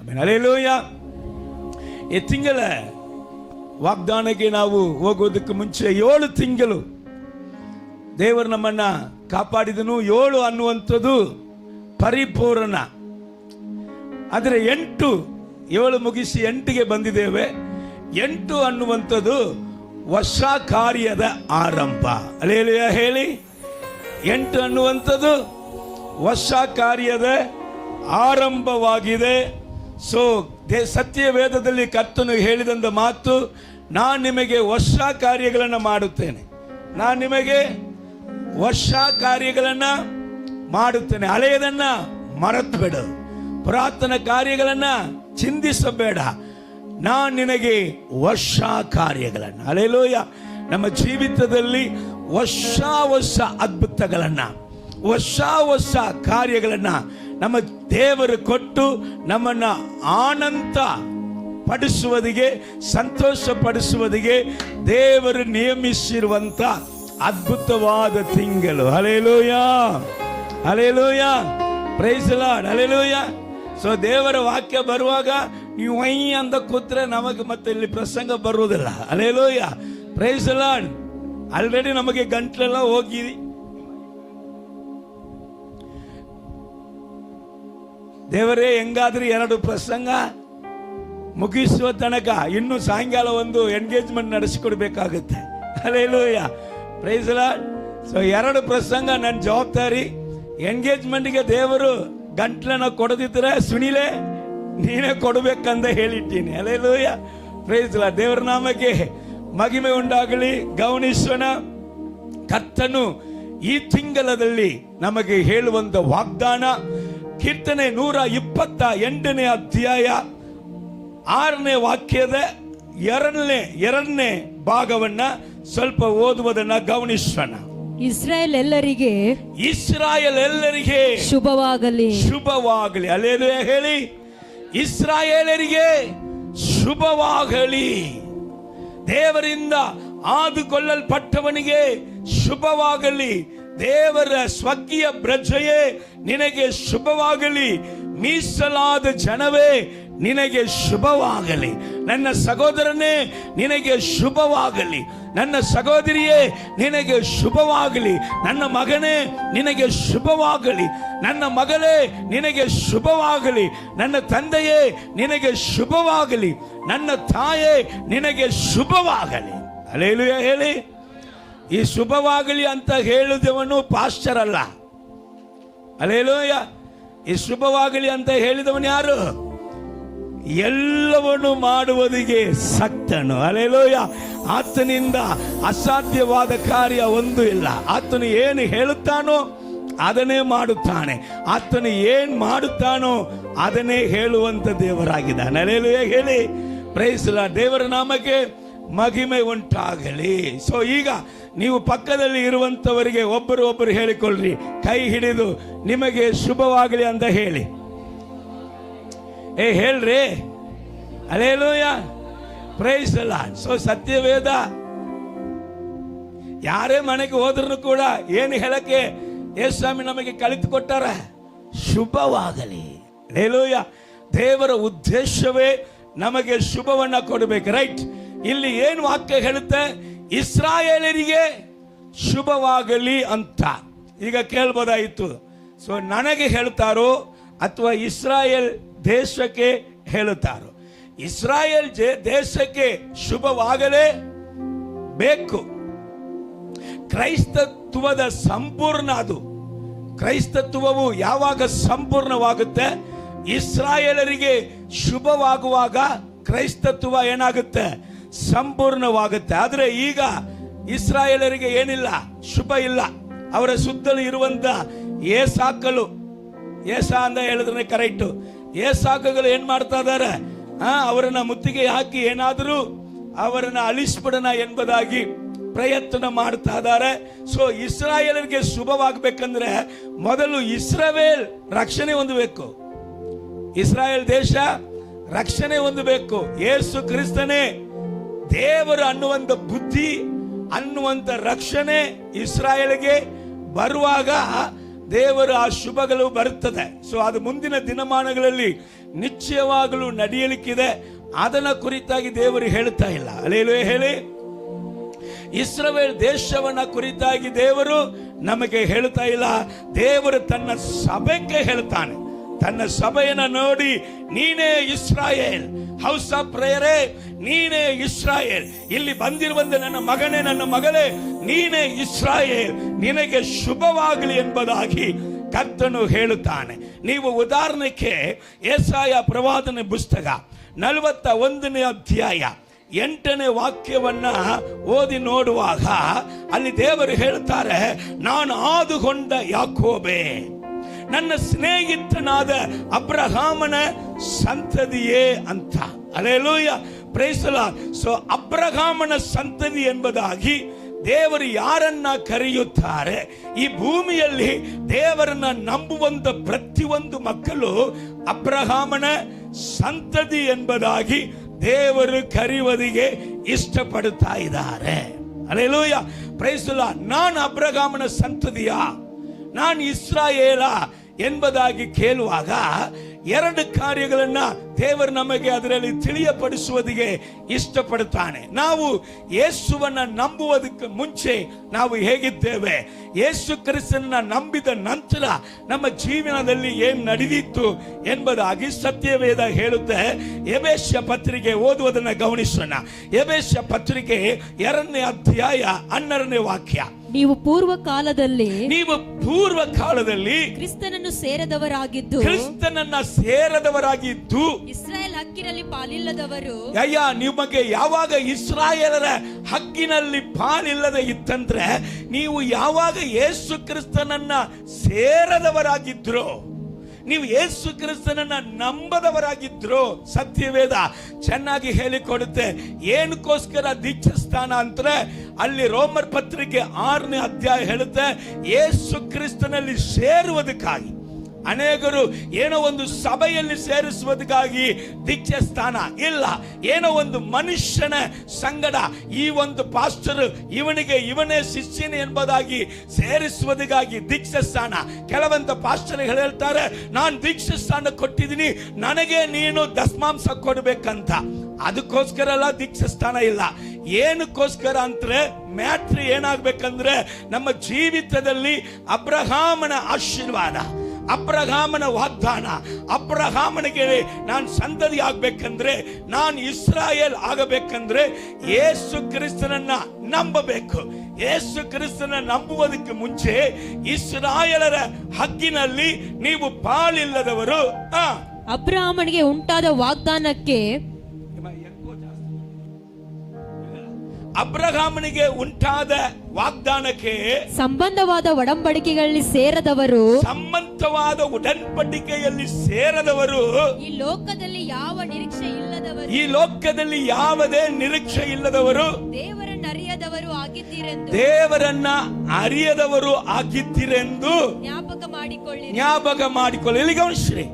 Amen. Hallelujah. ಈ ತಿಂಗಳ ವಾಗ್ದಾನಕ್ಕೆ ನಾವು ಹೋಗೋದಕ್ಕೆ ಮುಂಚೆ 7 ತಿಂಗಳು ದೇವರು ನಮ್ಮನ್ನ ಕಾಪಾಡಿದನು. 7 ಅನ್ನುವಂಥದ್ದು ಪರಿಪೂರ್ಣ. ಆದರೆ 7 ಮುಗಿಸಿ 8ಗೆ ಬಂದಿದ್ದೇವೆ. 8 ಅನ್ನುವಂಥದ್ದು ಹೊಸ ಕಾರ್ಯದ ಆರಂಭ. ಹಲ್ಲೆಲೂಯಾ ಹೇಳಿ. 8 ಅನ್ನುವಂಥದ್ದು ಹೊಸ ಕಾರ್ಯದ ಆರಂಭವಾಗಿದೆ. ಸೊ ಸತ್ಯ ವೇದದಲ್ಲಿ ಕರ್ತನು ಹೇಳಿದಂತ ಮಾತು, ನಾನು ನಿಮಗೆ ಹೊಸ ಕಾರ್ಯಗಳನ್ನು ಮಾಡುತ್ತೇನೆ, ನಾನು ನಿಮಗೆ ಹೊಸ ಕಾರ್ಯಗಳನ್ನು ಮಾಡುತ್ತೇನೆ. ಹಳೆಯದನ್ನ ಮರೆತು ಬಿಡು, ಪುರಾತನ ಕಾರ್ಯಗಳನ್ನ ಚಿಂತಿಸಬೇಡ, ನಾನು ನಿನಗೆ ಹೊಸ ಕಾರ್ಯಗಳನ್ನು. ಹಲ್ಲೆಲೂಯಾ. ನಮ್ಮ ಜೀವಿತದಲ್ಲಿ ಹೊಸ ಹೊಸ ಅದ್ಭುತಗಳನ್ನ, ಹೊಸ ಕಾರ್ಯಗಳನ್ನ ನಮ್ಮ ದೇವರು ಕೊಟ್ಟು ನಮ್ಮನ್ನ ಆನಂದ ಪಡಿಸುವುದಿಗೆ, ಸಂತೋಷ ಪಡಿಸುವುದಿಗೆ ದೇವರು ನೇಮಿಸಿರುವಂತ ಅದ್ಭುತವಾದ ತಿಂಗಳು. Hallelujah, hallelujah, praise the lord, hallelujah. So ದೇವರ ವಾಕ್ಯ ಬರುವಾಗ ನೀವು ವೈ ಅಂತ ಕೂತ್ರೆ ನಮಗೆ ಮತ್ತೆ ಇಲ್ಲಿ ಪ್ರಸಂಗ ಬರುವುದಿಲ್ಲ. Hallelujah, praise the lord. Already ನಮಗೆ ಗಂಟ್ಲೆಲ್ಲ ಹೋಗಿ ದೇವರೇ ಹೆಂಗಾದ್ರೂ 2 ಪ್ರಸಂಗ ಮುಗಿಸುವ ತನಕ ಇನ್ನು ಸಾಯಂಕಾಲ ಒಂದು ಎಂಗೇಜ್ಮೆಂಟ್ ನಡೆಸಿಕೊಡ್ಬೇಕಾಗುತ್ತೆ. Hallelujah, praise the lord. So 2 ಪ್ರಸಂಗ ನನ್ನ ಜವಾಬ್ದಾರಿ. ಎಂಗೇಜ್ಮೆಂಟ್ಗೆ ದೇವರು ಗಂಟ್ಲನ್ನ ಕೊಡದಿದ್ರೆ ಸುನಿಲೆ ನೀನೇ ಕೊಡಬೇಕಂತ ಹೇಳಿದ್ದೀನಿ. Hallelujah, praise the lord. ದೇವರ ನಾಮಕ್ಕೆ ಮಹಿಮೆ ಉಂಟಾಗಲಿ. ಗಮನಿಸೋಣ, ಕರ್ತನು ಈ ತಿಂಗಳಲ್ಲಿ ನಮಗೆ ಹೇಳುವಂತ ವಾಗ್ದಾನ ಕೀರ್ತನೆ 128ನೇ ಅಧ್ಯಾಯ 6ನೇ ವಾಕ್ಯದ 2ನೇ ಭಾಗವನ್ನ ಸ್ವಲ್ಪ ಓದುವುದನ್ನ ಗಮನಿಸೋಣ. ಇಸ್ರಾಯೇಲ್ ಎಲ್ಲರಿಗೆ ಶುಭವಾಗಲಿ, ಶುಭವಾಗಲಿ. ಹಲ್ಲೆಲೂಯಾ ಹೇಳಿ. ಇಸ್ರಾಯೇಲರಿಗೆ ಶುಭವಾಗಲಿ. ದೇವರಿಂದ ಆದುಕೊಳ್ಳಲ್ಪಟ್ಟವನಿಗೆ ಶುಭವಾಗಲಿ. ದೇವರ ಸ್ವಕೀಯ ಪ್ರಜೆಯೇ ನಿನಗೆ ಶುಭವಾಗಲಿ. ಮೀಸಲಾದ ಜನವೇ ನಿನಗೆ ಶುಭವಾಗಲಿ. ನನ್ನ ಸಹೋದರನೇ ನಿನಗೆ ಶುಭವಾಗಲಿ. ನನ್ನ ಸಹೋದರಿಯೇ ನಿನಗೆ ಶುಭವಾಗಲಿ. ನನ್ನ ಮಗನೇ ನಿನಗೆ ಶುಭವಾಗಲಿ. ನನ್ನ ಮಗಳೇ ನಿನಗೆ ಶುಭವಾಗಲಿ. ನನ್ನ ತಂದೆಯೇ ನಿನಗೆ ಶುಭವಾಗಲಿ. ನನ್ನ ತಾಯೇ ನಿನಗೆ ಶುಭವಾಗಲಿ. ಹಲ್ಲೆಲೂಯಾ ಹೇಳಿ. ಈ ಶುಭವಾಗಲಿ ಅಂತ ಹೇಳಿದವನು ಪಾಸ್ಟರ್ ಅಲ್ಲ. ಹಲ್ಲೆಲೂಯಾ. ಈ ಶುಭವಾಗಲಿ ಅಂತ ಹೇಳಿದವನು ಯಾರು? ಎಲ್ಲವನ್ನು ಮಾಡುವುದಿಗೆ ಸಕ್ತನು. ಹಲ್ಲೆಲೂಯಾ. ಆತನಿಂದ ಅಸಾಧ್ಯವಾದ ಕಾರ್ಯ ಒಂದು ಇಲ್ಲ. ಆತನು ಏನು ಹೇಳುತ್ತಾನೋ ಅದನ್ನೇ ಮಾಡುತ್ತಾನೆ. ಆತನು ಏನು ಮಾಡುತ್ತಾನೋ ಅದನ್ನೇ ಹೇಳುವಂತ ದೇವರಾಗಿದ್ದಾನೆ. ಹಲ್ಲೆಲೂಯಾ ಹೇಳಿ. Praise the lord. ದೇವರ ನಾಮಕ್ಕೆ ಮಹಿಮೆ ಉಂಟಾಗಲಿ. ಸೊ ಈಗ ನೀವು ಪಕ್ಕದಲ್ಲಿ ಇರುವಂತವರಿಗೆ ಒಬ್ಬರು ಹೇಳಿಕೊಳ್ಳ್ರಿ, ಕೈ ಹಿಡಿದು ನಿಮಗೆ ಶುಭವಾಗಲಿ ಅಂತ ಹೇಳಿ. ಹೇಳ್ರಿ. Hallelujah, praise the lord. So ಸತ್ಯವೇದ ಯಾರೇ ಮನೆಗೆ ಹೋದ್ರೂ ಕೂಡ ಏನು ಹೇಳಕ್ಕೆ ಯೇಸುಸ್ವಾಮಿ ನಮಗೆ ಕಲಿತುಕೊಟ್ಟಾರ? ಶುಭವಾಗಲಿ. ಹಲ್ಲೆಲೂಯಾ. ದೇವರ ಉದ್ದೇಶವೇ ನಮಗೆ ಶುಭವನ್ನ ಕೊಡಬೇಕು. ರೈಟ್. ಇಲ್ಲಿ ಏನು ವಾಕ್ಯ ಹೇಳುತ್ತೆ? ಇಸ್ರಾಯೇಲರಿಗೆ ಶುಭವಾಗಲಿ ಅಂತ. ಈಗ ಕೇಳ್ಬೋದಾಯಿತು, ಸೊ ನನಗೆ ಹೇಳ್ತಾರೋ ಅಥವಾ ಇಸ್ರಾಯೇಲ್ ದೇಶಕ್ಕೆ ಹೇಳುತ್ತಾರೋ? ಇಸ್ರಾಯೇಲ್ ದೇಶಕ್ಕೆ ಶುಭವಾಗಲೇ ಬೇಕು. ಕ್ರೈಸ್ತತ್ವದ ಸಂಪೂರ್ಣ ಅದು. ಕ್ರೈಸ್ತತ್ವವು ಯಾವಾಗ ಸಂಪೂರ್ಣವಾಗುತ್ತೆ? ಇಸ್ರಾಯೇಲರಿಗೆ ಶುಭವಾಗುವಾಗ ಕ್ರೈಸ್ತತ್ವ ಏನಾಗುತ್ತೆ? ಸಂಪೂರ್ಣವಾಗುತ್ತೆ. ಆದರೆ ಈಗ ಇಸ್ರಾಯೇಲರಿಗೆ ಏನಿಲ್ಲ, ಶುಭ ಇಲ್ಲ. ಅವರ ಸುತ್ತಲೂ ಇರುವಂತ ಏಸಾಕಲು, ಏಸ ಅಂತ ಹೇಳಿದ್ರೆ ಕರೆಕ್ಟ್, ಏಸಾಕಗಳು ಏನ್ ಮಾಡ್ತಾ ಇದ್ದಾರೆ? ಅವರನ್ನ ಮುತ್ತಿಗೆ ಹಾಕಿ ಏನಾದರೂ ಅವರನ್ನ ಅಳಿಸ್ಬಿಡೋಣ ಎಂಬುದಾಗಿ ಪ್ರಯತ್ನ ಮಾಡ್ತಾ ಇದ್ದಾರೆ. ಸೊ ಇಸ್ರಾಯೇಲರಿಗೆ ಶುಭವಾಗಬೇಕಂದ್ರೆ ಮೊದಲು ಇಸ್ರಾಯೇಲ್ ರಕ್ಷಣೆ ಹೊಂದಬೇಕು. ಇಸ್ರಾಯೇಲ್ ದೇಶ ರಕ್ಷಣೆ ಹೊಂದಬೇಕು. ಯೇಸು ಕ್ರಿಸ್ತನೇ ದೇವರು ಅನ್ನುವಂತ ಬುದ್ಧಿ, ಅನ್ನುವಂತ ರಕ್ಷಣೆ ಇಸ್ರಾಯೇಲ್ಗೆ ಬರುವಾಗ ದೇವರ ಆ ಶುಭಗಳು ಬರುತ್ತದೆ. ಸೊ ಅದು ಮುಂದಿನ ದಿನಮಾನಗಳಲ್ಲಿ ನಿಶ್ಚಯವಾಗಲೂ ನಡೆಯಲಿಕ್ಕಿದೆ. ಅದನ್ನ ಕುರಿತಾಗಿ ದೇವರು ಹೇಳ್ತಾ ಇಲ್ಲ. ಹಲ್ಲೆಲೂಯಾ ಹೇಳಿ. ಇಸ್ರಾಯೇಲ್ ದೇಶವನ್ನ ಕುರಿತಾಗಿ ದೇವರು ನಮಗೆ ಹೇಳ್ತಾ ಇಲ್ಲ. ದೇವರು ತನ್ನ ಸಭೆಗೆ ಹೇಳ್ತಾನೆ. ತನ್ನ ಸಭೆಯನ್ನ ನೋಡಿ, ನೀನೇ ಇಸ್ರಾಯೇಲ್, ಹೌಸ್ ಆಫ್ ಪ್ರೇಯರೇ, ನೀನೇ ಇಸ್ರಾಯೇಲ್, ಇಲ್ಲಿ ಬಂದಿರುವಂತೆ ನನ್ನ ಮಗನೇ, ನನ್ನ ಮಗಳೇ, ನೀನೇ ಇಸ್ರಾಯೇಲ್, ನಿನಗೆ ಶುಭವಾಗಲಿ ಎಂಬುದಾಗಿ ಕರ್ತನು ಹೇಳುತ್ತಾನೆ. ನೀವು ಉದಾಹರಣೆಗೆ ಯೆಶಾಯ ಪ್ರವಾದನೆ ಪುಸ್ತಕ 41ನೇ ಅಧ್ಯಾಯ 8ನೇ ವಾಕ್ಯವನ್ನ ಓದಿ ನೋಡುವಾಗ ಅಲ್ಲಿ ದೇವರು ಹೇಳ್ತಾರೆ, ನಾನು ಆದುಕೊಂಡ ಯಾಕೋಬೇ, ನನ್ನ ಸ್ನೇಹಿತನಾದ ಅಬ್ರಹಾಮನ ಸಂತತಿಯೇ ಅಂತ. Hallelujah, praise the lord. So ಅಬ್ರಹಾಮನ ಸಂತತಿ ಎಂಬುದಾಗಿ ದೇವರು ಯಾರನ್ನ ಕರೆಯುತ್ತಾರೆ, ಈ ಭೂಮಿಯಲ್ಲಿ ದೇವರನ್ನ ನಂಬುವಂತ ಪ್ರತಿಯೊಂದು ಮಕ್ಕಳು ಅಬ್ರಹಾಮನ ಸಂತತಿ ಎಂಬುದಾಗಿ ದೇವರು ಕರೆಯುವುದಿಗೆ ಇಷ್ಟಪಡುತ್ತಾ ಇದ್ದಾರೆ. Hallelujah, praise the lord. ನಾನು ಅಬ್ರಹಾಮನ ಸಂತತಿಯ, ನಾನು ಇಸ್ರಾಯೇಲ ಎಂಬುದಾಗಿ ಕೇಳುವಾಗ 2 ಕಾರ್ಯಗಳನ್ನ ದೇವರು ನಮಗೆ ಅದರಲ್ಲಿ ತಿಳಿಯಪಡಿಸುವುದಿಗೆ ಇಷ್ಟಪಡುತ್ತಾನೆ. ನಾವು ಯೇಸುವನ್ನ ನಂಬುವುದಕ್ಕೆ ಮುಂಚೆ ನಾವು ಹೇಗಿದ್ದೇವೆ, ಯೇಸು ಕ್ರಿಸ್ತನನ್ನ ನಂಬಿದ ನಂತರ ನಮ್ಮ ಜೀವನದಲ್ಲಿ ಏನು ನಡೆದಿತ್ತು ಎಂಬುದಾಗಿ ಸತ್ಯವೇದ ಹೇಳುತ್ತೆ. ಎಫೆಸ ಪತ್ರಿಕೆ ಓದುವುದನ್ನು ಗಮನಿಸೋಣ. ಎಫೆಸ ಪತ್ರಿಕೆ 2ನೇ ಅಧ್ಯಾಯ 12ನೇ ವಾಕ್ಯ. ನೀವು ಪೂರ್ವ ಕಾಲದಲ್ಲಿ ಕ್ರಿಸ್ತನನ್ನು ಸೇರದವರಾಗಿದ್ದು ಇಸ್ರಾಯೇಲ್ ಹಕ್ಕಿನಲ್ಲಿ ಪಾಲಿಲ್ಲದವರು. ನಿಮಗೆ ಯಾವಾಗ ಇಸ್ರಾಯೇಲರ ಹಕ್ಕಿನಲ್ಲಿ ಪಾಲಿಲ್ಲದೆ ಇತ್ತಂದ್ರೆ, ನೀವು ಯಾವಾಗ ಯೇಸು ಕ್ರಿಸ್ತನನ್ನ ಸೇರದವರಾಗಿದ್ರು, ನೀವು ಯೇಸು ಕ್ರಿಸ್ತನನ್ನ ನಂಬದವರಾಗಿದ್ರು, ಸತ್ಯವೇದ ಚೆನ್ನಾಗಿ ಹೇಳಿಕೊಡುತ್ತೆ. ಏನಕ್ಕೋಸ್ಕರ ದೀಕ್ಷಾಸ್ಥಾನ ಅಂದ್ರೆ, ಅಲ್ಲಿ ರೋಮರ್ ಪತ್ರಿಕೆ 6ನೇ ಅಧ್ಯಾಯ ಹೇಳುತ್ತೆ, ಯೇಸು ಕ್ರಿಸ್ತನಲ್ಲಿ ಸೇರುವುದಕ್ಕಾಗಿ. ಅನೇಕರು ಏನೋ ಒಂದು ಸಭೆಯಲ್ಲಿ ಸೇರಿಸುವುದಕ್ಕಾಗಿ ದೀಕ್ಷಾ ಸ್ಥಾನ ಇಲ್ಲ, ಏನೋ ಒಂದು ಮನುಷ್ಯನ ಸಂಗಡ ಈ ಒಂದು ಪಾಸ್ಟರ್ ಇವನೇ ಶಿಷ್ಯನೇ ಎಂಬುದಾಗಿ ಸೇರಿಸುವುದಕ್ಕಾಗಿ ದೀಕ್ಷಾ ಸ್ಥಾನ. ಕೆಲವಂತ ಪಾಸ್ಟರ್ ಹೇಳ್ತಾರೆ, ನಾನು ದೀಕ್ಷಾ ಸ್ಥಾನ ಕೊಟ್ಟಿದ್ದೀನಿ, ನನಗೆ ನೀನು ದಶಮಾಂಶ ಕೊಡ್ಬೇಕಂತ. ಅದಕ್ಕೋಸ್ಕರ ಎಲ್ಲ ದೀಕ್ಷಾ ಸ್ಥಾನ ಇಲ್ಲ. ಏನಕ್ಕೋಸ್ಕರ ಅಂದ್ರೆ, ಮ್ಯಾಟ್ರಿ ಏನಾಗ್ಬೇಕಂದ್ರೆ, ನಮ್ಮ ಜೀವಿತದಲ್ಲಿ ಅಬ್ರಹಾಮನ ಆಶೀರ್ವಾದ, ಅಬ್ರಹಾಮನ ವಾಗ್ದಾನ, ಅಬ್ರಹಾಮನಿಗೆ ನಾನು ಸಂತತಿ ಆಗ್ಬೇಕಂದ್ರೆ, ನಾನು ಇಸ್ರಾಯೇಲ್ ಆಗಬೇಕಂದ್ರೆ ಯೇಸು ಕ್ರಿಸ್ತನನ್ನ ನಂಬಬೇಕು. ಯೇಸು ಕ್ರಿಸ್ತನ ನಂಬುವುದಕ್ಕೆ ಮುಂಚೆ ಇಸ್ರಾಯೇಲರ ಹಕ್ಕಿನಲ್ಲಿ ನೀವು ಪಾಲಿಲ್ಲದವರು. ಅಬ್ರಹಾಮನಿಗೆ ಉಂಟಾದ ವಾಗ್ದಾನಕ್ಕೆ, ಅಬ್ರಹಾಮನಿಗೆ ಉಂಟಾದ ವಾಗ್ದಾನಕ್ಕೆ ಸಂಬಂಧವಾದ ಒಡಂಬಡಿಕೆಗಳಲ್ಲಿ ಸೇರದವರು, ಸಂಬಂಧವಾದ ಉಡன்பಡಿಕೆಯಲ್ಲಿ ಸೇರದವರು, ಈ ಲೋಕದಲ್ಲಿ ಯಾವ ನಿರೀಕ್ಷೆ ಇಲ್ಲದವರು, ಈ ಲೋಕದಲ್ಲಿ ಯಾವುದೇ ನಿರೀಕ್ಷೆ ಇಲ್ಲದವರು, ದೇವರನ್ನ ಅರಿಯದವರು ಆಗಿದ್ದೀರೆಂದು ಜ್ಞಾಪಕ ಮಾಡಿಕೊಳ್ಳಿ. ಇಲ್ಲಿ ಗಮನಿಸ್ರಿ,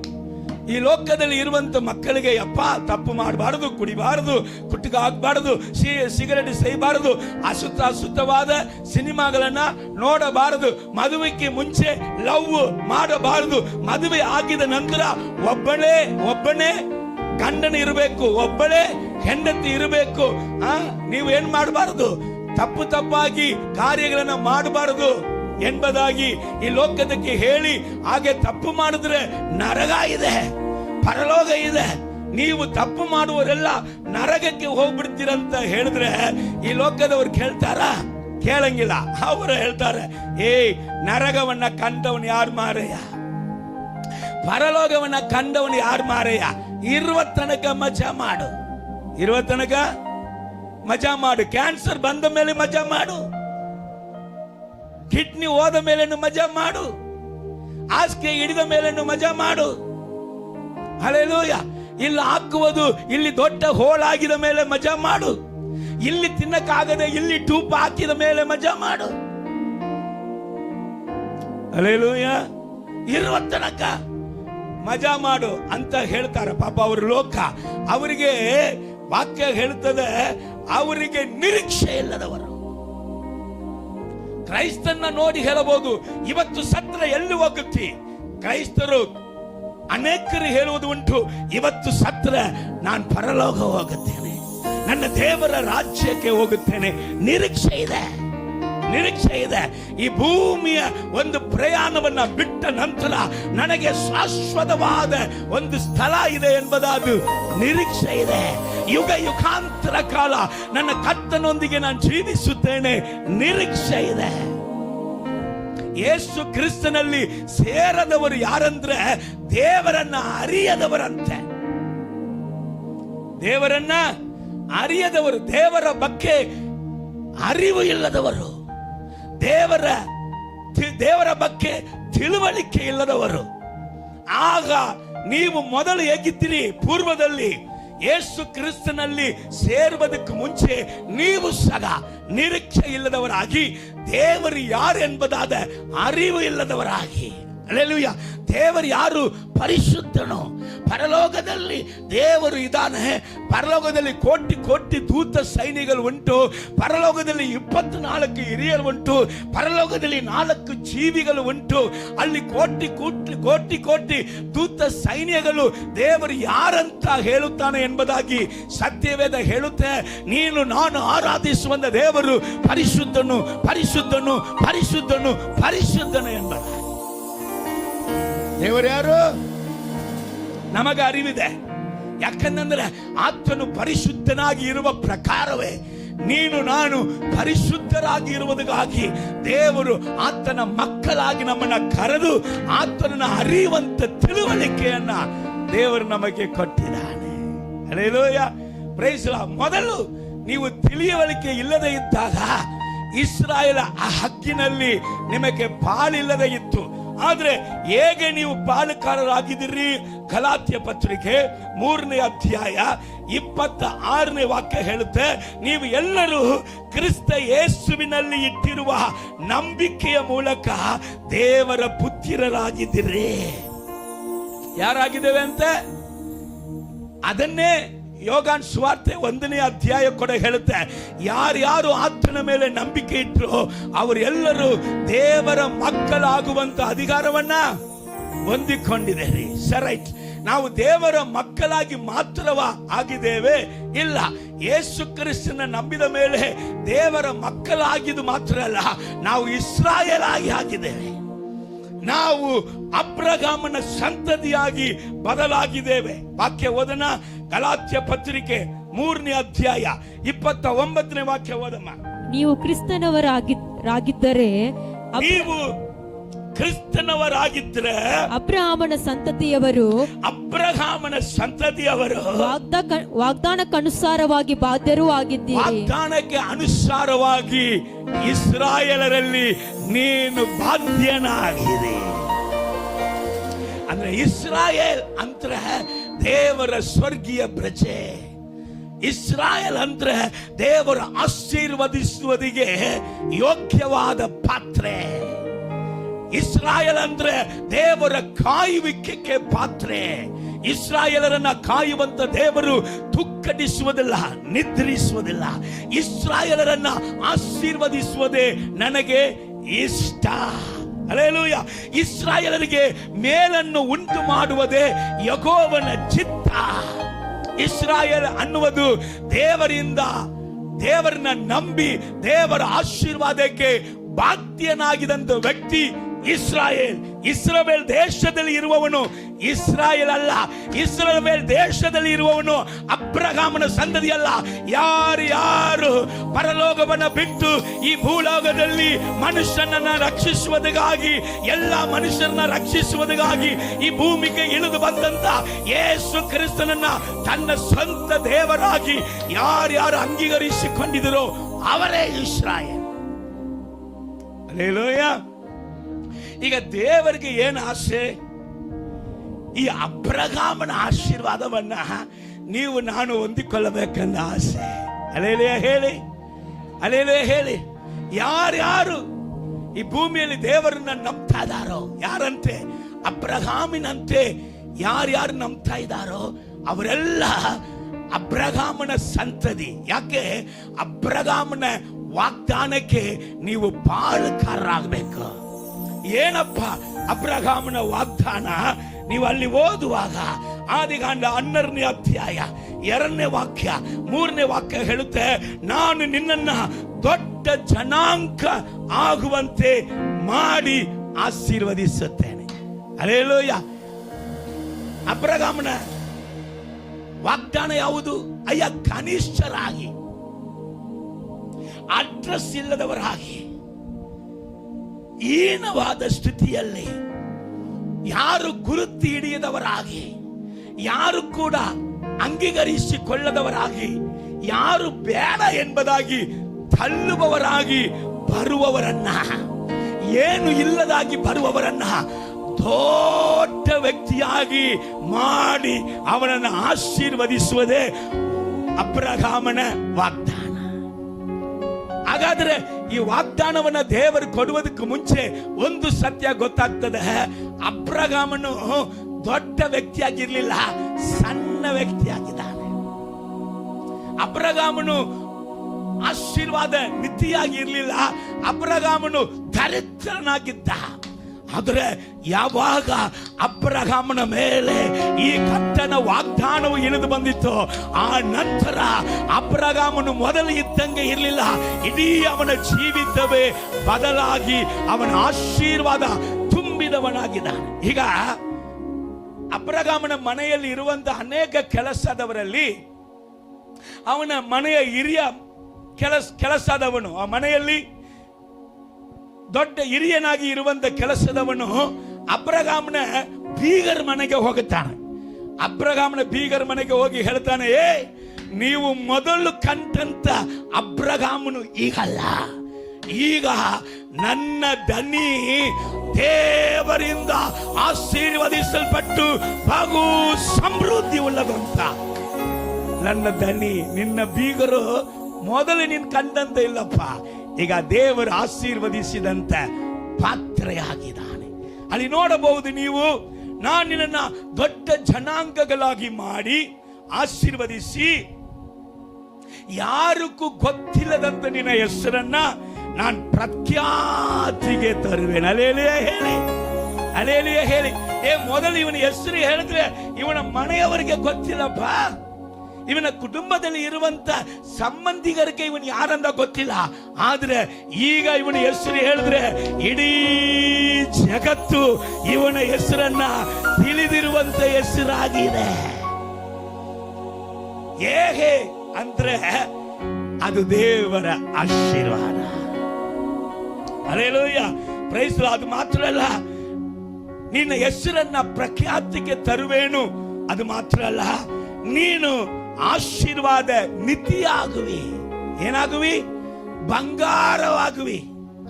ಈ ಲೋಕದಲ್ಲಿ ಇರುವಂತ ಮಕ್ಕಳಿಗೆ, ಯಪ್ಪ ತಪ್ಪು ಮಾಡಬಾರದು, ಕುಡಿಬಾರದು, ಕುಟ್ಟಿಗೆ ಆಗಬಾರದು, ಸಿಗರೇಟ್ ಸೇಯಬಾರದು, ಅಶುದ್ಧವಾದ ಸಿನಿಮಾಗಳನ್ನ ನೋಡಬಾರದು, ಮದುವೆಗೆ ಮುಂಚೆ ಲವ್ ಮಾಡಬಾರದು, ಮದುವೆ ಆಗಿದ ನಂತರ ಒಬ್ಬನೇ ಗಂಡನ ಇರಬೇಕು, ಒಬ್ಬಳೇ ಹೆಂಡತಿ ಇರಬೇಕು. ನೀವು ಏನ್ ಮಾಡಬಾರದು, ತಪ್ಪಾಗಿ ಕಾರ್ಯಗಳನ್ನ ಮಾಡಬಾರದು ಎಂಬುದಾಗಿ ಈ ಲೋಕದಕ್ಕೆ ಹೇಳಿ, ಹಾಗೆ ತಪ್ಪು ಮಾಡಿದ್ರೆ ನರಕ ಇದೆ, ಪರಲೋಕ ಇದೆ, ನೀವು ತಪ್ಪು ಮಾಡುವವರೆಲ್ಲ ನರಕಕ್ಕೆ ಹೋಗ್ಬಿಡ್ತೀರಂತ ಹೇಳಿದ್ರೆ ಈ ಲೋಕದವ್ರು ಕೇಳಂಗಿಲ್ಲ. ಅವರು ಹೇಳ್ತಾರೆ, ನರಕವನ್ನ ಕಂಡವನು ಯಾರು ಮಾರಯ್ಯ, ಪರಲೋಕವನ್ನ ಕಂಡವನು ಯಾರು ಮಾರಯ್ಯ, ಇರುವ ತನಕ ಮಜಾ ಮಾಡು, ಕ್ಯಾನ್ಸರ್ ಬಂದ ಮೇಲೆ ಮಜಾ ಮಾಡು, ಕಿಡ್ನಿ ಹೋದ ಮೇಲೇನು ಮಜಾ ಮಾಡು, ಹಾಸಿಗೆ ಹಿಡಿದ ಮೇಲೇನು ಮಜಾ ಮಾಡು. ಹಲ್ಲೆಲೂಯಾ. ಇಲ್ಲಿ ಹಾಕುವುದು, ಇಲ್ಲಿ ದೊಡ್ಡ ಹೋಳಾಗಿದ ಮೇಲೆ ಮಜಾ ಮಾಡು, ಇಲ್ಲಿ ತಿನ್ನಕ್ಕಾಗದೆ ಇಲ್ಲಿ ಟೂಪ್ ಹಾಕಿದ ಮೇಲೆ ಮಜಾ ಮಾಡು. ಹಲ್ಲೆಲೂಯಾ. ಇರುವ ತನಕ ಮಜಾ ಮಾಡು ಅಂತ ಹೇಳ್ತಾರೆ. ಪಾಪ ಅವ್ರ ಲೋಕ, ಅವರಿಗೆ ವಾಕ್ಯ ಹೇಳ್ತದೆ, ಅವರಿಗೆ ನಿರೀಕ್ಷೆ ಇಲ್ಲದವರು. ಕ್ರೈಸ್ತನ್ನ ನೋಡಿ ಹೇಳಬಹುದು, ಇವತ್ತು ಸತ್ರ ಎಲ್ಲಿ ಹೋಗುತ್ತಿ? ಕ್ರೈಸ್ತರು ಅನೇಕರು ಹೇಳುವುದು ಉಂಟು, ಇವತ್ತು ಸತ್ರ ನಾನು ಪರಲೋಕ ಹೋಗುತ್ತೇನೆ, ನನ್ನ ದೇವರ ರಾಜ್ಯಕ್ಕೆ ಹೋಗುತ್ತೇನೆ. ನಿರೀಕ್ಷೆ ಇದೆ, ನಿರೀಕ್ಷೆ ಇದೆ. ಈ ಭೂಮಿಯ ಒಂದು ಪ್ರಯಾಣವನ್ನ ಬಿಟ್ಟ ನಂತರ ನನಗೆ ಶಾಶ್ವತವಾದ ಒಂದು ಸ್ಥಳ ಇದೆ ಎಂಬುದಾದ ನಿರೀಕ್ಷೆ ಇದೆ. ಯುಗ ಯುಗಾಂತರ ಕಾಲ ನನ್ನ ಕರ್ತನೊಂದಿಗೆ ನಾನು ಜೀವಿಸುತ್ತೇನೆ, ನಿರೀಕ್ಷೆ ಇದೆ. ಯೇಸು ಕ್ರಿಸ್ತನಲ್ಲಿ ಸೇರದವರು ಯಾರಂದ್ರೆ ದೇವರನ್ನ ಅರಿಯದವರಂತೆ. ದೇವರನ್ನ ಅರಿಯದವರು, ದೇವರ ಬಗ್ಗೆ ಅರಿವು ಇಲ್ಲದವರು, ದೇವರ ಬಗ್ಗೆ ತಿಳುವಳಿಕೆ ಇಲ್ಲದವರು. ಆಗ ನೀವು ಮೊದಲು ಹೇಗಿದ್ದೀರಿ? ಪೂರ್ವದಲ್ಲಿ ಯೇಸು ಕ್ರಿಸ್ತನಲ್ಲಿ ಸೇರುವುದಕ್ಕೆ ಮುಂಚೆ ನೀವು ಸಹ ನಿರೀಕ್ಷೆ ಇಲ್ಲದವರಾಗಿ, ದೇವರು ಯಾರು ಎಂಬುದಾದ ಅರಿವು ಇಲ್ಲದವರಾಗಿ. ಹಲ್ಲೆಲೂಯಾ. ದೇವರು ಯಾರು? ಪರಿಶುದ್ಧನು. ಪರಲೋಕದಲ್ಲಿ ದೇವರು ಇದ್ದಾನೆ. ಪರಲೋಕದಲ್ಲಿ ಕೋಟಿ ಕೋಟಿ ದೂತ ಸೈನಿಕರು ಉಂಟು. ಪರಲೋಕದಲ್ಲಿ 24 ಹಿರಿಯರು ಉಂಟು. ಪರಲೋಕದಲ್ಲಿ 4 ಜೀವಿಗಳು ಉಂಟು. ಅಲ್ಲಿ ಕೋಟಿ ಕೋಟಿ ಕೋಟಿ ಕೋಟಿ ದೂತ ಸೈನ್ಯಗಳು ದೇವರು ಯಾರಂತ ಹೇಳುತ್ತಾನೆ ಎಂಬುದಾಗಿ ಸತ್ಯವೇದ ಹೇಳುತ್ತೆ. ನೀನು ನಾನು ಆರಾಧಿಸುವಂತ ದೇವರು ಪರಿಶುದ್ಧನು, ಪರಿಶುದ್ಧನು, ಪರಿಶುದ್ಧನು, ಪರಿಶುದ್ಧನು ಎಂಬ ದೇವರು ಯಾರು? ನಮಗೆ ಅರಿವಿದೆ. ಯಾಕಂದ್ರೆ ಆತನು ಪರಿಶುದ್ಧನಾಗಿ ಇರುವ ಪ್ರಕಾರವೇ ನೀನು ನಾನು ಪರಿಶುದ್ಧರಾಗಿ ಇರುವುದಕ್ಕಾಗಿ ದೇವರು ಆತನ ಮಕ್ಕಳಾಗಿ ನಮ್ಮನ್ನ ಕರೆದು ಆತನನ್ನ ಅರಿಯುವಂತ ತಿಳುವಳಿಕೆಯನ್ನ ದೇವರು ನಮಗೆ ಕೊಟ್ಟಿದ್ದಾನೆ. Hallelujah, praise the lord. ಮೊದಲು ನೀವು ತಿಳಿಯುವಳಿಕೆ ಇಲ್ಲದೆ ಇದ್ದಾಗ ಇಸ್ರಾಯೇಲ ಆ ಹಕ್ಕಿನಲ್ಲಿ ನಿಮಗೆ ಪಾಲಿಲ್ಲದೆ ಇತ್ತು. ಆದ್ರೆ ಹೇಗೆ ನೀವು ಪಾಲುಕಾರರಾಗಿದ್ದೀರಿ? ಗಲಾತ್ಯ ಪತ್ರಿಕೆ 3ನೇ ಅಧ್ಯಾಯ 26ನೇ ವಾಕ್ಯ ಹೇಳುತ್ತೆ, ನೀವು ಎಲ್ಲರೂ ಕ್ರಿಸ್ತ ಯೇಸುವಿನಲ್ಲಿ ಇಟ್ಟಿರುವ ನಂಬಿಕೆಯ ಮೂಲಕ ದೇವರ ಪುತ್ರರಾಗಿದ್ದೀರಿ. ಯಾರಾಗಿದ್ದೇವೆ ಅಂತ ಅದನ್ನೇ ಯೋಹಾನ ಸುವಾರ್ತೆ 1ನೇ ಅಧ್ಯಾಯ ಕೂಡ ಹೇಳುತ್ತೆ. ಯಾರ್ಯಾರು ಆತನ ಮೇಲೆ ನಂಬಿಕೆ ಇಟ್ಟರು ಅವರೆಲ್ಲರೂ ದೇವರ ಮಕ್ಕಳಾಗುವಂತ ಅಧಿಕಾರವನ್ನ ಹೊಂದಿಕೊಂಡಿದ್ದೇವೆ. ರೈಟ್. ನಾವು ದೇವರ ಮಕ್ಕಳಾಗಿ ಮಾತ್ರವ ಆಗಿದ್ದೇವೆ? ಇಲ್ಲ. ಯೇಸು ಕ್ರಿಸ್ತನ ನಂಬಿದ ಮೇಲೆ ದೇವರ ಮಕ್ಕಳಾಗಿದ್ದು ಮಾತ್ರ ಅಲ್ಲ, ನಾವು ಇಸ್ರಾಯೇಲ್ ಆಗಿ ಆಗಿದ್ದೇವೆ. ನಾವು ಅಬ್ರಹಾಮನ ಸಂತತಿಯಾಗಿ ಬದಲಾಗಿದ್ದೇವೆ. ವಾಕ್ಯ ಓದನ, ಗಲಾತ್ಯ ಪತ್ರಿಕೆ 3ನೇ ಅಧ್ಯಾಯ 29ನೇ ವಾಕ್ಯ ಓದಮ್ಮ. ನೀವು ಕ್ರಿಸ್ತನವರಾಗಿದ್ದರೆ, ನೀವು ಕ್ರಿಸ್ತನವರಾಗಿದ್ರೆ ಅಬ್ರಹಾಮನ ಸಂತತಿಯವರು, ಅಬ್ರಹಾಮನ ಸಂತತಿಯವರು ವಾಗ್ದಾನಕ್ಕನುಸಾರವಾಗಿ ಬಾಧ್ಯರೂ ಆಗಿದ್ದೀರಿ. ವಾಗ್ದಾನಕ್ಕೆ ಅನುಸಾರವಾಗಿ ಇಸ್ರಾಯೇಲರಲ್ಲಿ ನೀನು ಬಾಧ್ಯನಾಗಿದೆ. ಅಂದ್ರೆ ಇಸ್ರಾಯೇಲ್ ಅಂದ್ರೆ ದೇವರ ಸ್ವರ್ಗೀಯ ಪ್ರಜೆ. ಇಸ್ರಾಯೇಲ್ ಅಂದ್ರೆ ದೇವರ ಆಶೀರ್ವದಿಸುವುದಿಗೆ ಯೋಗ್ಯವಾದ ಪಾತ್ರೆ. ಇಸ್ರಾಯೇಲ್ ಅಂದ್ರೆ ದೇವರ ಕಾಯುವಿಕೆಗೆ ಪಾತ್ರೆ. ಇಸ್ರಾಯೇಲರನ್ನ ಕಾಯುವಂತ ದೇವರು ತುಕ್ಕಡಿಸುವುದಿಲ್ಲ, ನಿದ್ರಿಸುವುದಿಲ್ಲ. ಇಸ್ರಾಯೇಲರನ್ನ ಆಶೀರ್ವದಿಸುವುದೇ ನನಗೆ ಇಷ್ಟ. ಹಲ್ಲೆಲೂಯಾ. ಇಸ್ರಾಯೇಲರಿಗೆ ಮೇಲನ್ನು ಉಂಟು ಮಾಡುವುದೇ ಯೆಹೋವನ ಚಿತ್ತ. ಇಸ್ರಾಯೇಲ್ ಅನ್ನುವುದು ದೇವರನ್ನ ನಂಬಿ ದೇವರ ಆಶೀರ್ವಾದಕ್ಕೆ ಬಾಧ್ಯನಾಗಿದಂತ ವ್ಯಕ್ತಿ ಇಸ್ರಾಯೇಲ್. ಇಸ್ರಾಯೇಲ್ ದೇಶದಲ್ಲಿ ಇರುವವನು ಇಸ್ರಾಯೇಲ್ ಅಲ್ಲ. ಇಸ್ರಾಯೇಲ್ ದೇಶದಲ್ಲಿ ಇರುವವನು ಅಬ್ರಹಾಮನ ಸಂತತಿ ಅಲ್ಲ. ಯಾರು ಪರಲೋಕವನ್ನ ಬಿಟ್ಟು ಈ ಭೂಲೋಕದಲ್ಲಿ ಮನುಷ್ಯನನ್ನ ರಕ್ಷಿಸುವುದಕ್ಕಾಗಿ, ಎಲ್ಲ ಮನುಷ್ಯರನ್ನ ರಕ್ಷಿಸುವುದಕ್ಕಾಗಿ ಈ ಭೂಮಿಗೆ ಇಳಿದು ಬಂದಂತ ಯೇಸು ಕ್ರಿಸ್ತನನ್ನ ತನ್ನ ಸ್ವಂತ ದೇವರಾಗಿ ಯಾರ್ಯಾರು ಅಂಗೀಕರಿಸಿಕೊಂಡಿದ್ದರೋ ಅವರೇ ಇಸ್ರಾಯೇಲ್. ಹಲ್ಲೆಲೂಯಾ. ಈಗ ದೇವರಿಗೆ ಏನು ಆಸೆ? ಈ ಅಬ್ರಹಾಮನ ಆಶೀರ್ವಾದವನ್ನ ನೀವು ನಾನು ಹೊಂದಿಕೊಳ್ಳಬೇಕಂದ ಆಸೆ. ಹಲ್ಲೆಲೂಯಾ ಹೇಳಿ, ಹಲ್ಲೆಲೂಯಾ ಹೇಳಿ. ಯಾರ್ಯಾರು ಈ ಭೂಮಿಯಲ್ಲಿ ದೇವರನ್ನ ನಂಬ್ತಾ ಇದ್ದಾರೋ, ಯಾರಂತೆ? ಅಬ್ರಹಾಮಿನಂತೆ ಯಾರ್ಯಾರು ನಂಬ್ತಾ ಇದ್ದಾರೋ ಅವರೆಲ್ಲ ಅಬ್ರಹಾಮನ ಸಂತತಿ. ಯಾಕೆ? ಅಬ್ರಹಾಮನ ವಾಗ್ದಾನಕ್ಕೆ ನೀವು ಪಾಲುಕಾರರಾಗಬೇಕು. ಏನಪ್ಪ ಅಬ್ರಹಾಮನ ವಾಗ್ದಾನ? ನೀವು ಅಲ್ಲಿ ಓದುವಾಗ ಆದಿಕಾಂಡ 12ನೇ ಅಧ್ಯಾಯ 2ನೇ ವಾಕ್ಯ 3ನೇ ವಾಕ್ಯ ಹೇಳುತ್ತೆ, ನಾನು ನಿನ್ನನ್ನ ದೊಡ್ಡ ಜನಾಂಗ ಆಗುವಂತೆ ಮಾಡಿ ಆಶೀರ್ವದಿಸುತ್ತೇನೆ. ಹಲ್ಲೆಲೂಯಾ. ಅಬ್ರಹಾಮನ ವಾಗ್ದಾನ ಯಾವುದು? ಅಯ್ಯ, ಕನಿಷ್ಠರಾಗಿ, ಅಡ್ರೆಸ್ ಇಲ್ಲದವರಾಗಿ, ಹೀನವಾದ ಸ್ಥಿತಿಯಲ್ಲಿ, ಯಾರು ಗುರುತು ಹಿಡಿಯದವರಾಗಿ, ಯಾರು ಕೂಡ ಅಂಗೀಕರಿಸಿಕೊಳ್ಳದವರಾಗಿ, ಯಾರು ಬೇಡ ಎಂಬುದಾಗಿ ತಳ್ಳುವವರಾಗಿ ಬರುವವರನ್ನ, ಏನು ಇಲ್ಲದಾಗಿ ಬರುವವರನ್ನ ದೊಡ್ಡ ವ್ಯಕ್ತಿಯಾಗಿ ಮಾಡಿ ಅವನನ್ನು ಆಶೀರ್ವದಿಸುವುದೇ ಅಬ್ರಹಾಮನ ವಾಗ್ದಾನ. ಹಾಗಾದ್ರೆ ಈ ವಾಗ್ದಾನವನ್ನ ದೇವರು ಕೊಡುವುದಕ್ಕೆ ಮುಂಚೆ ಒಂದು ಸತ್ಯ ಗೊತ್ತಾಗ್ತದೆ. ಅಬ್ರಹಾಮನು ದೊಡ್ಡ ವ್ಯಕ್ತಿಯಾಗಿರ್ಲಿಲ್ಲ, ಸಣ್ಣ ವ್ಯಕ್ತಿಯಾಗಿದ್ದಾನೆ. ಅಬ್ರಹಾಮನು ಆಶೀರ್ವಾದ ಮಿತಿಯಾಗಿರ್ಲಿಲ್ಲ, ಅಬ್ರಹಾಮನು ದರಿದ್ರನಾಗಿದ್ದ. ಆದರೆ ಯಾವಾಗ ಅಬ್ರಹಾಮನ ಮೇಲೆ ಈ ಕರ್ತನ ವಾಗ್ದಾನವು ಇಳಿದು ಬಂದಿತ್ತು, ಆ ನಂತರ ಅಬ್ರಹಾಮನು ಮೊದಲು ಇದ್ದಂಗೆ ಇರಲಿಲ್ಲ. ಇಡೀ ಅವನ ಜೀವಿತವೇ ಬದಲಾಗಿ ಅವನ ಆಶೀರ್ವಾದ ತುಂಬಿದವನಾಗಿದ್ದಾನೆ. ಈಗ ಅಬ್ರಹಾಮನ ಮನೆಯಲ್ಲಿ ಇರುವಂತಹ ಅನೇಕ ಕೆಲಸದವರಲ್ಲಿ ಅವನ ಮನೆಯ ಹಿರಿಯ ಕೆಲಸದವನು, ಆ ಮನೆಯಲ್ಲಿ ದೊಡ್ಡ ಹಿರಿಯನಾಗಿ ಇರುವಂತ ಕೆಲಸದವನು ಅಬ್ರಹಾಮನ ಬೀಗರ ಮನೆಗೆ ಹೋಗುತ್ತಾನೆ. ಅಬ್ರಹಾಮನ ಬೀಗರ ಮನೆಗೆ ಹೋಗಿ ಹೇಳ್ತಾನೆ, ನೀವು ಮೊದಲು ಕಂಡಂತ ಅಬ್ರಹಾಮನು ಈಗಲ್ಲ, ಈಗ ನನ್ನ ದನಿ ದೇವರಿಂದ ಆಶೀರ್ವದಿಸಲ್ಪಟ್ಟು ಬಹು ಸಮೃದ್ಧಿ ಉಳ್ಳದಂತ ನನ್ನ ದನಿ. ನಿನ್ನ ಬೀಗರು ಮೊದಲು ನೀನು ಕಂಡಂತ ಇಲ್ಲಪ್ಪ, ಈಗ ದೇವರು ಆಶೀರ್ವದಿಸಿದಂತ ಪಾತ್ರೆಯಾಗಿದ್ದಾನೆ. ಅಲ್ಲಿ ನೋಡಬಹುದು ನೀವು, ನಾನು ನಿನ್ನ ದೊಡ್ಡ ಜನಾಂಗಗಳಾಗಿ ಮಾಡಿ ಆಶೀರ್ವದಿಸಿ ಯಾರಿಗೂ ಗೊತ್ತಿಲ್ಲದಂತ ನಿನ್ನ ಹೆಸರನ್ನ ನಾನು ಪ್ರಖ್ಯಾತಿಗೆ ತರುವೆನು. ಅಲೇಲಿಯ ಹೇಳಿ, ಅಲೇಲಿಯ ಹೇಳಿ. ಮೊದಲು ಇವನ ಹೆಸರು ಹೇಳಿದ್ರೆ ಇವನ ಮನೆಯವರಿಗೆ ಗೊತ್ತಿಲ್ಲಪ್ಪ, ಇವನ ಕುಟುಂಬದಲ್ಲಿ ಇರುವಂತ ಸಂಬಂಧಿಗರಿಗೆ ಇವನು ಯಾರಂದ ಗೊತ್ತಿಲ್ಲ. ಆದ್ರೆ ಈಗ ಇವನ ಹೆಸರು ಹೇಳಿದ್ರೆ ಇಡೀ ಜಗತ್ತು ಇವನ ಹೆಸರನ್ನ ತಿಳಿದಿರುವಂತ ಹೆಸರಾಗಿದೆ. ಹೇಗೆ ಅಂದ್ರೆ ಅದು ದೇವರ ಆಶೀರ್ವಾದ. Hallelujah, praise the lord. ಅದು ಮಾತ್ರ ಅಲ್ಲ, ನಿನ್ನ ಹೆಸರನ್ನ ಪ್ರಖ್ಯಾತಿಗೆ ತರುವೇನು. ಅದು ಮಾತ್ರ ಅಲ್ಲ, ನೀನು ಆಶೀರ್ವಾದ ನಿಧಿಯಾಗುವಿ. ಏನಾಗುವಿ? ಬಂಗಾರವಾಗುವಿ.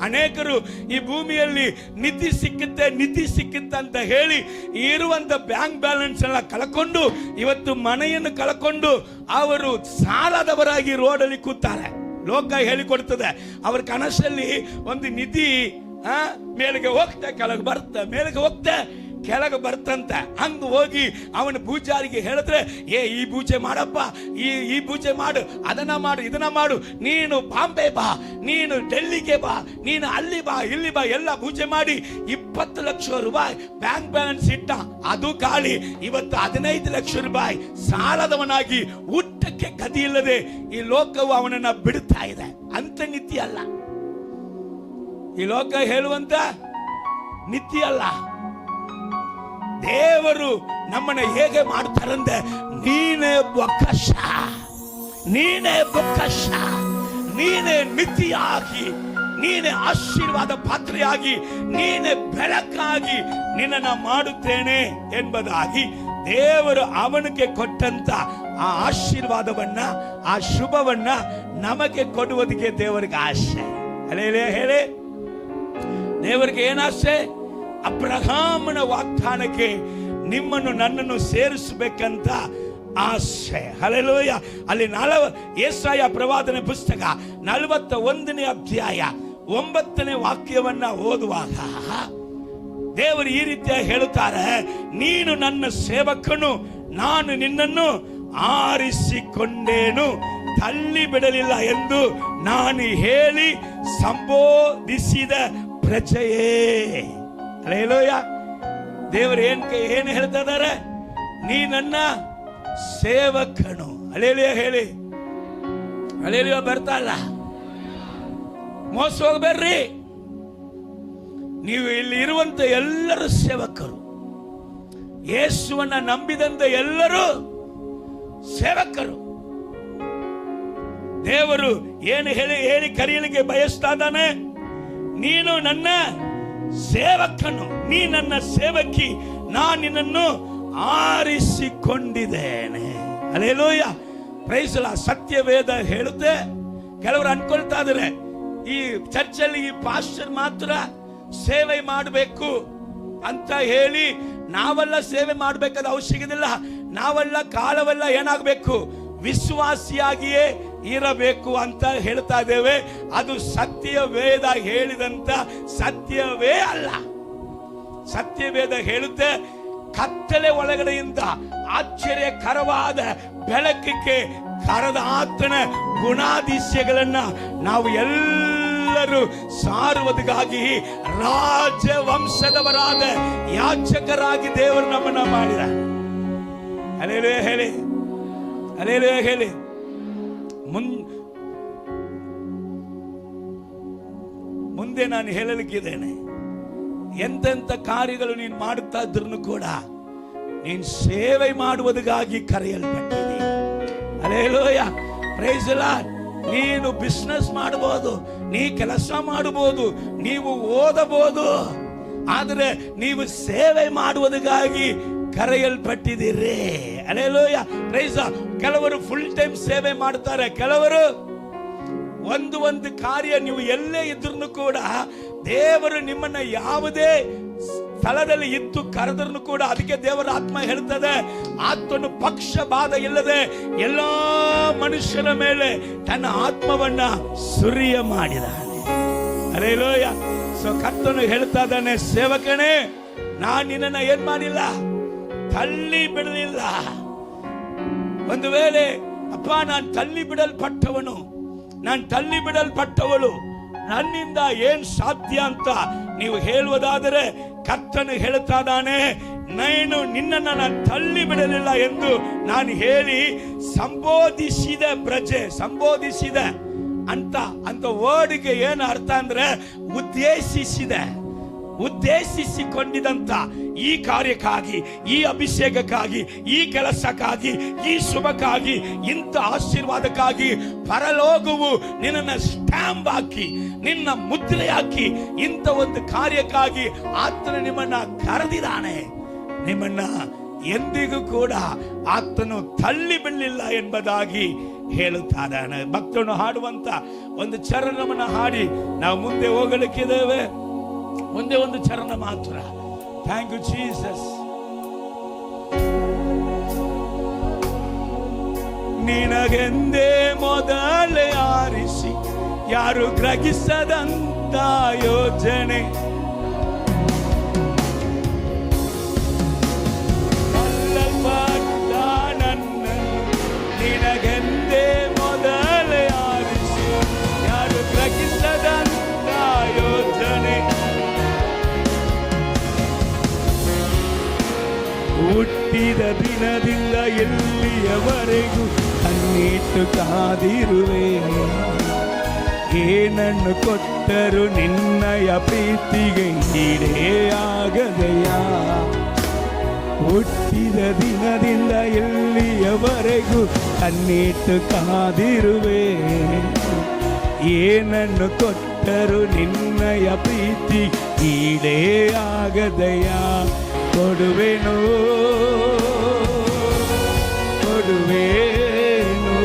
ಅನೇಕರು ಈ ಭೂಮಿಯಲ್ಲಿ ನಿಧಿ ಸಿಕ್ಕುತ್ತೆ ಅಂತ ಹೇಳಿ ಇರುವಂತ ಬ್ಯಾಂಕ್ ಬ್ಯಾಲೆನ್ಸ್ ಎಲ್ಲ ಕಳ್ಕೊಂಡು, ಇವತ್ತು ಮನೆಯನ್ನು ಕಳ್ಕೊಂಡು ಅವರು ಸಾಲದವರಾಗಿ ರೋಡಲ್ಲಿ ಕೂತಾರೆ. ಲೋಕ ಹೇಳಿಕೊಡ್ತದೆ, ಅವ್ರ ಕನಸಲ್ಲಿ ಒಂದು ನಿಧಿ ಮೇಲೆಗೆ ಹೋಗ್ತಾ ಕೆಳಗೆ ಬರುತ್ತೆ, ಮೇಲೆಗೆ ಹೋಗ್ತಾ ಕೆಳಗೆ ಬರ್ತಂತ. ಹಂಗ ಹೋಗಿ ಅವನ ಪೂಜಾರಿಗೆ ಹೇಳಿದ್ರೆ, ಈ ಪೂಜೆ ಮಾಡಪ್ಪ, ಈ ಪೂಜೆ ಮಾಡು, ಅದನ್ನ ಮಾಡು, ಇದನ್ನ ಮಾಡು, ನೀನು ಬಾಂಬೆ ಬಾ, ನೀನು ಡೆಲ್ಲಿಗೆ ಬಾ, ನೀನು ಅಲ್ಲಿ ಬಾ, ಇಲ್ಲಿ ಬಾ, ಎಲ್ಲ ಪೂಜೆ ಮಾಡಿ 20 ಲಕ್ಷ ರೂಪಾಯಿ ಬ್ಯಾಂಕ್ ಬ್ಯಾಲೆನ್ಸ್ ಇಟ್ಟ, ಅದು ಖಾಲಿ. ಇವತ್ತು 15 ಲಕ್ಷ ರೂಪಾಯಿ ಸಾಲದವನಾಗಿ ಊಟಕ್ಕೆ ಗತಿ ಇಲ್ಲದೆ ಈ ಲೋಕವು ಅವನನ್ನ ಬಿಡುತ್ತಾ ಇದೆ. ಅಂತ ನಿತ್ಯ ಅಲ್ಲ, ಈ ಲೋಕ ಹೇಳುವಂತ ನಿತ್ಯ ಅಲ್ಲ. ದೇವರು ನಮ್ಮನ್ನ ಹೇಗೆ ಮಾಡ್ತಾರಂದ್ರೆ, ನೀನೇ ಬೊಕ್ಕಶ, ನೀನೇ ಬೊಕ್ಕಶ, ನೀನೇ ಮಿತಿಯಾಗಿ, ನೀನೇ ಆಶೀರ್ವಾದ ಪಾತ್ರೆಯಾಗಿ, ನೀನೇ ಬೆಳಕಾಗಿ ನಿನ್ನನ್ನು ಮಾಡುತ್ತೇನೆ ಎಂಬುದಾಗಿ ದೇವರು ಅವನಿಗೆ ಕೊಟ್ಟಂತ ಆ ಆಶೀರ್ವಾದವನ್ನ, ಆ ಶುಭವನ್ನ ನಮಗೆ ಕೊಡುವುದಕ್ಕೆ ದೇವರಿಗೆ ಆಸೆ. ಅಲ್ಲೇ ಹೇಳಿ, ದೇವರಿಗೆ ಏನಾಸೆ? ಅಬ್ರಹಾಮನ ವಾಗ್ದಾನಕ್ಕೆ ನಿಮ್ಮನ್ನು ನನ್ನನ್ನು ಸೇರಿಸಬೇಕಂತ ಆಸೆ. ಹಲ್ಲೆಲೂಯಾ. ಅಲ್ಲಿ ಯೆಶಾಯ ಪ್ರವಾದನೆ ಪುಸ್ತಕ 41ನೇ ಅಧ್ಯಾಯ 9ನೇ ವಾಕ್ಯವನ್ನ ಓದುವಾಗ ದೇವರು ಈ ರೀತಿಯಾಗಿ ಹೇಳುತ್ತಾರೆ, ನೀನು ನನ್ನ ಸೇವಕನು, ನಾನು ನಿನ್ನನ್ನು ಆರಿಸಿಕೊಂಡೇನು, ತಳ್ಳಿ ಬಿಡಲಿಲ್ಲ ಎಂದು ನಾನು ಹೇಳಿ ಸಂಬೋಧಿಸಿದ ಪ್ರಜೆಯೇ. ಹಲ್ಲೆಲೂಯಾ. ದೇವರು ಏನು ಹೇಳ್ತಾ ಇದ್ದಾರೆ? ನೀ ನನ್ನ ಸೇವಕನು. ಹಲ್ಲೆಲೂಯಾ ಹೇಳಿ. ಹಲ್ಲೆಲೂಯಾ ಬರ್ತಾ ಇಲ್ಲ. ಮೋಸ ಹೋಗ್ಬೇಡ್ರಿ. ನೀವು ಇಲ್ಲಿ ಇರುವಂತ ಎಲ್ಲರೂ ಸೇವಕರು. ಯೇಸುವನ್ನ ನಂಬಿದಂತ ಎಲ್ಲರೂ ಸೇವಕರು. ದೇವರು ಏನು ಹೇಳಿ ಕರೆಯಲಿಕ್ಕೆ ಬಯಸ್ತಾ ಇದ್ದಾನೆ? ನೀನು ನನ್ನ ಸೇವಕನು, ನೀ ನನ್ನ ಸೇವಕಿ, ನಾನು ನಿನ್ನನ್ನು ಆರಿಸಿಕೊಂಡಿದ್ದೇನೆ. ಹಲ್ಲೆಲೂಯಾ. Praise the lord. ಸತ್ಯವೇದ ಹೇಳುತ್ತೆ. ಕೆಲವರು ಅನ್ಕೊಳ್ತಾ ಇದ್ದಾರೆ ಈ ಚರ್ಚಲ್ಲಿ ಈ ಪಾಸ್ಟರ್ ಮಾತ್ರ ಸೇವೆ ಮಾಡಬೇಕು ಅಂತ ಹೇಳಿ ನಾವೆಲ್ಲ ಸೇವೆ ಮಾಡಬೇಕಾದ ಅವಶ್ಯಕತೆ. ನಾವೆಲ್ಲ ಕಾಲವೆಲ್ಲ ಏನಾಗಬೇಕು? ವಿಶ್ವಾಸಿಯಾಗಿಯೇ ಇರಬೇಕು ಅಂತ ಹೇಳ್ತಾ ಇದ್ದೇವೆ. ಅದು ಸತ್ಯವೇದ ಹೇಳಿದಂತ ಸತ್ಯವೇ ಅಲ್ಲ. ಸತ್ಯವೇದ ಹೇಳುತ್ತೆ, ಕತ್ತಲೆ ಒಳಗಡೆಯಿಂದ ಆಶ್ಚರ್ಯಕರವಾದ ಬೆಳಕಿಗೆ ಕರೆದ ಆತನ ಗುಣಾದಿಶಯಗಳನ್ನ ನಾವು ಎಲ್ಲರೂ ಸಾರುವುದಕ್ಕಾಗಿ ರಾಜವಂಶದವರಾದ ಯಾಚಕರಾಗಿ ದೇವರು ನಮ್ಮನ್ನ ಮಾಡಿದ. ಹಲ್ಲೆಲೂಯಾ ಹೇಳಿ. ಹಲ್ಲೆಲೂಯಾ ಹೇಳಿ. ಮುಂದೆ ನಾನು ಹೇಳಲಿಕ್ಕಿದ್ದೇನೆ. ಎಂತೆಂತ ಕಾರ್ಯಗಳು ನೀನು ಮಾಡುತ್ತಾ ಇದ್ರೂ ಕೂಡ ನೀನು ಸೇವೆ ಮಾಡುವುದಕ್ಕಾಗಿ ಕರೆಯಲ್ಪಟ್ಟಿದೆ. ಹಲ್ಲೆಲೂಯಾ. Praise the lord. ನೀನು ಬಿಸ್ನೆಸ್ ಮಾಡಬಹುದು, ನೀ ಕೆಲಸ ಮಾಡಬಹುದು, ನೀವು ಓದಬಹುದು, ಆದರೆ ನೀವು ಸೇವೆ ಮಾಡುವುದಕ್ಕಾಗಿ ಕರೆಯಲ್ಪಟ್ಟಿದ್ದೀರಿ. ಹಲ್ಲೆಲೂಯಾ. Praise the lord. ಕೆಲವರು ಫುಲ್ ಟೈಮ್ ಸೇವೆ ಮಾಡ್ತಾರೆ, ಕೆಲವರು ಒಂದು ಕಾರ್ಯ. ನೀವು ಎಲ್ಲೇ ಇದ್ರೂ ಕೂಡ ದೇವರು ನಿಮ್ಮನ್ನ ಯಾವುದೇ ಸ್ಥಳದಲ್ಲಿ ಇದ್ದು ಕರೆದ್ರು ಕೂಡ, ಅದಕ್ಕೆ ದೇವರ ಆತ್ಮ ಹೇಳ್ತದೆ, ಆತ್ಮನು ಪಕ್ಷಭಾದ ಇಲ್ಲದೆ ಎಲ್ಲಾ ಮನುಷ್ಯರ ಮೇಲೆ ತನ್ನ ಆತ್ಮವನ್ನ ಸುರಿಯ ಮಾಡಿದಾನೆ. ಹಲ್ಲೆಲೂಯಾ. ಸೊ ಕರ್ತನು ಹೇಳ್ತಾ ಇದ್ದಾನೆ, ಸೇವಕನೇ, ನಾನು ನಿನ್ನನ್ನ ಏನ್ ಮಾಡಿಲ್ಲ? ತಳ್ಳಿ ಬಿಡಲಿಲ್ಲ. ಒಂದು ವೇಳೆ ಅಪ್ಪ ನಾನು ತಳ್ಳಿ ಬಿಡಲ್ಪಟ್ಟವನು, ನಾನು ತಳ್ಳಿ ಬಿಡಲ್ಪಟ್ಟವಳು, ನನ್ನಿಂದ ಏನ್ ಸಾಧ್ಯ ಅಂತ ನೀವು ಹೇಳುವುದಾದರೆ ಕರ್ತನು ಹೇಳ್ತಾ ಇದ್ದಾನೆ, ನಾನು ನಿನ್ನನ್ನು ನಾನು ತಳ್ಳಿ ಬಿಡಲಿಲ್ಲ ಎಂದು ನಾನು ಹೇಳಿ ಸಂಬೋಧಿಸಿದ ಪ್ರಜೆ. ಸಂಬೋಧಿಸಿದ ಅಂತ ವರ್ಡ್ಗೆ ಏನು ಅರ್ಥ ಅಂದ್ರೆ ಉದ್ದೇಶಿಸಿಕೊಂಡಿದಂತ ಈ ಕಾರ್ಯಕ್ಕಾಗಿ, ಈ ಅಭಿಷೇಕಕ್ಕಾಗಿ, ಈ ಕೆಲಸಕ್ಕಾಗಿ, ಈ ಶುಭಕ್ಕಾಗಿ, ಇಂಥ ಆಶೀರ್ವಾದಕ್ಕಾಗಿ ಪರಲೋಕವು ನಿನ್ನನ್ನು ಸ್ಟ್ಯಾಂಪ್ ಹಾಕಿ, ನಿನ್ನ ಮುದ್ರೆ ಹಾಕಿ, ಇಂಥ ಒಂದು ಕಾರ್ಯಕ್ಕಾಗಿ ಆತನು ನಿಮ್ಮನ್ನ ಕರೆದಿದ್ದಾನೆ. ನಿಮ್ಮನ್ನ ಎಂದಿಗೂ ಕೂಡ ಆತನು ತಳ್ಳಿ ಬಿಡಲಿಲ್ಲ ಎಂಬುದಾಗಿ ಹೇಳುತ್ತಾ ಇದ್ದಾನೆ. ಭಕ್ತನು ಹಾಡುವಂತ ಒಂದು ಚರಣವನ್ನು ಹಾಡಿ ನಾವು ಮುಂದೆ ಹೋಗಲಿಕ್ಕಿದ್ದೇವೆ. ಒಂದೇ ಒಂದು ಚರಣ ಮಾತ್ರ. Thank you Jesus. ನಿನಗೆಂದೇ ಮೊದಲೇ ಆರಿಸಿ ಯಾರು ಗ್ರಹಿಸದಂತ ಯೋಜನೆ, ನಿನಗೆಂದೇ ಮೊದಲೇ ಆರಿಸಿ ಯಾರು ಗ್ರಹಿಸದಂತ ಯೋಜನೆ, ಹುಟ್ಟಿದ ದಿನದಿಂದ ಎಲ್ಲಿಯವರೆಗೂ ಕಣ್ಣಿಟ್ಟು ಕಾದಿರುವೆ, ಏನನ್ನು ಕೊಟ್ಟರು ನಿನ್ನಯ ಪ್ರೀತಿಗೆ ಈಡೇ ಆಗದೆಯ. ಹುಟ್ಟಿದ ದಿನದಿಂದ ಎಲ್ಲಿಯವರೆಗೂ ಕಣ್ಣಿಟ್ಟು ಕಾದಿರುವೆ, ಏನನ್ನು ಕೊಟ್ಟರು ನಿನ್ನಯ ಪ್ರೀತಿ ಈಡೇ ಆಗದೆಯ. ಕೊಡುವೆನು ಕೊಡುವೆನು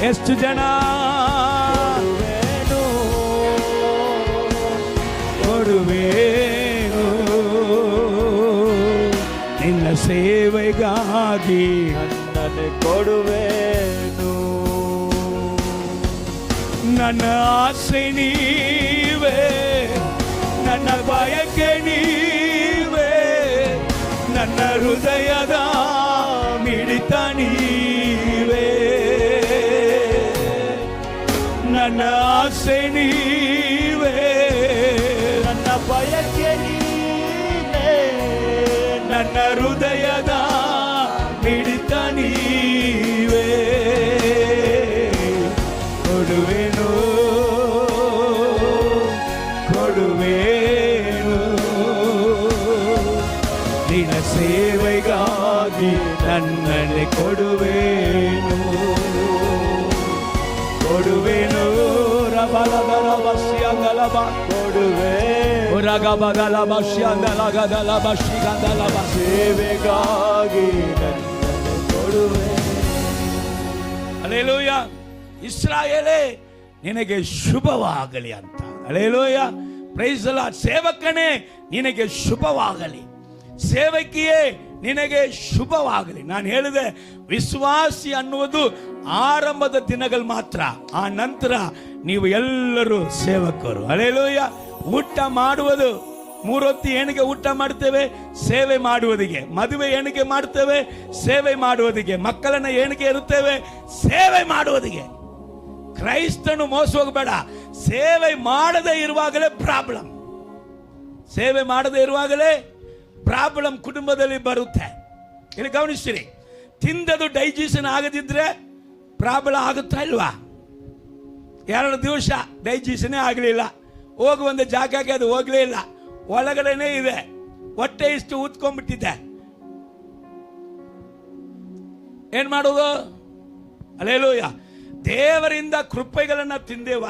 ಎಷ್ಟು ಜನ ಕೊಡುವೆನು ನಿನ್ನ ಸೇವೆಗಾಗಿ ನನ್ನನ್ನು ಕೊಡುವೆನು. ನನ್ನ ಆಸೆ ನೀವೇ, ನನ್ನ ಬಯಕೆ ನೀವೇ, ಆಸೆ ನೀವೇ, ನನ್ನ ಬಯಕೆ ನೀನೇ, ನನ್ನ ಹೃದಯದ ಮಿಡಿತ ನೀವೇ. ಕೊಡುವೆನು ಕೊಡುವೆನು ನಿನ್ನ ಸೇವೆಗಾಗಿ ನನ್ನನ್ನೇ ಕೊಡುವೆನು ಕೊಡುವೆನು. ರಬಲಬಲಬಸ್ಯಗಲಬ ಕೊಡುವೆ ಉರಗಬಗಲಬಸ್ಯಗಲಗದಲಬಶಿಗದಲಬ ಸೇವೆಗಾಗಿ ನನ್ನನ್ನು ಕೊಡುವೆ. ಹಲ್ಲೆಲೂಯಾ. ಇಸ್ರಾಯೇಲೇ ನಿನಗೆ ಶುಭವಾಗಲಿ ಅಂತ. ಹಲ್ಲೆಲೂಯಾ. Praise the lord. ಸೇವಕನೇ ನಿನಗೆ ಶುಭವಾಗಲಿ, ಸೇವಕಿಯೇ ನಿನಗೆ ಶುಭವಾಗಲಿ. ನಾನು ಹೇಳಿದೆ, ವಿಶ್ವಾಸಿ ಅನ್ನುವುದು ಆರಂಭದ ದಿನಗಳು ಮಾತ್ರ, ಆ ನಂತರ ನೀವು ಎಲ್ಲರೂ ಸೇವಕರು. ಹಲ್ಲೆಲೂಯಾ. ಊಟ ಮಾಡುವುದು, 3 ಹೊತ್ತು ಏನಕ್ಕೆ ಊಟ ಮಾಡ್ತೇವೆ? ಸೇವೆ ಮಾಡುವುದಿಗೆ. ಮದುವೆ ಏನಕ್ಕೆ ಮಾಡ್ತೇವೆ? ಸೇವೆ ಮಾಡುವುದಿಗೆ. ಮಕ್ಕಳನ್ನ ಏನಕ್ಕೆ ಇರುತ್ತೇವೆ? ಸೇವೆ ಮಾಡುವುದಿಗೆ. ಕ್ರೈಸ್ತನು ಮೋಸ ಹೋಗಬೇಡ. ಸೇವೆ ಮಾಡದೇ ಇರುವಾಗಲೇ ಪ್ರಾಬ್ಲಮ್, ಸೇವೆ ಮಾಡದೇ ಇರುವಾಗಲೇ ಪ್ರಾಬ್ಲಮ್ ಕುಟುಂಬದಲ್ಲಿ ಬರುತ್ತೆ. ಇಲ್ಲಿ ಗಮನಿಸ್ತೀರಿ, ತಿಂದದು ಡೈಜೆಷನ್ ಆಗದಿದ್ರೆ ಪ್ರಾಬ್ಲಮ್ ಆಗುತ್ತಾ ಇಲ್ವಾ? 2 ದಿವಸ ಡೈಜೆಷನ್ ಆಗಲಿಲ್ಲ, ಹೋಗುವಂತ ಜಾಗಕ್ಕೆ ಅದು ಹೋಗ್ಲೇ ಇಲ್ಲ, ಒಳಗಡೆನೇ ಇದೆ, ಹೊಟ್ಟೆ ಇಷ್ಟು ಊದ್ಕೊಂಡ್ಬಿಟ್ಟಿದೆ, ಏನ್ ಮಾಡೋದು? ಹಲ್ಲೆಲೂಯಾ. ದೇವರಿಂದ ಕೃಪೆಗಳನ್ನ ತಿಂದೇವ,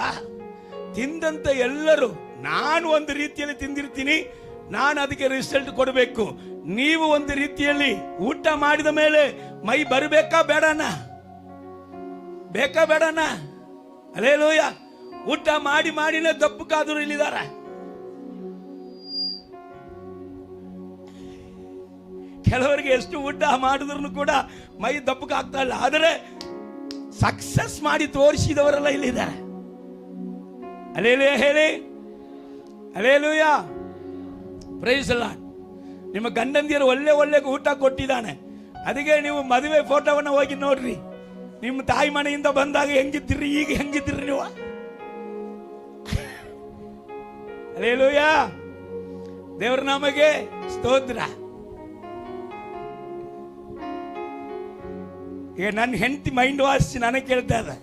ತಿಂದಂತ ಎಲ್ಲರೂ, ನಾನು ಒಂದು ರೀತಿಯಲ್ಲಿ ತಿಂದಿರ್ತೀನಿ, ನಾನು ಅದಕ್ಕೆ ರಿಸಲ್ಟ್ ಕೊಡಬೇಕು. ನೀವು ಒಂದು ರೀತಿಯಲ್ಲಿ ಊಟ ಮಾಡಿದ ಮೇಲೆ ಮೈ ಬರಬೇಕಾ ಬೇಡನ? ಬೇಕಾ ಬೇಡನ? ಹಲ್ಲೆಲೂಯಾ. ಊಟ ಮಾಡಿ ಮಾಡಿನೇ ದಪ್ಪಕ್ಕಾದರೂ ಇಲ್ಲಿದ್ದಾರೆ. ಕೆಲವರಿಗೆ ಎಷ್ಟು ಊಟ ಮಾಡಿದ್ರು ಕೂಡ ಮೈ ದಪ್ಪಕ್ಕಾಗ್ತಾ ಇಲ್ಲ, ಆದರೆ ಸಕ್ಸಸ್ ಮಾಡಿ ತೋರಿಸಿದವರೆಲ್ಲ ಇಲ್ಲಿದ್ದಾರೆ. ಹಲ್ಲೆಲೂಯಾ ಹೇಳಿ. ಹಲ್ಲೆಲೂಯಾ. Praise the lord. ನಿಮ್ಮ ಗಂಡಂದಿಯರು ಒಳ್ಳೆ ಒಳ್ಳೆ ಊಟ ಕೊಟ್ಟಿದ್ದಾನೆ. ಅದಕ್ಕೆ ನೀವು ಮದುವೆ ಫೋಟೋವನ್ನ ಹೋಗಿ ನೋಡ್ರಿ, ನಿಮ್ಮ ತಾಯಿ ಮನೆಯಿಂದ ಬಂದಾಗ ಹೆಂಗಿದ್ದಿರಿ, ಈಗ ಹೆಂಗಿದ್ದಿರಿ ನೀವು? ಹಲ್ಲೆಲೂಯಾ. ದೇವರ ನಾಮಕ್ಕೆ ಸ್ತೋತ್ರ. ಈಗ ನನ್ನ ಹೆಂಡತಿ ಮೈಂಡ್ ವಾಶ್ ನನಗೆ ಕೇಳ್ತಾ ಇದೆ,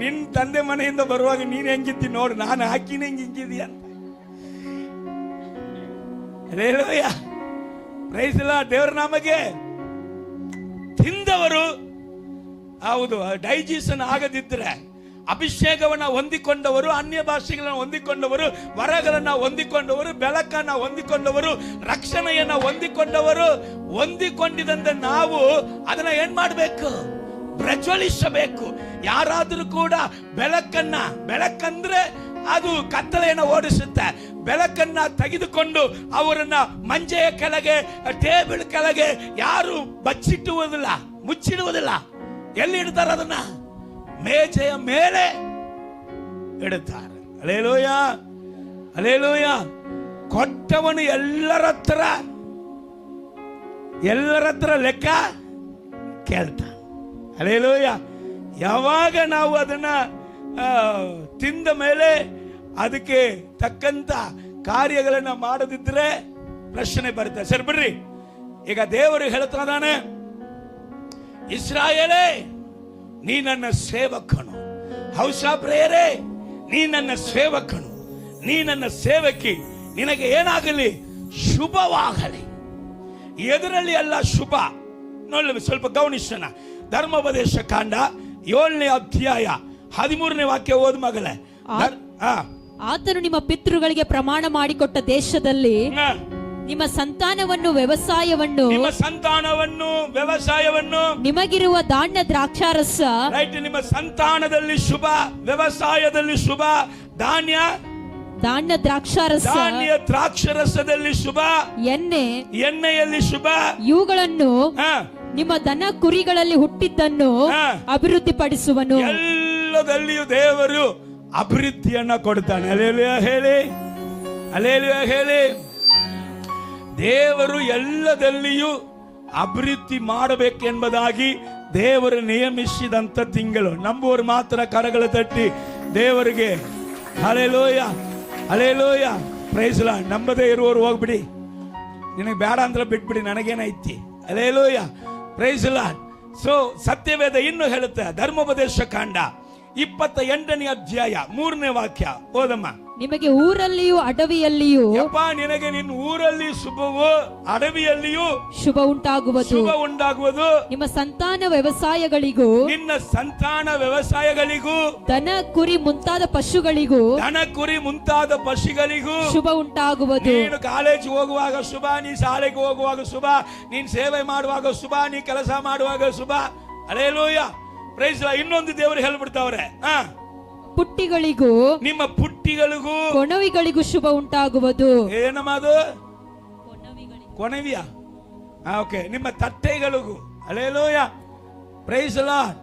ನಿನ್ ತಂದೆ ಮನೆಯಿಂದ ಬರುವಾಗ ನೀನ್ ಹೆಂಗಿದ್ದಿ ನೋಡು, ನಾನು ಹಾಕಿನ ಹಿಂಗಿದ್ದೀಯ ಅಂತ. ಹಲ್ಲೆಲೂಯಾ. Praise the lord. ದೇವರ ನಾಮಕ್ಕೆ. ತಿಂದವರು, ಹೌದು, ಡೈಜೆಷನ್ ಆಗದಿದ್ರೆ, ಅಭಿಷೇಕವನ್ನ ಹೊಂದಿಕೊಂಡವರು, ಅನ್ಯ ಭಾಷೆಗಳನ್ನ ಹೊಂದಿಕೊಂಡವರು, ವರಗಳನ್ನ ಹೊಂದಿಕೊಂಡವರು, ಬೆಳಕನ್ನ ಹೊಂದಿಕೊಂಡವರು, ರಕ್ಷಣೆಯನ್ನ ಹೊಂದಿಕೊಂಡವರು, ಹೊಂದಿಕೊಂಡಿದಂತೆ ನಾವು ಅದನ್ನ ಏನ್ ಮಾಡಬೇಕು? ಪ್ರಜ್ವಲಿಸಬೇಕು. ಯಾರಾದರೂ ಕೂಡ ಬೆಳಕನ್ನ, ಬೆಳಕಂದ್ರೆ ಅದು ಕತ್ತಲೆಯನ್ನು ಓಡಿಸುತ್ತೆ, ಬೆಳಕನ್ನ ತೆಗೆದುಕೊಂಡು ಅವರನ್ನ ಮಂಜೆಯ ಕೆಳಗೆ, ಟೇಬಲ್ ಕೆಳಗೆ ಯಾರು ಬಚ್ಚಿಟ್ಟುವುದಿಲ್ಲ, ಮುಚ್ಚಿಡುವುದಿಲ್ಲ. ಎಲ್ಲಿ ಇಡ್ತಾರೆ? ಅದನ್ನ ಮೇಜೆಯ ಮೇಲೆ ಇಡುತ್ತಾರೆ. ಹಲ್ಲೆಲೂಯಾ. ಹಲ್ಲೆಲೂಯಾ. ಕೊಟ್ಟವನು ಎಲ್ಲರ ಹತ್ರ ಲೆಕ್ಕ ಕೇಳ್ತಾನೆ. ಹಲ್ಲೆಲೂಯಾ. ಯಾವಾಗ ನಾವು ಅದನ್ನ ತಿಂದ ಮೇಲೆ ಅದಕ್ಕೆ ತಕ್ಕಂತ ಕಾರ್ಯಗಳನ್ನ ಮಾಡದಿದ್ರೆ ಪ್ರಶ್ನೆ ಬರುತ್ತೆ. ಸರಿ ಬಿಡ್ರಿ. ಈಗ ದೇವರು ಹೇಳ್ತಾ ಇದ್ದಾನೆ, ಇಸ್ರಾಯೇಲೇ ನೀ ನನ್ನ ಸೇವಕನು, ಹೌಸ ಪ್ರೇಯರೇ ನೀ ನನ್ನ ಸೇವಕನು, ನೀ ನನ್ನ ಸೇವಕಿ, ನಿನಗೆ ಏನಾಗಲಿ? ಶುಭವಾಗಲಿ. ಎದರಲ್ಲಿ ಎಲ್ಲ ಶುಭ ನೋಡಿ, ಸ್ವಲ್ಪ ಗಮನಿಸೋಣ. ಧರ್ಮೋಪದೇಶ ಕಾಂಡ 7ನೇ ಅಧ್ಯಾಯ 13ನೇ ವಾಕ್ಯ ಓದ್ ಮಗಳೇ. ಆತನು ನಿಮ್ಮ ಪಿತೃಗಳಿಗೆ ಪ್ರಮಾಣ ಮಾಡಿಕೊಟ್ಟ ದೇಶದಲ್ಲಿ ನಿಮ್ಮ ಸಂತಾನವನ್ನು ವ್ಯವಸಾಯವನ್ನು ನಿಮಗಿರುವ ಧಾನ್ಯ ದ್ರಾಕ್ಷಾರಸ, ನಿಮ್ಮ ಸಂತಾನದಲ್ಲಿ ಶುಭ, ವ್ಯವಸಾಯದಲ್ಲಿ ಶುಭ, ಧಾನ್ಯ ದ್ರಾಕ್ಷಾರಸದಲ್ಲಿ ಶುಭ, ಎಣ್ಣೆಯಲ್ಲಿ ಶುಭ, ಇವುಗಳನ್ನು ನಿಮ್ಮ ದನ ಕುರಿಗಳಲ್ಲಿ ಹುಟ್ಟಿದ್ದನ್ನು ಅಭಿವೃದ್ಧಿಪಡಿಸುವನು. ಎಲ್ಲದಲ್ಲಿಯೂ ದೇವರು ಅಭಿವೃದ್ಧಿಯನ್ನ ಕೊಡ್ತಾನೆ. ಹಲ್ಲೆಲೂಯಾ ಹೇಳಿ. ಹಲ್ಲೆಲೂಯಾ ಹೇಳಿ. ದೇವರು ಎಲ್ಲದಲ್ಲಿಯೂ ಅಭಿವೃದ್ಧಿ ಮಾಡಬೇಕೆಂಬುದಾಗಿ ದೇವರು ನಿಯಮಿಸಿದಂತ ತಿಂಗಳು. ನಂಬುವರು ಮಾತ್ರ ಕರಗಳು ತಟ್ಟಿ ದೇವರಿಗೆ ಹಲ್ಲೆಲೂಯಾ ಹಲ್ಲೆಲೂಯ ಪ್ರೈಸ್ ಲಾರ್ಡ್. ನಂಬದೇ ಇರುವವರು ಹೋಗ್ಬಿಡಿ, ನಿನಗೆ ಬೇಡ ಅಂದ್ರೆ ಬಿಟ್ಬಿಡಿ, ನನಗೇನೈತಿ. Hallelujah praise lord. ಸೊ ಸತ್ಯವೇದ ಇನ್ನು ಹೇಳುತ್ತೆ, ಧರ್ಮೋಪದೇಶ ಕಾಂಡ 28ನೇ ಅಧ್ಯಾಯ 3ನೇ ವಾಕ್ಯ ಓದಮ್ಮ. ನಿಮಗೆ ಊರಲ್ಲಿಯೂ ಅಡವಿಯಲ್ಲಿಯೂ ನಿನಗೆ ನಿನ್ನ ಊರಲ್ಲಿ ಶುಭವು, ಅಡವಿಯಲ್ಲಿಯೂ ಶುಭ ಉಂಟಾಗುವುದು. ನಿಮ್ಮ ಸಂತಾನ ವ್ಯವಸಾಯಗಳಿಗೂ, ನಿನ್ನ ಸಂತಾನ ವ್ಯವಸಾಯಗಳಿಗೂ, ದನ ಕುರಿ ಮುಂತಾದ ಪಶುಗಳಿಗೂ ಶುಭ ಉಂಟಾಗುವುದು. ನೀನು ಕಾಲೇಜ್ ಹೋಗುವಾಗ ಶುಭ, ನೀ ಶಾಲೆಗೆ ಹೋಗುವಾಗ ಶುಭ, ನೀನ್ ಸೇವೆ ಮಾಡುವಾಗ ಶುಭ, ನೀ ಕೆಲಸ ಮಾಡುವಾಗ ಶುಭ. Hallelujah praise lord. ಇನ್ನೊಂದು ದೇವರು ಹೇಳ್ಬಿಡ್ತಾವ್ರೆ, ಪುಟ್ಟಿಗಳಿಗೂ, ನಿಮ್ಮ ಪುಟ್ಟಿಗಳಿಗೂ, ಕೊಣವಿಗಳಿಗೂ ಶುಭ ಉಂಟಾಗುವುದು. ಏನಮ್ಮ ಅದು? ಕೊಣವಿಯಾ? ಓಕೆ. ನಿಮ್ಮ ತಟ್ಟೆಗಳಿಗೂ. Hallelujah praise lord.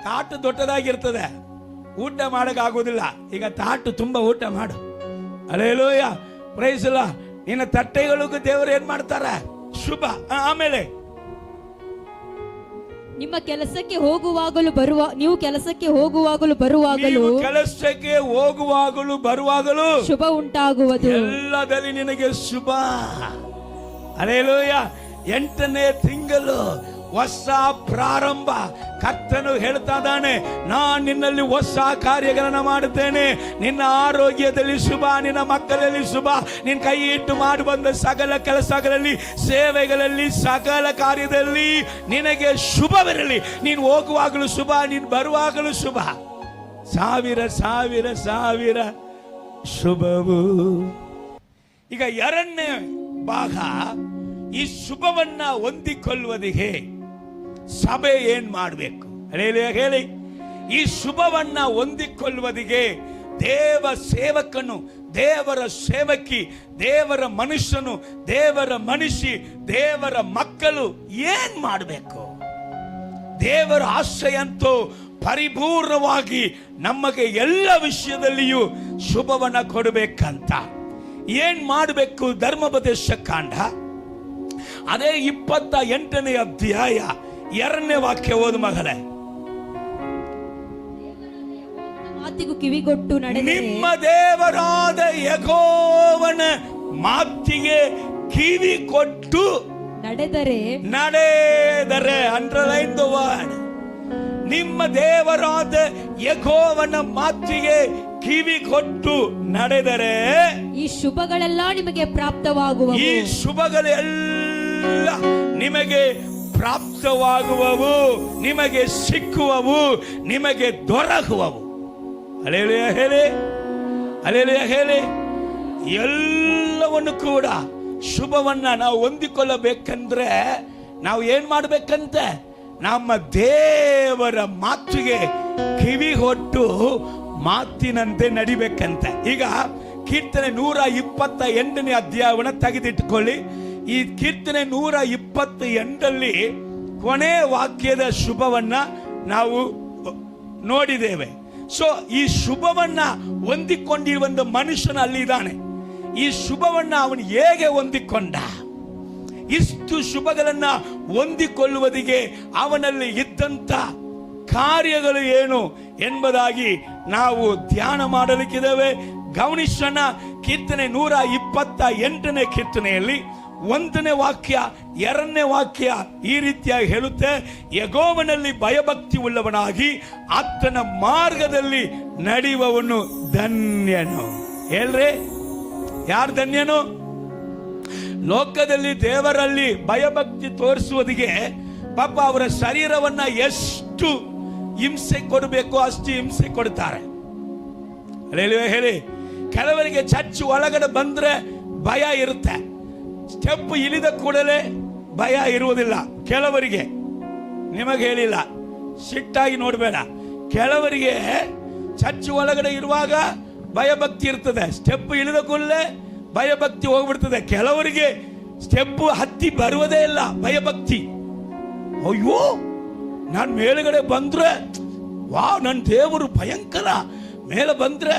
ತಾಟು ದೊಡ್ಡದಾಗಿರ್ತದೆ, ಊಟ ಮಾಡಕ್ ಆಗೋದಿಲ್ಲ. ಈಗ ತಾಟು ತುಂಬಾ ಊಟ ಮಾಡು. Hallelujah praise lord. ನಿನ್ನ ತಟ್ಟೆಗಳಿಗೂ ದೇವರು ಏನ್ ಮಾಡ್ತಾರೆ? ಶುಭ. ಆಮೇಲೆ ನಿಮ್ಮ ಕೆಲಸಕ್ಕೆ ಹೋಗುವಾಗಲೂ ನೀವು ಕೆಲಸಕ್ಕೆ ಹೋಗುವಾಗಲೂ ಬರುವಾಗಲೂ ಶುಭ ಉಂಟಾಗುವುದು. ಎಲ್ಲದಲ್ಲಿ ನಿನಗೆ ಶುಭ. ಹಲ್ಲೆಲೂಯಾ. 8ನೇ ತಿಂಗಳು ಹೊಸ ಪ್ರಾರಂಭ. ಕರ್ತನು ಹೇಳ್ತಾ ಇದ್ದಾನೆ, ನಾನು ನಿನ್ನಲ್ಲಿ ಹೊಸ ಕಾರ್ಯಗಳನ್ನು ಮಾಡುತ್ತೇನೆ. ನಿನ್ನ ಆರೋಗ್ಯದಲ್ಲಿ ಶುಭ, ನಿನ್ನ ಮಕ್ಕಳಲ್ಲಿ ಶುಭ, ನಿನ್ನ ಕೈ ಇಟ್ಟು ಮಾಡಿ ಬಂದ ಸಕಲ ಕೆಲಸಗಳಲ್ಲಿ, ಸೇವೆಗಳಲ್ಲಿ, ಸಕಲ ಕಾರ್ಯದಲ್ಲಿ ನಿನಗೆ ಶುಭವಿರಲಿ. ನೀನು ಹೋಗುವಾಗಲೂ ಶುಭ, ನೀನು ಬರುವಾಗಲೂ ಶುಭ. ಸಾವಿರ ಸಾವಿರ ಸಾವಿರ ಶುಭವು. ಈಗ 2ನೇ ಭಾಗ, ಈ ಶುಭವನ್ನ ಹೊಂದಿಕೊಳ್ಳುವುದಿಗೆ ಸಭೆ ಏನ್ ಮಾಡಬೇಕು ಹೇಳಿ. ಈ ಶುಭವನ್ನ ಹೊಂದಿಕೊಳ್ಳುವುದಿಗೆ ದೇವ ಸೇವಕನು, ದೇವರ ಸೇವಕಿ, ದೇವರ ಮನುಷ್ಯನು, ದೇವರ ಮನುಷ್ಯ, ದೇವರ ಮಕ್ಕಳು ಏನ್ ಮಾಡಬೇಕು? ದೇವರ ಆಶ್ರಯ ಅಂತೂ ಪರಿಪೂರ್ಣವಾಗಿ ನಮಗೆ ಎಲ್ಲ ವಿಷಯದಲ್ಲಿಯೂ ಶುಭವನ್ನ ಕೊಡಬೇಕಂತ ಏನ್ ಮಾಡಬೇಕು? ಧರ್ಮೋಪದೇಶ ಕಾಂಡ ಅದೇ 28ನೇ ಅಧ್ಯಾಯ 2ನೇ ವಾಕ್ಯ ಓದು ಮಗಳೇ. ಮಾತಿಗೂ ಕಿವಿಗೊಟ್ಟು ನಿಮ್ಮ ದೇವರಾದ ಯೆಹೋವನ ಮಾತಿಗೆ ಕಿವಿ ಕೊಟ್ಟು ನಡೆದರೆ, ಅಂಡರ್ಲೈನ್ ದ ವರ್ಡ್, ನಿಮ್ಮ ದೇವರಾದ ಯೆಹೋವನ ಮಾತಿಗೆ ಕಿವಿ ಕೊಟ್ಟು ನಡೆದರೆ ಈ ಶುಭಗಳೆಲ್ಲ ನಿಮಗೆ ಪ್ರಾಪ್ತವಾಗುವವು. ಈ ಶುಭಗಳೆಲ್ಲ ನಿಮಗೆ ಪ್ರಾಪ್ತವಾಗುವವು, ನಿಮಗೆ ಸಿಕ್ಕುವವು, ನಿಮಗೆ ದೊರಕುವವು. ಹಲ್ಲೆಲೂಯಾ ಹೇಳಿ, ಹಲ್ಲೆಲೂಯಾ ಹೇಳಿ. ಎಲ್ಲವನ್ನು ಕೂಡ ಶುಭವನ್ನ ನಾವು ಹೊಂದಿಕೊಳ್ಳಬೇಕಂದ್ರೆ ನಾವು ಏನ್ ಮಾಡ್ಬೇಕಂತೆ? ನಮ್ಮ ದೇವರ ಮಾತಿಗೆ ಕಿವಿ ಕೊಟ್ಟು ಮಾತಿನಂತೆ ನಡಿಬೇಕಂತೆ. ಈಗ ಕೀರ್ತನೆ 128ನೇ ಅಧ್ಯಾಯವನ್ನು ತೆಗೆದಿಟ್ಟುಕೊಳ್ಳಿ. ಈ ಕೀರ್ತನೆ 128ರಲ್ಲಿ ಕೊನೆ ವಾಕ್ಯದ ಶುಭವನ್ನ ನಾವು ನೋಡಿದ್ದೇವೆ. ಸೊ ಈ ಶುಭವನ್ನ ಹೊಂದಿಕೊಂಡಿರುವ ಮನುಷ್ಯನ ಅಲ್ಲಿ ಇದ್ದಾನೆ. ಈ ಶುಭವನ್ನ ಅವನು ಹೇಗೆ ಹೊಂದಿಕೊಂಡ? ಇಷ್ಟು ಶುಭಗಳನ್ನ ಹೊಂದಿಕೊಳ್ಳುವುದಿಗೆ ಅವನಲ್ಲಿ ಇದ್ದಂತ ಕಾರ್ಯಗಳು ಏನು ಎಂಬುದಾಗಿ ನಾವು ಧ್ಯಾನ ಮಾಡಲಿಕ್ಕಿದ್ದೇವೆ. ಗಮನಿಸೋಣ. ಕೀರ್ತನೆ 128ನೇ ಕೀರ್ತನೆಯಲ್ಲಿ 1ನೇ ವಾಕ್ಯ 2ನೇ ವಾಕ್ಯ ಈ ರೀತಿಯಾಗಿ ಹೇಳುತ್ತೆ, ಯೆಹೋವನಲ್ಲಿ ಭಯಭಕ್ತಿ ಉಳ್ಳವನಾಗಿ ಆತನ ಮಾರ್ಗದಲ್ಲಿ ನಡೆಯುವವನು ಧನ್ಯನು. ಹೇಳ್ರಿ, ಯಾರು ಧನ್ಯನು? ಲೋಕದಲ್ಲಿ ದೇವರಲ್ಲಿ ಭಯಭಕ್ತಿ ತೋರಿಸುವುದಿಗೆ ಪಾಪ ಅವರ ಶರೀರವನ್ನ ಎಷ್ಟು ಹಿಂಸೆ ಕೊಡಬೇಕು ಅಷ್ಟು ಹಿಂಸೆ ಕೊಡ್ತಾರೆ. ಹೇಳಿ, ಕೆಲವರಿಗೆ ಚರ್ಚ್ ಒಳಗಡೆ ಬಂದ್ರೆ ಭಯ ಇರುತ್ತೆ, ಸ್ಟೆಪ್ ಇಳಿದ ಕೂಡಲೇ ಭಯ ಇರುವುದಿಲ್ಲ. ಕೆಲವರಿಗೆ, ನಿಮಗೆ ಹೇಳಿಲ್ಲ, ಸಿಟ್ಟಾಗಿ ನೋಡಬೇಡ, ಕೆಲವರಿಗೆ ಚರ್ಚ್ ಒಳಗಡೆ ಇರುವಾಗ ಭಯಭಕ್ತಿ ಇರ್ತದೆ, ಸ್ಟೆಪ್ ಇಳಿದ ಕೂಡಲೇ ಭಯಭಕ್ತಿ ಹೋಗ್ಬಿಡ್ತದೆ. ಕೆಲವರಿಗೆ ಸ್ಟೆಪ್ ಹತ್ತಿ ಬರುವುದೇ ಇಲ್ಲ, ಭಯಭಕ್ತಿ. ಅಯ್ಯೋ, ನಾನು ಮೇಲುಗಡೆ ಬಂದ್ರೆ ವಾವ್, ನನ್ನ ದೇವರು ಭಯಂಕರ, ಮೇಲೆ ಬಂದ್ರೆ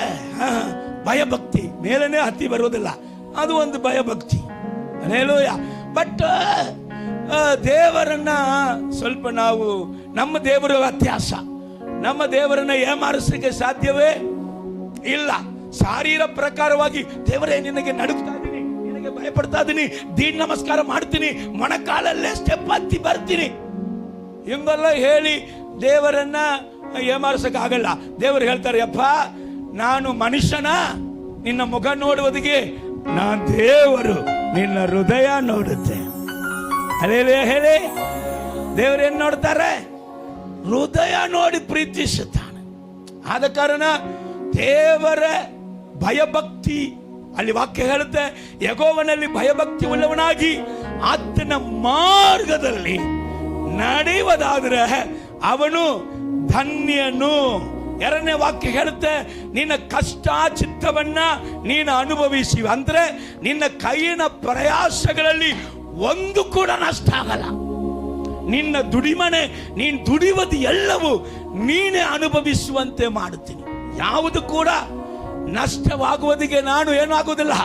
ಭಯಭಕ್ತಿ, ಮೇಲನೆ ಹತ್ತಿ ಬರುವುದಿಲ್ಲ, ಅದು ಒಂದು ಭಯಭಕ್ತಿ. ಹಲ್ಲೆಲೂಯಾ. ಬಟ್ ದೇವರನ್ನ ಸ್ವಲ್ಪ ನಾವು ನಮ್ಮ ದೇವರ ವ್ಯತ್ಯಾಸ, ನಮ್ಮ ದೇವರನ್ನ ಏಮಾರಿಸಲಿಕ್ಕೆ ಸಾಧ್ಯವೇ ಇಲ್ಲ. ಶಾರೀರ ಪ್ರಕಾರವಾಗಿ ದೇವರೇ ನಿನಗೆ ನಡುಗ್ತಾ ಇದ್ದೀನಿ, ನಿನಗೆ ಭಯಪಡ್ತಾ ಇದ್ದೀನಿ, ದೀನ್ ನಮಸ್ಕಾರ ಮಾಡ್ತೀನಿ, ಮೊಣಕಾಲಲ್ಲೇ ಸ್ಟೆಪ್ ಹತ್ತಿ ಬರ್ತೀನಿ ಹಿಂಗೆಲ್ಲ ಹೇಳಿ ದೇವರನ್ನ ಏಮಾರಿಸಕ್ ಆಗಲ್ಲ. ದೇವರು ಹೇಳ್ತಾರೆ, ಯಪ್ಪ ನಾನು ಮನುಷ್ಯನ ನಿನ್ನ ಮುಖ ನೋಡುವುದಿಗೆ, ನಾನ್ ದೇವರು ನಿನ್ನ ಹೃದಯ ನೋಡುತ್ತೆ. ಅಲ್ಲೇ ಹೇಳಿ, ದೇವರೇನ್ ನೋಡ್ತಾರೆ? ಹೃದಯ ನೋಡಿ ಪ್ರೀತಿಸುತ್ತಾನೆ. ಆದ ಕಾರಣ ದೇವರ ಭಯಭಕ್ತಿ, ಅಲ್ಲಿ ವಾಕ್ಯ ಹೇಳುತ್ತೆ, ಯೆಹೋವನಲ್ಲಿ ಭಯಭಕ್ತಿ ಉಳ್ಳವನಾಗಿ ಆತನ ಮಾರ್ಗದಲ್ಲಿ ನಡೆಯುವುದಾದ್ರೆ ಅವನು ಧನ್ಯನು. ಎರಡನೇ ವಾಕ್ಯ ಹೇಳುತ್ತೆ, ನಿನ್ನ ಕಷ್ಟ ಚಿತ್ತವನ್ನ ನೀನು ಅನುಭವಿಸಿ, ಅಂದ್ರೆ ನಿನ್ನ ಕೈಯಿನ ಪ್ರಯಾಸಗಳಲ್ಲಿ ಒಂದು ಕೂಡ ನಷ್ಟ ಆಗಲ್ಲ. ನಿನ್ನ ದುಡಿಮನೆ, ನೀನು ದುಡಿಯುವುದು ಎಲ್ಲವೂ ನೀನೇ ಅನುಭವಿಸುವಂತೆ ಮಾಡುತ್ತೀನಿ. ಯಾವುದು ಕೂಡ ನಷ್ಟವಾಗುವುದಿಗೆ ನಾನು ಏನೂ ಆಗುವುದಿಲ್ಲ,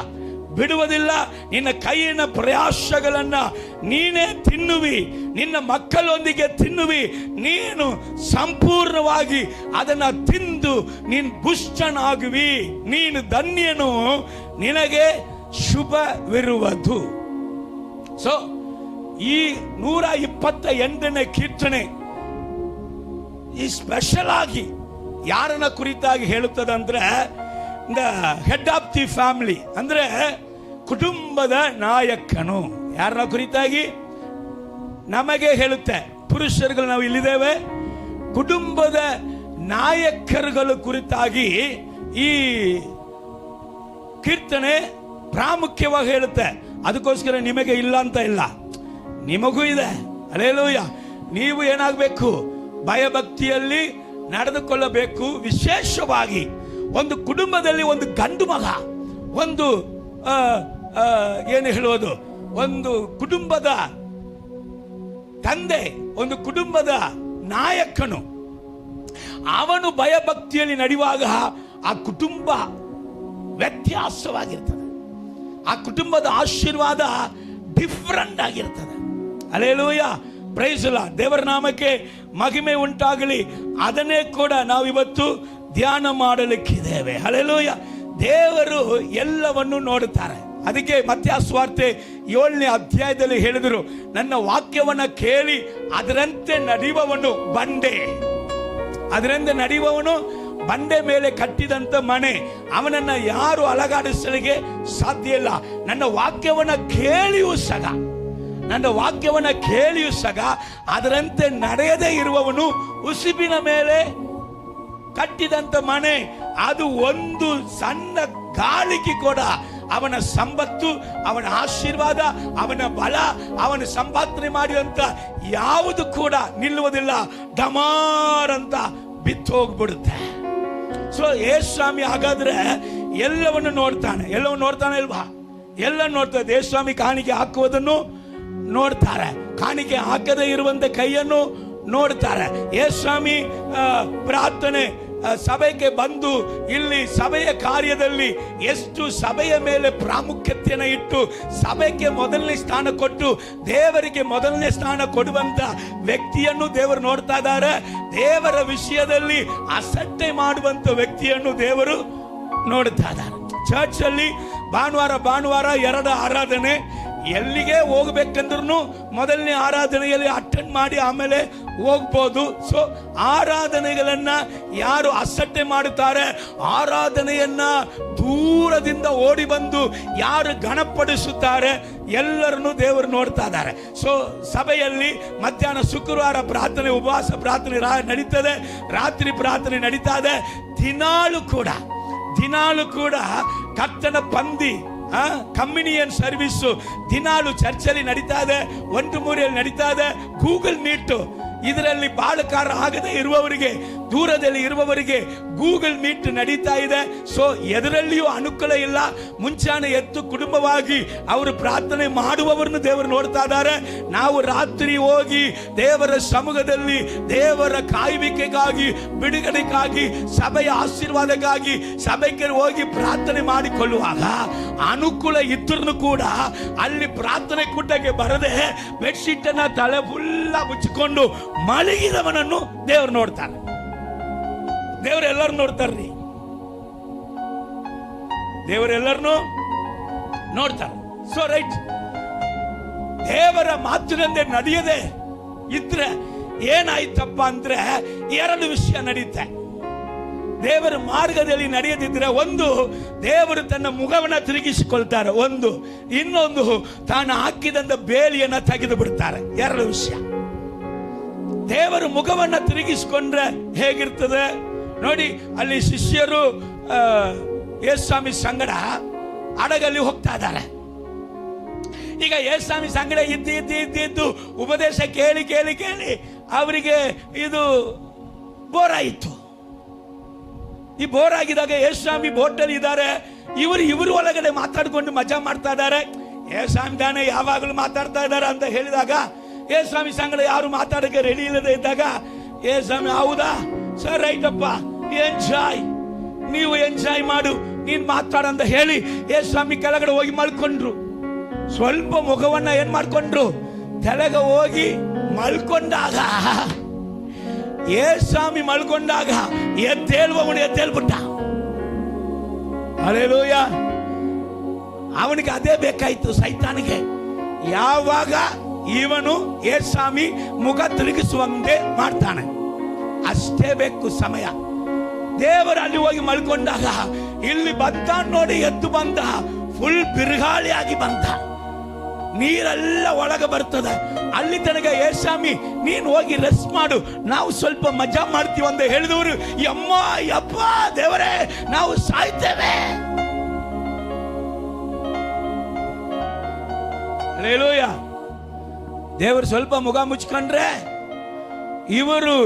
ಬಿಡುವುದಿಲ್ಲ. ನಿನ್ನ ಕೈಯಿನ ಪ್ರಯಾಸಗಳನ್ನ ನೀನೇ ತಿನ್ನುವಿ, ನಿನ್ನ ಮಕ್ಕಳೊಂದಿಗೆ ತಿನ್ನುವಿ, ನೀನು ಸಂಪೂರ್ಣವಾಗಿ ಅದನ್ನ ತಿಂದು ನೀನು ಪುಷ್ಟನಾಗುವಿ, ನೀನು ಧನ್ಯನು, ನಿನಗೆ ಶುಭವಿರುವುದು. ಸೊ ಈ 128ನೇ ಕೀರ್ತನೆ ಈ ಸ್ಪೆಷಲ್ ಆಗಿ ಯಾರನ್ನ ಕುರಿತಾಗಿ ಹೇಳುತ್ತದಂದ್ರೆ, the head of the family, ಅಂದ್ರೆ ಕುಟುಂಬದ ನಾಯಕನು. ಯಾರನ್ನ ಕುರಿತಾಗಿ? ನಮಗೆ ಹೇಳುತ್ತೆ, ಪುರುಷರುಗಳು ನಾವು ಇಲ್ಲಿದ್ದೇವೆ, ಕುಟುಂಬದ ನಾಯಕರುಗಳ ಕುರಿತಾಗಿ ಈ ಕೀರ್ತನೆ ಪ್ರಾಮುಖ್ಯವಾಗಿ ಹೇಳುತ್ತೆ. ಅದಕ್ಕೋಸ್ಕರ ನಿಮಗೆ ಇಲ್ಲ ಅಂತ ಇಲ್ಲ, ನಿಮಗೂ ಇದೆ. ಹಲ್ಲೆಲೂಯ. ನೀವು ಏನಾಗಬೇಕು? ಭಯಭಕ್ತಿಯಲ್ಲಿ ನಡೆದುಕೊಳ್ಳಬೇಕು. ವಿಶೇಷವಾಗಿ ಒಂದು ಕುಟುಂಬದಲ್ಲಿ ಒಂದು ಗಂಡು ಮಗ, ಒಂದು ಏನು ಹೇಳುವುದು, ಒಂದು ಕುಟುಂಬದ ತಂದೆ, ಒಂದು ಕುಟುಂಬದ ನಾಯಕನು, ಅವನು ಭಯಭಕ್ತಿಯಲ್ಲಿ ನಡೆಯುವಾಗ ಆ ಕುಟುಂಬ ವ್ಯತ್ಯಾಸವಾಗಿರ್ತದೆ, ಆ ಕುಟುಂಬದ ಆಶೀರ್ವಾದ ಡಿಫ್ರೆಂಟ್ ಆಗಿರ್ತದೆ. Hallelujah, praise the lord. ದೇವರ ನಾಮಕ್ಕೆ ಮಹಿಮೆ ಉಂಟಾಗಲಿ. ಅದನ್ನೇ ಕೂಡ ನಾವು ಇವತ್ತು ಧ್ಯಾನ ಮಾಡಲಿಕ್ಕಿದ್ದೇವೆ. ಹಲ್ಲೆಲೂಯ. ದೇವರು ಎಲ್ಲವನ್ನು ನೋಡುತ್ತಾರೆ. ಅದಕ್ಕೆ ಮತ್ತಾಯ ಸುವಾರ್ತೆ 7ನೇ ಅಧ್ಯಾಯದಲ್ಲಿ ಹೇಳಿದರು, ನನ್ನ ವಾಕ್ಯವನ್ನ ಕೇಳಿ ಅದರಂತೆ ನಡೆಯುವವನು ಬಂಡೆ, ಅದರಂತೆ ನಡೆಯುವವನು ಬಂಡೆ ಮೇಲೆ ಕಟ್ಟಿದಂತ ಮನೆ, ಅವನನ್ನ ಯಾರು ಅಲಗಾಡಿಸಲಿಕ್ಕೆ ಸಾಧ್ಯ ಇಲ್ಲ. ನನ್ನ ವಾಕ್ಯವನ್ನ ಕೇಳಿಯೂ ಸಹ, ನನ್ನ ವಾಕ್ಯವನ್ನ ಕೇಳಿಯೂ ಸಹ ಅದರಂತೆ ನಡೆಯದೇ ಇರುವವನು ಉಸಿಬಿನ ಮೇಲೆ ಕಟ್ಟಿದಂತ ಮನೆ, ಅದು ಒಂದು ಸಣ್ಣ ಗಾಳಿಗೆ ಕೂಡ ಅವನ ಸಂಪತ್ತು, ಅವನ ಆಶೀರ್ವಾದ, ಅವನ ಬಲ, ಅವನ ಸಂಪಾದನೆ ಮಾಡಿದಂತ ಯಾವುದು ಕೂಡ ನಿಲ್ಲುವುದಿಲ್ಲ, ಡಮಾರ್ ಅಂತ ಬಿತ್ತು ಹೋಗ್ಬಿಡುತ್ತೆ. ಸೊ ಯೇಸುಸ್ವಾಮಿ ಹಾಗಾದ್ರೆ ಎಲ್ಲವನ್ನು ನೋಡ್ತಾನೆ, ಎಲ್ಲವನ್ನು ನೋಡ್ತಾನೆ ಇಲ್ವಾ? ಎಲ್ಲ ನೋಡ್ತಾರೆ. ಯೇಸುಸ್ವಾಮಿ ಕಾಣಿಕೆ ಹಾಕುವುದನ್ನು ನೋಡ್ತಾರೆ, ಕಾಣಿಕೆ ಹಾಕದೇ ಇರುವಂತ ಕೈಯನ್ನು ನೋಡ್ತಾರೆ. ಯೇಸುಸ್ವಾಮಿ ಪ್ರಾರ್ಥನೆ ಸಭೆಗೆ ಬಂದು ಇಲ್ಲಿ ಸಭೆಯ ಕಾರ್ಯದಲ್ಲಿ ಎಷ್ಟು ಸಭೆಯ ಮೇಲೆ ಪ್ರಾಮುಖ್ಯತೆಯನ್ನು ಇಟ್ಟು ಸಭೆಗೆ ಮೊದಲನೇ ಸ್ಥಾನ ಕೊಟ್ಟು ದೇವರಿಗೆ ಮೊದಲನೇ ಸ್ಥಾನ ಕೊಡುವಂತ ವ್ಯಕ್ತಿಯನ್ನು ದೇವರು ನೋಡ್ತಾ ಇದ್ದಾರೆ. ದೇವರ ವಿಷಯದಲ್ಲಿ ಅಸಡ್ಡೆ ಮಾಡುವಂತ ವ್ಯಕ್ತಿಯನ್ನು ದೇವರು ನೋಡ್ತಾ ಇದ್ದಾರೆ. ಚರ್ಚ್ ಅಲ್ಲಿ ಭಾನುವಾರ 2 ಆರಾಧನೆ, ಎಲ್ಲಿಗೆ ಹೋಗ್ಬೇಕಂದ್ರೂ ಮೊದಲನೇ ಆರಾಧನೆಯಲ್ಲಿ ಅಟೆಂಡ್ ಮಾಡಿ ಆಮೇಲೆ ಹೋಗ್ಬೋದು. ಸೊ ಆರಾಧನೆಗಳನ್ನ ಯಾರು ಅಸಡ್ಡೆ ಮಾಡುತ್ತಾರೆ, ಆರಾಧನೆಯನ್ನ ದೂರದಿಂದ ಓಡಿ ಬಂದು ಯಾರು ಗಣಪಡಿಸುತ್ತಾರೆ, ಎಲ್ಲರನ್ನು ದೇವರು ನೋಡ್ತಾ ಇದ್ದಾರೆ. ಸೊ ಸಭೆಯಲ್ಲಿ ಮಧ್ಯಾಹ್ನ ಶುಕ್ರವಾರ ಪ್ರಾರ್ಥನೆ, ಉಪವಾಸ ಪ್ರಾರ್ಥನೆ ನಡೀತದೆ, ರಾತ್ರಿ ಪ್ರಾರ್ಥನೆ ನಡೀತಾ ಇದೆ. ದಿನಾಲು ಕೂಡ ಕರ್ತನ ಪಂದಿ, ಕಮ್ಯುನಿಯನ್ ಸರ್ವಿಸ್ ದಿನಾಲು ಚರ್ಚಲ್ಲಿ ನಡೀತಾ ಇದೆ, 1-3 ನಡೀತಾ ಇದೆ. ಗೂಗಲ್ ಮೀಟ್, ಇದರಲ್ಲಿ ಬಾಳಕಾರ ಆಗದೆ ಇರುವವರಿಗೆ ದೂರದಲ್ಲಿ ಇರುವವರಿಗೆ ಗೂಗಲ್ ಮೀಟ್ ನಡೀತಾ ಇದೆ. ಸೊ ಎದರಲ್ಲಿಯೂ ಅನುಕೂಲ ಇಲ್ಲ. ಮುಂಚಾನೆ ಎದ್ದು ಕುಟುಂಬವಾಗಿ ಅವರು ಪ್ರಾರ್ಥನೆ ಮಾಡುವವರನ್ನು ದೇವರು ನೋಡ್ತಾ ಇದ್ದಾರೆ. ನಾವು ರಾತ್ರಿ ಹೋಗಿ ದೇವರ ಸಮ್ಮುಖದಲ್ಲಿ ದೇವರ ಕಾಯುವಿಕೆಗಾಗಿ, ಬಿಡುಗಡೆಗಾಗಿ, ಸಭೆಯ ಆಶೀರ್ವಾದಕ್ಕಾಗಿ ಸಭೆಗೆ ಹೋಗಿ ಪ್ರಾರ್ಥನೆ ಮಾಡಿಕೊಳ್ಳುವಾಗ ಅನುಕೂಲ ಇದ್ರೂ ಕೂಡ ಅಲ್ಲಿ ಪ್ರಾರ್ಥನೆ ಕೂಟಕ್ಕೆ ಬರದೆ ಬೆಡ್ಶೀಟ್ ಅನ್ನ ತಲೆ ಫುಲ್ಲ ಮುಚ್ಚಿಕೊಂಡು ಮಲಗಿದವನನ್ನು ದೇವರು ನೋಡ್ತಾರೆ. ದೇವರೆಲ್ಲರೂ ನೋಡ್ತಾರ್ರಿ, ದೇವರೆಲ್ಲರನ್ನು ನೋಡ್ತಾರೆ. ಸೊ ರೈಟ್, ದೇವರ ಮಾತಿನಂತೆ ನಡೆಯದೆ ಇದ್ರೆ ಏನಾಯ್ತಪ್ಪ ಅಂದ್ರೆ ಎರಡು ವಿಷಯ ನಡೆಯುತ್ತೆ. ದೇವರ ಮಾರ್ಗದಲ್ಲಿ ನಡೆಯದಿದ್ರೆ ಒಂದು, ದೇವರು ತನ್ನ ಮುಖವನ್ನ ತಿರುಗಿಸಿಕೊಳ್ತಾರೆ. ಇನ್ನೊಂದು ತಾನು ಹಾಕಿದಂತ ಬೇಲಿಯನ್ನ ತೆಗೆದು ಬಿಡ್ತಾರೆ. ಎರಡು ವಿಷಯ. ದೇವರ ಮುಖವನ್ನ ತಿರುಗಿಸಿಕೊಂಡ್ರೆ ಹೇಗಿರ್ತದೆ ನೋಡಿ. ಅಲ್ಲಿ ಶಿಷ್ಯರು ಯೇಸುಸ್ವಾಮಿ ಸಂಗಡ ಹಡಗಲ್ಲಿ ಹೋಗ್ತಾ ಇದ್ದಾರೆ. ಈಗ ಯೇಸುಸ್ವಾಮಿ ಸಂಗಡ ಇದ್ದು ಉಪದೇಶ ಕೇಳಿ ಕೇಳಿ ಕೇಳಿ ಅವರಿಗೆ ಇದು ಬೋರ್ ಆಯಿತು. ಈ ಬೋರ್ ಆಗಿದಾಗ ಯೇಸುಸ್ವಾಮಿ ಬೋಟಲ್ಲಿ ಇದ್ದಾರೆ. ಇವರು ಒಳಗಡೆ ಮಾತಾಡ್ಕೊಂಡು ಮಜಾ ಮಾಡ್ತಾ ಇದ್ದಾರೆ. ಯೇಸುಸ್ವಾಮಿ ತಾನೇ ಯಾವಾಗಲೂ ಮಾತಾಡ್ತಾ ಇದ್ದಾರೆ ಅಂತ ಹೇಳಿದಾಗ ಯೇಸುಸ್ವಾಮಿ ಸಂಗಡ ಯಾರು ಮಾತಾಡಕ್ಕೆ ರೆಡಿ ಇಲ್ಲದೆ ಇದ್ದಾಗ ಯೇಸುಸ್ವಾಮಿ ಹೌದಾ ಸರ್ ರೈಟಪ್ಪ, ಎಂಜಾಯ್, ನೀವು ಎಂಜಾಯ್ ಮಾಡು, ನೀನ್ ಮಾತಾಡಂತ ಹೇಳಿ ಯೇಸುಸ್ವಾಮಿ ಕೆಳಗಡೆ ಹೋಗಿ ಮಲ್ಕೊಂಡ್ರು. ಸ್ವಲ್ಪ ಮುಖವನ್ನ ಏನ್ ಮಾಡ್ಕೊಂಡ್ರು, ಕೆಳಗೆ ಹೋಗಿ ಮಲ್ಕೊಂಡಾಗ ಯೇಸುಸ್ವಾಮಿ ಮಲ್ಕೊಂಡಾಗ ಎದ್ದೇಳುವವನು ಎದ್ದೇಳ್ಬಿಟ್ಟ. ಹಲ್ಲೆಲೂಯ. ಅವನಿಗೆ ಅದೇ ಬೇಕಾಯ್ತು ಸೈತಾನಿಗೆ. ಯಾವಾಗ ಇವನು ಯೇಸುಸ್ವಾಮಿ ಮುಖ ತಿರುಗಿಸುವಂತೆ ಮಾಡ್ತಾನೆ ಅಷ್ಟೇ ಬೇಕು ಸಮಯ. ದೇವರು ಅಲ್ಲಿ ಹೋಗಿ ಮಲ್ಕೊಂಡಾಗ ಇಲ್ಲಿ ಬಂದ ನೋಡಿ, ಎದ್ದು ಬಂದ, ಫುಲ್ ಬಿರುಗಾಳಿಯಾಗಿ ಬಂದ, ನೀರೆಲ್ಲ ಒಳಗೆ ಬರ್ತದೆ. ಅಲ್ಲಿ ತನಕ ಯೇಸುಸ್ವಾಮಿ ನೀನು ಹೋಗಿ ರೆಸ್ಟ್ ಮಾಡು, ನಾವು ಸ್ವಲ್ಪ ಮಜಾ ಮಾಡ್ತೀವಿ ಅಂತ ಹೇಳಿದವರು ಯಮ್ಮ ಯಪ್ಪ ದೇವರೇ ನಾವು ಸಾಯ್ತೇವೆ. ಹಲ್ಲೆಲೂಯ. ದೇವರು ಸ್ವಲ್ಪ ಮುಖ ಮುಚ್ಕೊಂಡ್ರೆ ಇವರು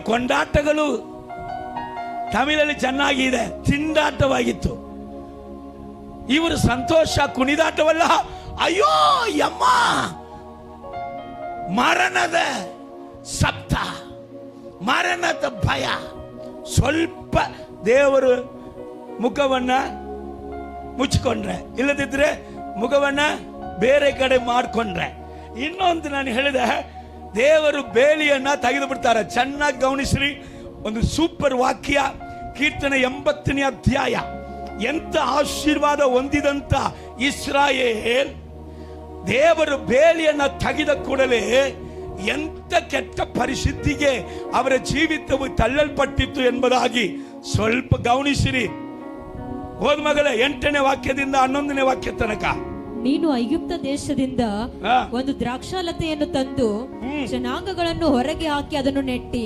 ಕೊಂಡಾಟಗಳು ತಮಿಳಲ್ಲಿ ಚೆನ್ನಾಗಿದೆ, ತಿಂಡಾಟವಾಗಿತ್ತು. ಇವರು ಸಂತೋಷ ಕುಣಿದಾಟವಲ್ಲ, ಅಯ್ಯೋ ಯಮ್ಮ ಮರಣದ ಸಪ್ತ, ಮರಣದ ಭಯ. ಸ್ವಲ್ಪ ದೇವರು ಮುಖವನ್ನ ಮುಚ್ಕೊಂಡ್ರೆ, ಇಲ್ಲದಿದ್ರೆ ಮುಖವನ್ನ ಬೇರೆ ಕಡೆ ಮಾಡ್ಕೊಂಡ್ರೆ. ಇನ್ನೊಂದು ನಾನು ಹೇಳಿದೆ, ದೇವರು ಬೇಲಿಯನ್ನ ತೆಗೆದು ಬಿಡ್ತಾರೆ. ಚೆನ್ನಾಗಿ ಗಮನಿಸ್ರಿ, ಒಂದು ಸೂಪರ್ ವಾಕ್ಯ, ಕೀರ್ತನೆ 80ನೇ ಅಧ್ಯಾಯ. ಎಂತ ಆಶೀರ್ವಾದ ಹೊಂದಿದಂತ ಇಸ್ರಾಯೇಲ್ ದೇವರು ಬೇಲಿಯನ್ನ ತೆಗೆದ ಕೂಡಲೇ ಎಂತ ಕೆಟ್ಟ ಪರಿಸ್ಥಿತಿಗೆ ಅವರ ಜೀವಿತವು ತಳ್ಳಲ್ಪಟ್ಟಿತ್ತು ಎಂಬುದಾಗಿ ಸ್ವಲ್ಪ ಗಮನಿಸಿರಿ. ಹೋದ ಮಗಳೇ 8ನೇ ವಾಕ್ಯದಿಂದ 11ನೇ ವಾಕ್ಯ ತನಕ. ನೀನು ಐಗುಪ್ತ ದೇಶದಿಂದ ಒಂದು ದ್ರಾಕ್ಷಾಲತೆಯನ್ನು ತಂದು ಜನಾಂಗಗಳನ್ನು ಹೊರಗೆ ಹಾಕಿ ಅದನ್ನು ನೆಟ್ಟಿ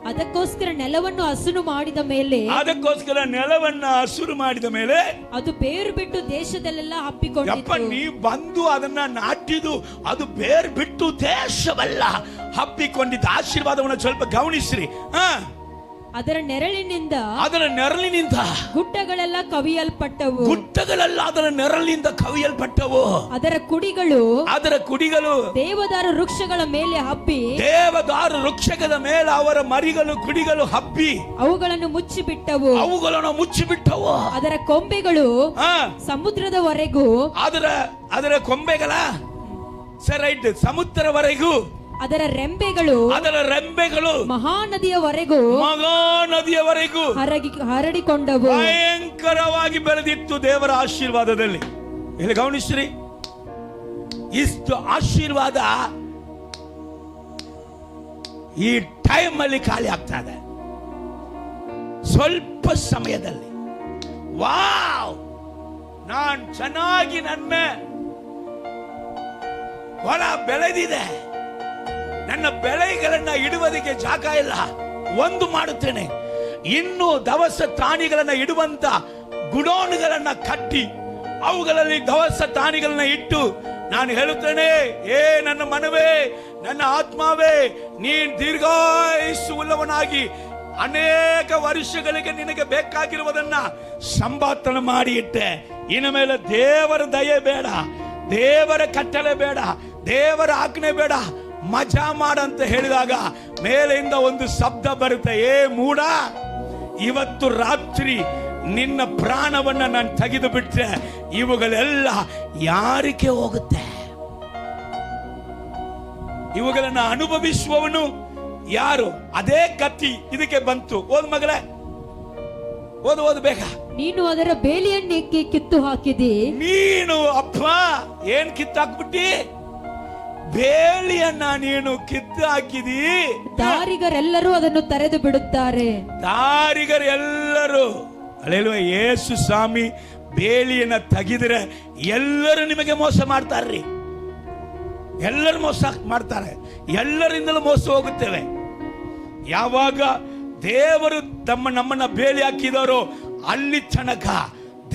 ಅದಕ್ಕೋಸ್ಕರ ನೆಲವನ್ನು ಹಸುರು ಮಾಡಿದ ಮೇಲೆ ಅದು ಬೇರು ಬಿಟ್ಟು ದೇಶದಲ್ಲೆಲ್ಲ ಹಬ್ಬಿಕೊಂಡಿತು. ನೀವು ಬಂದು ಅದನ್ನ ನಾಟಿದು ಅದು ಬೇರು ಬಿಟ್ಟು ದೇಶವೆಲ್ಲ ಹಬ್ಬಿಕೊಂಡಿದ್ದ ಆಶೀರ್ವಾದವನ್ನು ಸ್ವಲ್ಪ ಗಮನಿಸ್ರಿ. ಅದರ ನೆರಳಿನಿಂದ ಗುಡ್ಡಗಳೆಲ್ಲ ಕವಿಯಲ್ಪಟ್ಟವು. ಅದರ ನೆರಳಿನಿಂದ ಕವಿಯಲ್ಪಟ್ಟವು. ಅದರ ಕುಡಿಗಳು ದೇವದಾರು ವೃಕ್ಷಗಳ ಮೇಲೆ ಹಬ್ಬಿ, ದೇವದಾರು ವೃಕ್ಷದ ಮೇಲೆ ಅವರ ಮರಿಗಳು ಕುಡಿಗಳು ಹಬ್ಬಿ ಅವುಗಳನ್ನು ಮುಚ್ಚಿಬಿಟ್ಟವು. ಅದರ ಕೊಂಬೆಗಳು ಸಮುದ್ರದವರೆಗೂ, ಅದರ ಕೊಂಬೆಗಳ ಸರೈಟ್ ಸಮುದ್ರವರೆಗೂ, ಅದರ ರೆಂಬೆಗಳು ಮಹಾನದಿಯವರೆಗೂ ಹರಡಿಕೊಂಡವು. ಭಯಂಕರವಾಗಿ ಬೆಳೆದಿತ್ತು ದೇವರ ಆಶೀರ್ವಾದದಲ್ಲಿ. ಇಲ್ಲಿ ಗಮನಿಸ್ರಿ, ಇಷ್ಟು ಆಶೀರ್ವಾದ ಈ ಟೈಮ್ ಅಲ್ಲಿ ಖಾಲಿ ಆಗ್ತಾ ಇದೆ ಸ್ವಲ್ಪ ಸಮಯದಲ್ಲಿ. ವಾವ್, ನಾನ್ ಚೆನ್ನಾಗಿ ನನ್ನ ಹೊಲ ಬೆಳೆದಿದೆ, ನನ್ನ ಬೆಳೆಗಳನ್ನ ಇಡುವುದಕ್ಕೆ ಜಾಗ ಇಲ್ಲ, ಒಂದು ಮಾಡುತ್ತೇನೆ, ಇನ್ನು ದವಸ ಪ್ರಾಣಿಗಳನ್ನ ಇಡುವಂತ ಗುಡೋನುಗಳನ್ನ ಕಟ್ಟಿ ಅವುಗಳಲ್ಲಿ ದವಸ ಪ್ರಾಣಿಗಳನ್ನ ಇಟ್ಟು ನಾನು ಹೇಳುತ್ತೇನೆ, ನನ್ನ ಮನವೇ, ನನ್ನ ಆತ್ಮವೇ, ನೀನ್ ದೀರ್ಘಾಯುಷ್ಯವುಳ್ಳವನಾಗಿ ಅನೇಕ ವರ್ಷಗಳಿಗೆ ನಿನಗೆ ಬೇಕಾಗಿರುವುದನ್ನ ಸಂಪಾದನೆ ಮಾಡಿ ಇಟ್ಟೆ. ಇನ್ನು ಮೇಲೆ ದೇವರ ದಯೆ ಬೇಡ, ದೇವರ ಕಟ್ಟಳೆ ಬೇಡ, ದೇವರ ಆಜ್ಞೆ ಬೇಡ, ಮಜಾ ಮಾಡಂತ ಹೇಳಿದಾಗ ಮೇಲೆಯಿಂದ ಒಂದು ಶಬ್ದ ಬರುತ್ತೆ, ಮೂಡ, ಇವತ್ತು ರಾತ್ರಿ ನಿನ್ನ ಪ್ರಾಣವನ್ನ ನಾನು ತೆಗೆದು ಬಿಟ್ರೆ ಇವುಗಳೆಲ್ಲ ಯಾರಿಗೆ ಹೋಗುತ್ತೆ? ಇವುಗಳನ್ನ ಅನುಭವಿಸುವವನು ಯಾರು? ಅದೇ ಗತಿ ಇದಕ್ಕೆ ಬಂತು. ಓದ್ ಮಗಳೇ, ಓದು ಬೇಗ. ನೀನು ಅದರ ಬೇಲಿಯನ್ನೇಕೆ ಕಿತ್ತು ಹಾಕಿದಿ? ನೀನು ಅಪ್ಪ ಏನ್ ಕಿತ್ತಾಕ್ಬಿಟ್ಟಿ? ಬೇಲಿಯನ್ನ ನೀನು ಕಿತ್ತು ಹಾಕಿದಿ. ದಾರಿಗರೆಲ್ಲರೂ ಅದನ್ನು ತೆರೆದು ಬಿಡುತ್ತಾರೆ. ದಾರಿಗರೆಲ್ಲರೂ, ಅಲ್ಲೇಲ್ವ, ಯೇಸು ಸ್ವಾಮಿ ಬೇಲಿಯನ್ನ ತೆಗೆದ್ರೆ ಎಲ್ಲರೂ ನಿಮಗೆ ಮೋಸ ಮಾಡ್ತಾರ್ರಿ. ಎಲ್ಲರೂ ಮೋಸ ಮಾಡ್ತಾರೆ, ಎಲ್ಲರಿಂದಲೂ ಮೋಸ ಹೋಗುತ್ತೇವೆ. ಯಾವಾಗ ದೇವರು ನಮ್ಮನ್ನ ಬೇಲಿ ಹಾಕಿದವರು ಅಲ್ಲಿ ತನಕ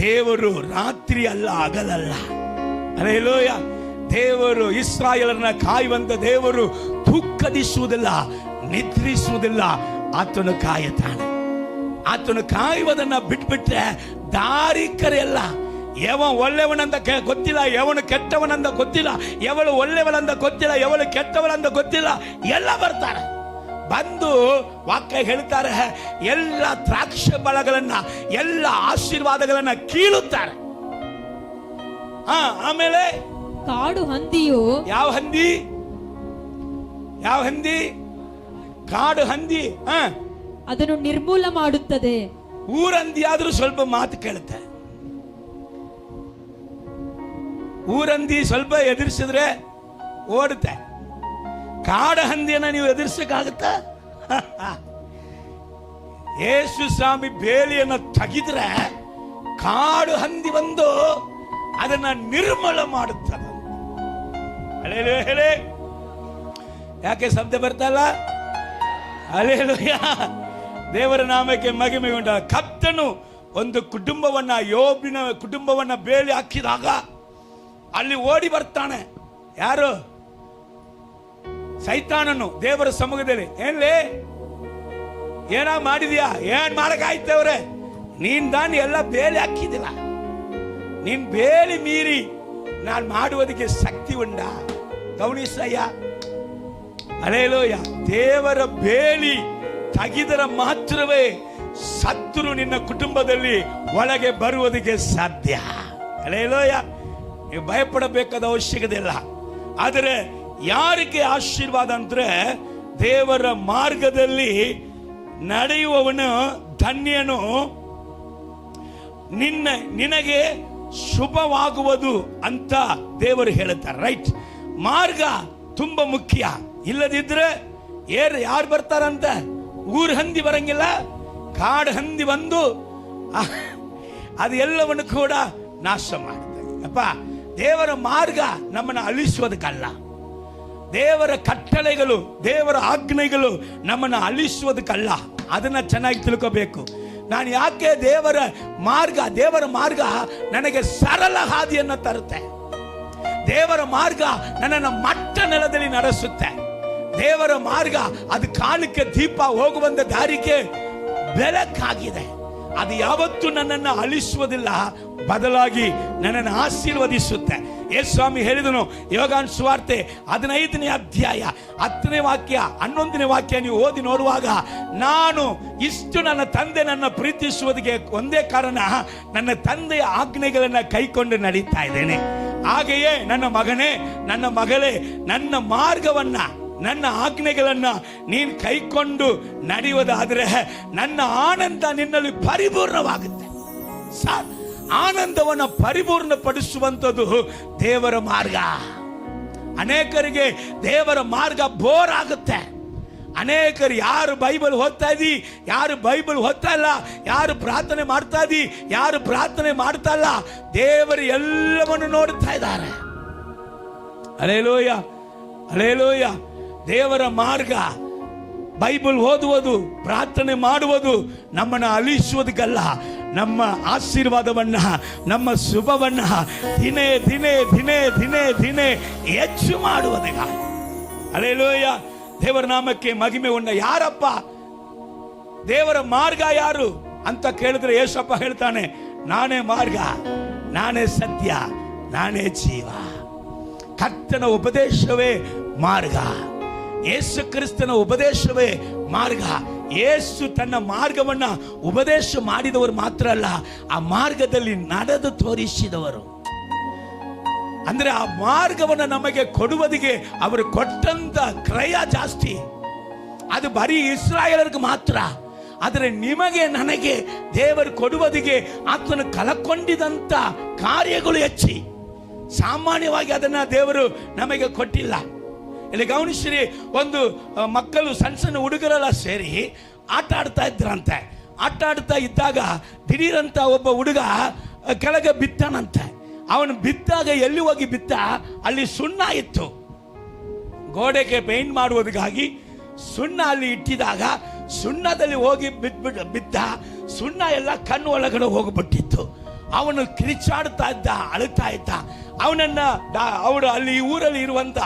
ದೇವರು ರಾತ್ರಿ ಅಲ್ಲ ಹಗಲಲ್ಲ. ಹಲ್ಲೆಲೂಯ. ದೇವರು ಇಸ್ರಾಯೇಲರನ್ನ ಕಾಯುವಂತ ದೇವರು ದುಃಖದಿಸುವುದಿಲ್ಲ, ನಿದ್ರಿಸುವುದಿಲ್ಲ. ಆತನು ಕಾಯುತ್ತಾನೆ. ಆತನು ಕಾಯುವುದನ್ನ ಬಿಟ್ಬಿಟ್ರೆ ದಾರಿಕರೆಲ್ಲ, ಯಾವ ಒಳ್ಳೆಯವನಂದ ಗೊತ್ತಿಲ್ಲ, ಯಾವನು ಕೆಟ್ಟವನಂದ ಗೊತ್ತಿಲ್ಲ, ಯಾವಳು ಒಳ್ಳೆಯವಳಂದ ಗೊತ್ತಿಲ್ಲ, ಯಾವಳು ಕೆಟ್ಟವಳಂದ ಗೊತ್ತಿಲ್ಲ, ಎಲ್ಲ ಬರ್ತಾರೆ. ಬಂದು ವಾಕ್ಯ ಹೇಳ್ತಾರೆ, ಎಲ್ಲ ದ್ರಾಕ್ಷ ಬಳಗಳನ್ನ, ಎಲ್ಲ ಆಶೀರ್ವಾದಗಳನ್ನ ಕೀಳುತ್ತಾರೆ. ಆಮೇಲೆ ಕಾಡು ಹಂದಿಯು, ಯಾವ ಹಂದಿ? ಯಾವ ಹಂದಿ? ಕಾಡು ಹಂದಿ ಅದನ್ನು ನಿರ್ಮೂಲ ಮಾಡುತ್ತದೆ. ಊರಂದಿ ಆದ್ರೂ ಸ್ವಲ್ಪ ಮಾತು ಕೇಳುತ್ತೆ. ಊರಂದಿ ಸ್ವಲ್ಪ ಎದುರಿಸಿದ್ರೆ ಓಡುತ್ತೆ. ಕಾಡು ಹಂದಿಯನ್ನ ನೀವು ಎದುರಿಸಕ್ಕಾಗತ್ತ? ಯೇಸು ಸ್ವಾಮಿ ಬೇಲಿಯನ್ನ ತೆಗೆದ್ರೆ ಕಾಡು ಹಂದಿ ಬಂದು ಅದನ್ನ ನಿರ್ಮೂಲ ಮಾಡುತ್ತದೆ. ಹೇಳಿ, ಯಾಕೆ ಶಬ್ದ ಬರ್ತಲ್ಲ? ಹಲ್ಲೆಲೂಯಾ. ದೇವರ ನಾಮಕ್ಕೆ ಮಹಿಮೆ ಉಂಟ. ಕರ್ತನು ಒಂದು ಕುಟುಂಬವನ್ನ, ಯೋಬಿನ ಕುಟುಂಬವನ್ನ ಬೇಲಿ ಹಾಕಿದಾಗ ಅಲ್ಲಿ ಓಡಿ ಬರ್ತಾನೆ. ಯಾರು? ಸೈತಾನನು ದೇವರ ಸಮ್ಮುಖದಲ್ಲಿ. ಏನ್ಲೇ, ಏನ ಮಾಡಿದ್ಯಾ? ಏನ್ ಮಾಡಕ್ಕಾಯ್ತವ್ರೆ? ನೀನ್ ದಾನ್ ಎಲ್ಲ ಬೇಲಿ ಹಾಕಿದಿಲ್ಲ. ನೀನ್ ಬೇಲಿ ಮೀರಿ ನಾನು ಮಾಡುವುದಕ್ಕೆ ಶಕ್ತಿ ಉಂಡ? ಗಮನಿಸಯ್ಯ. ಹಲ್ಲೆಲೂಯಾ. ದೇವರ ಬೇಲಿ ತೆಗೆದರೆ ಮಾತ್ರವೇ ಶತ್ರು ನಿನ್ನ ಕುಟುಂಬದಲ್ಲಿ ಒಳಗೆ ಬರುವುದಕ್ಕೆ ಸಾಧ್ಯ. ಹಲ್ಲೆಲೂಯಾ. ನೀವು ಭಯಪಡಬೇಕಾದ ಅವಶ್ಯಕತೆ ಇಲ್ಲ. ಆದರೆ ಯಾರಿಗೆ ಆಶೀರ್ವಾದ ಅಂದ್ರೆ, ದೇವರ ಮಾರ್ಗದಲ್ಲಿ ನಡೆಯುವವನು ಧನ್ಯನು, ನಿನಗೆ ಶುಭವಾಗುವುದು ಅಂತ ದೇವರು ಹೇಳುತ್ತಾರೆ. ರೈಟ್? ಮಾರ್ಗ ತುಂಬಾ ಮುಖ್ಯ. ಇಲ್ಲದಿದ್ರೆ ಯಾರು ಬರ್ತಾರಂತ? ಊರ್ ಹಂದಿ ಬರಂಗಿಲ್ಲ, ಕಾಡು ಹಂದಿ ಬಂದು ಅದು ಎಲ್ಲವನ್ನು ಕೂಡ ನಾಶ ಮಾಡುತ್ತೆ. ಅಪ್ಪ, ದೇವರ ಮಾರ್ಗ ನಮ್ಮನ್ನು ಅಳಿಸುವುದಕ್ಕಲ್ಲ, ದೇವರ ಕಟ್ಟಳೆಗಳು, ದೇವರ ಆಜ್ಞೆಗಳು ನಮ್ಮನ್ನು ಅಳಿಸುವುದಕ್ಕಲ್ಲ. ಅದನ್ನ ಚೆನ್ನಾಗಿ ತಿಳ್ಕೋಬೇಕು. ನಾನು ಯಾಕೆ ದೇವರ ಮಾರ್ಗ ನನಗೆ ಸರಳ ಹಾದಿಯನ್ನು ತರುತ್ತೆ. ದೇವರ ಮಾರ್ಗ ನನ್ನನ್ನು ಮಟ್ಟ ನೆಲದಲ್ಲಿ ನಡೆಸುತ್ತೆ. ದೇವರ ಮಾರ್ಗ ಅದು ಕಾಲಕ್ಕೆ ದೀಪ, ಹೋಗುವಂತ ದಾರಿಗೆ ಬೆಳಕಾಗಿದೆ. ಅದು ಯಾವತ್ತೂ ನನ್ನನ್ನು ಅಳಿಸುವುದಿಲ್ಲ, ಬದಲಾಗಿ ನನ್ನನ್ನು ಆಶೀರ್ವದಿಸುತ್ತೆ. ಯೇಸು ಸ್ವಾಮಿ ಹೇಳಿದನು, ಯೋಹಾನ ಸುವಾರ್ತೆ 15ನೇ ಅಧ್ಯಾಯ 10ನೇ ವಾಕ್ಯ 11ನೇ ವಾಕ್ಯ ನೀವು ಓದಿ ನೋಡುವಾಗ, ನಾನು ಇಷ್ಟು ನನ್ನ ತಂದೆ ನನ್ನ ಪ್ರೀತಿಸುವುದಕ್ಕೆ ಒಂದೇ ಕಾರಣ, ನನ್ನ ತಂದೆಯ ಆಜ್ಞೆಗಳನ್ನು ಕೈಕೊಂಡು ನಡೀತಾ ಇದ್ದೇನೆ. ಹಾಗೆಯೇ ನನ್ನ ಮಗನೇ, ನನ್ನ ಮಗಳೇ, ನನ್ನ ಮಾರ್ಗವನ್ನ, ನನ್ನ ಆಜ್ಞೆಗಳನ್ನ ನೀನು ಕೈಕೊಂಡು ನಡೆಯುವುದಾದ್ರೆ ನನ್ನ ಆನಂದ ನಿನ್ನಲ್ಲಿ ಪರಿಪೂರ್ಣವಾಗುತ್ತೆ. ಆನಂದವನ್ನು ಪರಿಪೂರ್ಣಪಡಿಸುವಂಥದ್ದು ದೇವರ ಮಾರ್ಗ. ಅನೇಕರಿಗೆ ದೇವರ ಮಾರ್ಗ ಬೋರ್ ಆಗುತ್ತೆ. ಅನೇಕರು ಯಾರು ಬೈಬಲ್ ಓದ್ತಾ ಇದ್ದೀ, ಯಾರು ಬೈಬಲ್ ಓದ್ತಾ ಇಲ್ಲ, ಯಾರು ಪ್ರಾರ್ಥನೆ ಮಾಡ್ತಾ ಇದ್ದೀ, ಯಾರು ಪ್ರಾರ್ಥನೆ ಮಾಡ್ತಾ ಇಲ್ಲ, ದೇವರು ಎಲ್ಲವನ್ನು ನೋಡ್ತಾ ಇದ್ದಾರೆ. Hallelujah, hallelujah. ದೇವರ ಮಾರ್ಗ, ಬೈಬಲ್ ಓದುವುದು, ಪ್ರಾರ್ಥನೆ ಮಾಡುವುದು ನಮ್ಮನ್ನು ಅಲಿಸುವುದಕ್ಕಲ್ಲ, ನಮ್ಮ ಆಶೀರ್ವಾದವನ್ನ, ನಮ್ಮ ಶುಭವನ್ನ ದಿನೇ ದಿನೇ ದಿನೇ ದಿನೇ ದಿನೇ ಹೆಚ್ಚು ಮಾಡುವುದಕ್ಕಾಗಿ. ಹಲ್ಲೆಲೂಯ. ದೇವರ ನಾಮಕ್ಕೆ ಮಹಿಮೆ ಉಂಡ. ಯಾರಪ್ಪ ದೇವರ ಮಾರ್ಗ ಯಾರು ಅಂತ ಕೇಳಿದ್ರೆ ಯೇಸಪ್ಪ ಹೇಳ್ತಾನೆ, ನಾನೇ ಮಾರ್ಗ, ನಾನೇ ಸತ್ಯ, ನಾನೇ ಜೀವ. ಕರ್ತನ ಉಪದೇಶವೇ ಮಾರ್ಗ, ಯೇಸು ಕ್ರಿಸ್ತನ ಉಪದೇಶವೇ ಮಾರ್ಗ. ಯೇಸು ತನ್ನ ಮಾರ್ಗವನ್ನ ಉಪದೇಶ ಮಾಡಿದವರು ಮಾತ್ರ ಅಲ್ಲ, ಆ ಮಾರ್ಗದಲ್ಲಿ ನಡೆದು ತೋರಿಸಿದವರು. ಅಂದ್ರೆ ಆ ಮಾರ್ಗವನ್ನು ನಮಗೆ ಕೊಡುವುದಿಗೆ ಅವರು ಕೊಟ್ಟಂತ ಕ್ರಯ ಜಾಸ್ತಿ. ಅದು ಬರೀ ಇಸ್ರಾಯೇಲರಿಗೆ ಮಾತ್ರ. ಆದರೆ ನಿಮಗೆ ನನಗೆ ದೇವರು ಕೊಡುವುದಿಗೆ ಆತನು ಕಳಕೊಂಡಿದಂತ ಕಾರ್ಯಗಳು ಹೆಚ್ಚಿ. ಸಾಮಾನ್ಯವಾಗಿ ಅದನ್ನ ದೇವರು ನಮಗೆ ಕೊಟ್ಟಿಲ್ಲ. ಇಲ್ಲಿ ಗಮನಿಸಿರಿ, ಒಂದು ಮಕ್ಕಳು ಸಣ್ಣ ಸಣ್ಣ ಹುಡುಗರೆಲ್ಲ ಸೇರಿ ಆಟ ಆಡ್ತಾ ಇದ್ರಂತೆ. ಆಟ ಆಡ್ತಾ ಇದ್ದಾಗ ದಿಢೀರಂತ ಒಬ್ಬ ಹುಡುಗ ಕೆಳಗೆ ಬಿತ್ತಾನಂತೆ. ಅವನು ಬಿದ್ದಾಗ ಎಲ್ಲಿ ಹೋಗಿ ಬಿತ್ತ? ಅಲ್ಲಿ ಸುಣ್ಣ ಇತ್ತು. ಗೋಡೆಗೆ ಪೇಂಟ್ ಮಾಡುವುದಕ್ಕಾಗಿ ಸುಣ್ಣ ಅಲ್ಲಿ ಇಟ್ಟಿದಾಗ ಸುಣ್ಣದಲ್ಲಿ ಹೋಗಿ ಬಿದ್ದ. ಸುಣ್ಣ ಎಲ್ಲ ಕಣ್ಣು ಒಳಗಡೆ ಹೋಗ್ಬಿಟ್ಟಿತ್ತು. ಅವನು ಕಿರಿಚಾಡ್ತಾ ಇದ್ದ, ಅಳುತ್ತಾ ಇದ್ದ. ಅವರು ಅಲ್ಲಿ ಊರಲ್ಲಿ ಇರುವಂತ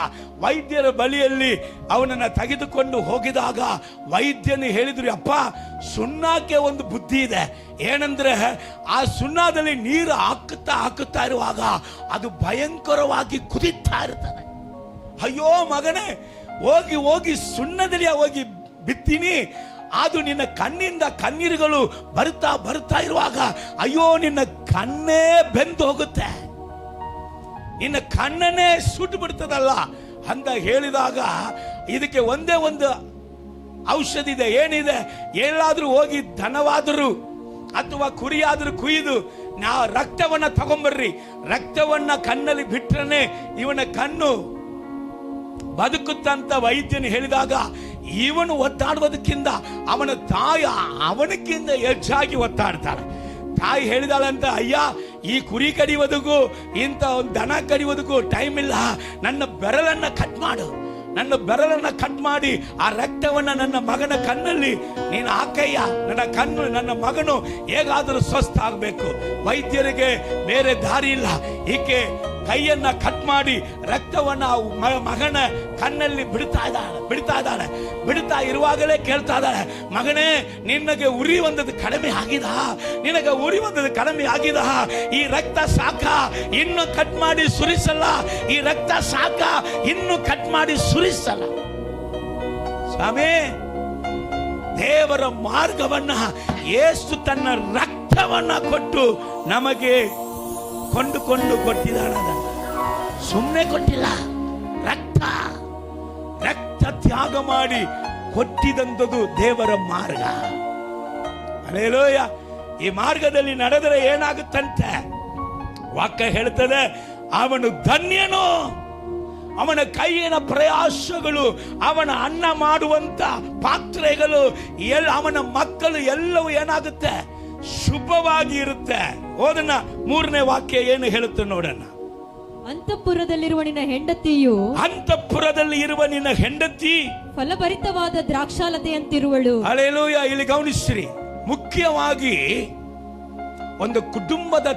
ವೈದ್ಯರ ಬಳಿಯಲ್ಲಿ ಅವನನ್ನ ತೆಗೆದುಕೊಂಡು ಹೋಗಿದಾಗ ವೈದ್ಯನು ಹೇಳಿದ್ರು, ಅಪ್ಪ, ಸುಣ್ಣಕ್ಕೆ ಒಂದು ಬುದ್ಧಿ ಇದೆ. ಏನಂದ್ರೆ ಆ ಸುಣ್ಣದಲ್ಲಿ ನೀರು ಹಾಕುತ್ತಾ ಇರುವಾಗ ಅದು ಭಯಂಕರವಾಗಿ ಕುದಿತಾ ಇರ್ತದೆ. ಅಯ್ಯೋ ಮಗನೇ, ಹೋಗಿ ಹೋಗಿ ಸುಣ್ಣದಲ್ಲಿ ಹೋಗಿ ಬಿತ್ತೀನಿ, ಅದು ನಿನ್ನ ಕಣ್ಣಿಂದ ಕಣ್ಣೀರುಗಳು ಬರ್ತಾ ಇರುವಾಗ ಅಯ್ಯೋ ನಿನ್ನ ಕಣ್ಣೇ ಬೆಂದು ಹೋಗುತ್ತೆ, ನಿನ್ನ ಕಣ್ಣನ್ನೇ ಸುಟ್ಟು ಬಿಡ್ತದಲ್ಲ ಅಂತ ಹೇಳಿದಾಗ, ಇದಕ್ಕೆ ಒಂದೇ ಒಂದು ಔಷಧಿ ಇದೆ. ಏನಿದೆ? ಎಲ್ಲಾದ್ರೂ ಹೋಗಿ ದನವಾದರೂ ಅಥವಾ ಕುರಿಯಾದರೂ ಕುಯ್ದು ರಕ್ತವನ್ನ ತಗೊಂಬರ್ರಿ. ರಕ್ತವನ್ನ ಕಣ್ಣಲ್ಲಿ ಬಿಟ್ರನೆ ಇವನ ಕಣ್ಣು ಬದುಕುತ್ತಂತ ವೈದ್ಯನು ಹೇಳಿದಾಗ, ಇವನು ಒತ್ತಾಡುವುದಕ್ಕಿಂತ ಅವನ ತಾಯಿ ಅವನಕ್ಕಿಂತ ಹೆಚ್ಚಾಗಿ ಒತ್ತಾಡ್ತಾಳೆ. ತಾಯಿ ಹೇಳಿದಾಳಂತ, ಅಯ್ಯ, ಈ ಕುರಿ ಕಡಿಯೋದಕ್ಕೂ ಇಂಥ ಒಂದು ದನ ಕಡಿಯೋದಕ್ಕೂ ಟೈಮ್ ಇಲ್ಲ. ನನ್ನ ಬೆರಳನ್ನ ಕಟ್ ಮಾಡು, ನನ್ನ ಬೆರಳನ್ನ ಕಟ್ ಮಾಡಿ ಆ ರಕ್ತವನ್ನ ನನ್ನ ಮಗನ ಕಣ್ಣಲ್ಲಿ ನೀನು ಹಾಕಯ್ಯ. ನನ್ನ ಮಗನು ಹೇಗಾದರೂ ಸ್ವಸ್ಥ ಆಗಬೇಕು. ವೈದ್ಯರಿಗೆ ಬೇರೆ ದಾರಿ ಇಲ್ಲ. ಈಕೆ ಕೈಯನ್ನ ಕಟ್ ಮಾಡಿ ರಕ್ತವನ್ನ ಮಗನ ಕಣ್ಣಲ್ಲಿ ಬಿಡ್ತಾ ಇದ್ದಾಳೆ. ಬಿಡ್ತಾ ಇರುವಾಗಲೇ ಕೇಳ್ತಾ ಇದ್ದಾಳೆ, ಮಗನೇ, ನಿನಗೆ ಉರಿ ಬಂದದ್ದು ಕಡಿಮೆ ಆಗಿದೆ. ಈ ರಕ್ತ ಸಾಕ, ಇನ್ನು ಕಟ್ ಮಾಡಿ ಸುರಿಸಲ್ಲ. ಈ ರಕ್ತ ಸಾಕ, ಇನ್ನು ಕಟ್ ಮಾಡಿ ಸುರಿಸಲ್ಲ. ಸ್ವಾಮಿ, ದೇವರ ಮಾರ್ಗವನ್ನ ಯೇಸು ತನ್ನ ರಕ್ತವನ್ನ ಕೊಟ್ಟು ನಮಗೆ ಕೊಂಡುಕೊಂಡು ಕೊಟ್ಟಿದ್ದಾಳೆ. ಸುಮ್ಮನೆ ಕೊಟ್ಟಿಲ್ಲ, ರಕ್ತ ತ್ಯಾಗ ಮಾಡಿ ಕೊಟ್ಟಿದಂಥದ್ದು ದೇವರ ಮಾರ್ಗ. ಹಲ್ಲೆಲೂಯಾ. ಈ ಮಾರ್ಗದಲ್ಲಿ ನಡೆದರೆ ಏನಾಗುತ್ತಂತೆ? ವಾಕ್ಯ ಹೇಳ್ತದೆ, ಅವನು ಧನ್ಯನು. ಅವನ ಕೈಯಿನ ಪ್ರಯಾಸಗಳು, ಅವನ ಅನ್ನ ಮಾಡುವಂತ ಪಾತ್ರೆಗಳು, ಅವನ ಮಕ್ಕಳು ಎಲ್ಲವೂ ಏನಾಗುತ್ತೆ? ಶುಭವಾಗಿ ಇರುತ್ತೆ. ಓದನ್ನ 3ನೇ ವಾಕ್ಯ ಏನು ಹೇಳುತ್ತೆ ನೋಡೋಣ. ಅಂತಃಪುರದಲ್ಲಿರುವ ನಿನ್ನ ಹೆಂಡತಿ ಫಲಭರಿತವಾದ ದ್ರಾಕ್ಷಾಲತೆಯಂತಿರುವಳು. ಹಲ್ಲೆಲೂಯಾ. ಇಲ್ಲಿ ಗಮನಿಸ್ರಿ, ಮುಖ್ಯವಾಗಿ ಒಂದು ಕುಟುಂಬದ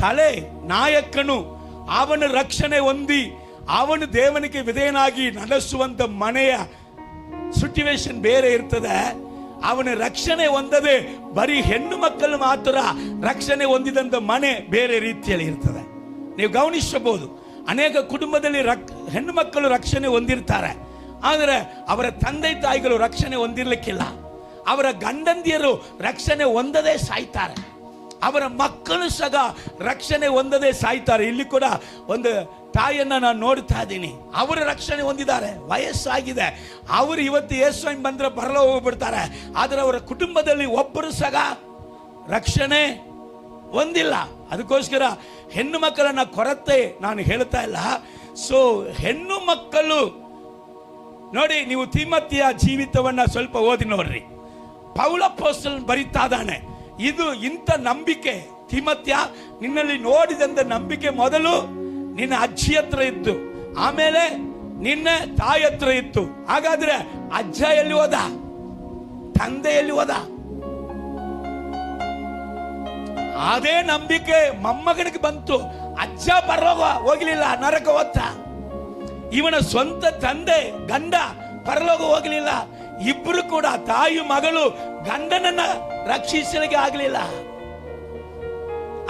ತಲೆ ನಾಯಕನು, ಅವನ ರಕ್ಷಣೆ ಹೊಂದಿ ಅವನು ದೇವನಿಗೆ ವಿಧೇಯನಾಗಿ ನಡೆಸುವಂತ ಮನೆಯ ಸಿಚುವೇಶನ್ ಬೇರೆ ಇರ್ತದೆ. ಅವನ ರಕ್ಷಣೆ ಹೊಂದದೆ ಬರೀ ಹೆಣ್ಣು ಮಕ್ಕಳು ಮಾತ್ರ ರಕ್ಷಣೆ ಹೊಂದಿದಂತ ಮನೆ ಬೇರೆ ರೀತಿಯಲ್ಲಿ ಇರ್ತದೆ. ನೀವು ಗಮನಿಸಬಹುದು, ಅನೇಕ ಕುಟುಂಬದಲ್ಲಿ ಹೆಣ್ಣು ಮಕ್ಕಳು ರಕ್ಷಣೆ ಹೊಂದಿರ್ತಾರೆ, ಆದರೆ ಅವರ ತಂದೆ ತಾಯಿಗಳು ರಕ್ಷಣೆ ಹೊಂದಿರ್ಲಿಕ್ಕಿಲ್ಲ. ಅವರ ಗಂಡಂದಿಯರು ರಕ್ಷಣೆ ಹೊಂದದೇ ಸಾಯ್ತಾರೆ. ಅವರ ಮಕ್ಕಳು ಸಹ ರಕ್ಷಣೆ ಹೊಂದದೇ ಸಾಯ್ತಾರೆ. ಇಲ್ಲಿ ಕೂಡ ಒಂದು ತಾಯಿಯನ್ನ ನಾನು ನೋಡ್ತಾ ಇದ್ದೀನಿ. ಅವರು ರಕ್ಷಣೆ ಹೊಂದಿದ್ದಾರೆ, ವಯಸ್ಸಾಗಿದೆ. ಅವರು ಇವತ್ತು ಯೇಸು ಬಂದ್ರೆ ಬರಲು ಹೋಗ್ಬಿಡ್ತಾರೆ. ಆದರೆ ಅವರ ಕುಟುಂಬದಲ್ಲಿ ಒಬ್ಬರು ಸಹ ರಕ್ಷಣೆ ಹೊಂದಿಲ್ಲ. ಅದಕ್ಕೋಸ್ಕರ ಹೆಣ್ಣು ಮಕ್ಕಳನ್ನ ಕೊರತೆ ನಾನು ಹೇಳ್ತಾ ಇಲ್ಲ. ಸೊ ಹೆಣ್ಣು ಮಕ್ಕಳು ನೋಡಿ, ನೀವು ತಿಮೋತಿಯ ಜೀವಿತವನ್ನ ಸ್ವಲ್ಪ ಓದಿ ನೋಡ್ರಿ. ಪೌಲ ಅಪೊಸ್ತಲನು ಬರಿತಾ ಇದ್ದಾನೆ, ಇದು ಇಂಥ ನಂಬಿಕೆ ತಿಮೋತಿಯ, ನಿನ್ನಲ್ಲಿ ನೋಡಿದಂತ ನಂಬಿಕೆ ಮೊದಲು ನಿನ್ನ ಅಜ್ಜಿ ಹತ್ರ ಇತ್ತು, ಆಮೇಲೆ ನಿನ್ನ ತಾಯಿ ಹತ್ರ ಇತ್ತು. ಹಾಗಾದ್ರೆ ಅಜ್ಜ ಎಲ್ಲಿ ಹೋದ? ತಂದೆ ಎಲ್ಲಿ ಹೋದ? ಅದೇ ನಂಬಿಕೆ ಮೊಮ್ಮಗನಿಗೆ ಬಂತು. ಅಜ್ಜ ಪರಲೋಕ ಹೋಗ್ಲಿಲ್ಲ, ನರಕ ಹೋದ. ಇವನ ಸ್ವಂತ ತಂದೆ ಗಂಡ ಪರಲೋಕ ಹೋಗ್ಲಿಲ್ಲ. ಇಬ್ರು ಕೂಡ ತಾಯಿ ಮಗಳು ಗಂಡನನ್ನ ರಕ್ಷಿಸಲಿಕ್ಕೆ ಆಗ್ಲಿಲ್ಲ.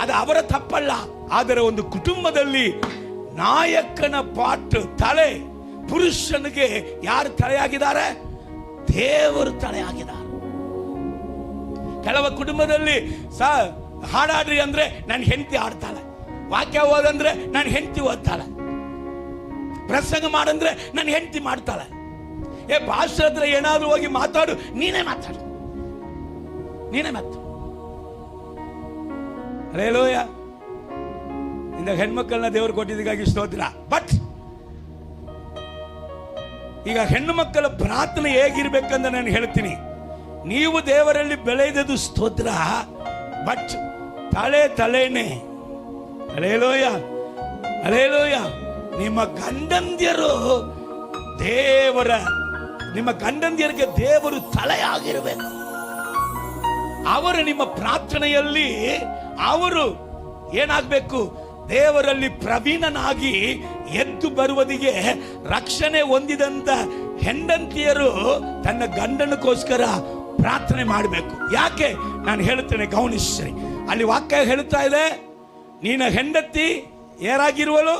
ಅದು ಅವರ ತಪ್ಪಲ್ಲ. ಆದರೆ ಒಂದು ಕುಟುಂಬದಲ್ಲಿ ನಾಯಕನ ಪಾಟ್ ತಲೆ, ಪುರುಷನಿಗೆ ಯಾರು ತಲೆಯಾಗಿದ್ದಾರೆ? ದೇವರು ತಲೆಯಾಗಿದ್ದಾರೆ. ಕೆಲವು ಕುಟುಂಬದಲ್ಲಿ ಹಾಡಾಡ್ರಿ ಅಂದ್ರೆ ನನ್ನ ಹೆಂಡತಿ ಆಡ್ತಾಳೆ, ವಾಕ್ಯ ಓದಂದ್ರೆ ನನ್ನ ಹೆಂಡತಿ ಓದ್ತಾಳೆ, ಪ್ರಸಂಗ ಮಾಡಂದ್ರೆ ನನ್ನ ಹೆಂಡತಿ ಮಾಡ್ತಾಳೆ. ಭಾಷೆ ಹತ್ರ ಏನಾದ್ರೂ ಹೋಗಿ ಮಾತಾಡು, ನೀನೇ ಮಾತಾಡು. ಹಲ್ಲೆಲೂಯ. ಇಂದ ಹೆಣ್ಮಕ್ಕಳನ್ನ ದೇವರು ಕೊಟ್ಟಿದ್ದಕ್ಕಾಗಿ ಸ್ತೋತ್ರ. ಬಟ್ ಈಗ ಹೆಣ್ಣು ಮಕ್ಕಳ ಪ್ರಾರ್ಥನೆ ಹೇಗಿರ್ಬೇಕಂತ ನಾನು ಹೇಳ್ತೀನಿ. ನೀವು ದೇವರಲ್ಲಿ ಬೆಳೆದದು ಸ್ತೋತ್ರ, ಬಟ್ ತಲೆನೇ. Hallelujah, hallelujah. ನಿಮ್ಮ ಗಂಡಂದಿಯರಿಗೆ ದೇವರು ತಲೆಯಾಗಿರಬೇಕು. ಅವರು ನಿಮ್ಮ ಪ್ರಾರ್ಥನೆಯಲ್ಲಿ ಅವರು ಏನಾಗಬೇಕು? ದೇವರಲ್ಲಿ ಪ್ರವೀಣನಾಗಿ ಎದ್ದು ಬರುವುದಿಗೆ ರಕ್ಷಣೆ ಹೊಂದಿದಂತ ಹೆಂಡಂತಿಯರು ತನ್ನ ಗಂಡನಕ್ಕೋಸ್ಕರ ಪ್ರಾರ್ಥನೆ ಮಾಡಬೇಕು. ಯಾಕೆ ನಾನು ಹೇಳ್ತೇನೆ, ಗಮನಿಸ್ರಿ. ಅಲ್ಲಿ ವಾಕ್ಯ ಹೇಳ್ತಾ ಇದೆ, ನೀನ ಹೆಂಡತಿ ಯಾರಾಗಿರುವಳು?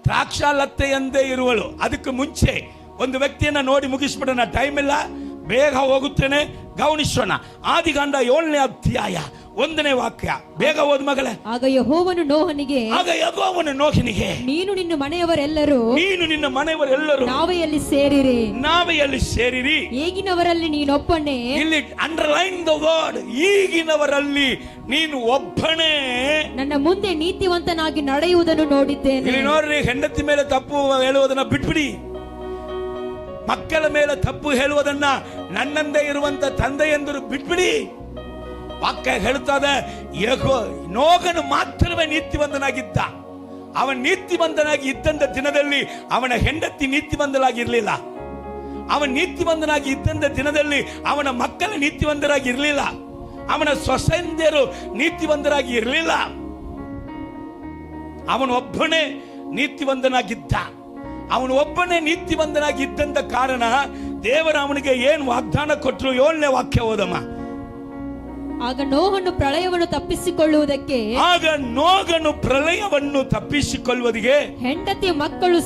ದ್ರಾಕ್ಷಾಲತೆಯಂದೇ ಇರುವಳು. ಅದಕ್ಕೆ ಮುಂಚೆ ಒಂದು ವ್ಯಕ್ತಿಯನ್ನ ನೋಡಿ ಮುಗಿಸ್ಬಿಡೋಣ, ಟೈಮ್ ಇಲ್ಲ, ಬೇಗ ಹೋಗುತ್ತೇನೆ. ಗಮನಿಸೋಣ. ಆದಿಕಾಂಡ 7ನೇ ಅಧ್ಯಾಯ 1ನೇ ವಾಕ್ಯ. ಬೇಗ ಓದ್ ಮಗಳೇ. ಆಗ ಯೆಹೋವನು ನೋಹನಿಗೆ ನೀನು ನಿನ್ನ ಮನೆಯವರೆಲ್ಲರೂ ನಾವೆಯಲ್ಲಿ ಸೇರಿರಿ. ಈಗಿನವರಲ್ಲಿ ನೀನೊಬ್ಬನೇ. ಇಲ್ಲಿ ಅಂಡರ್ಲೈನ್ ದ ವರ್ಡ್, ಈಗಿನವರಲ್ಲಿ ನೀನು ಒಬ್ಬನೇ ನನ್ನ ಮುಂದೆ ನೀತಿವಂತನಾಗಿ ನಡೆಯುವುದನ್ನು ನೋಡಿದ್ದೇನೆ. ಇಲ್ಲಿ ನೋಡ್ರಿ, ಹೆಂಡತಿ ಮೇಲೆ ತಪ್ಪು ಹೇಳುವುದನ್ನ ಬಿಟ್ಬಿಡಿ. ಮಕ್ಕಳ ಮೇಲೆ ತಪ್ಪು ಹೇಳುವುದನ್ನ ನನ್ನಂದೇ ಇರುವಂತ ತಂದೆಯಂದರು ಬಿಟ್ಬಿಡಿ. ವಾಕ್ಯ ಹೇಳುತ್ತದೆ, ನೋಗನು ಮಾತ್ರವೇ ನೀತಿವಂತನಾಗಿದ್ದ. ಅವನ ನೀತಿವಂತನಾಗಿ ಇದ್ದಂತ ದಿನದಲ್ಲಿ ಅವನ ಹೆಂಡತಿ ನೀತಿವಂತನಾಗಿರ್ಲಿಲ್ಲ. ಅವನ ನೀತಿವಂತನಾಗಿ ಇದ್ದಂತ ದಿನದಲ್ಲಿ ಅವನ ಮಕ್ಕಳ ನೀತಿವಂತರಾಗಿ ಇರಲಿಲ್ಲ. ಅವನ ಸೊಸೆಯಂದಿರು ನೀತಿವಂತರಾಗಿ ಇರಲಿಲ್ಲ. ಅವನೊಬ್ಬನೇ ನೀತಿವಂತನಾಗಿದ್ದ. ಅವನು ಒಬ್ಬನೇ ನೀತಿವಂತನಾಗಿ ಇದ್ದಂತ ಕಾರಣ ದೇವರ ಅವನಿಗೆ ಏನು ವಾಗ್ದಾನ ಕೊಟ್ಟರು? 7ನೇ ವಾಕ್ಯ ಓದಮ್ಮ. ಆಗ ನೋಹನು ಪ್ರಳಯವನ್ನು ತಪ್ಪಿಸಿಕೊಳ್ಳುವುದಕ್ಕೆ ಹೆಂಡತಿ ಮಕ್ಕಳು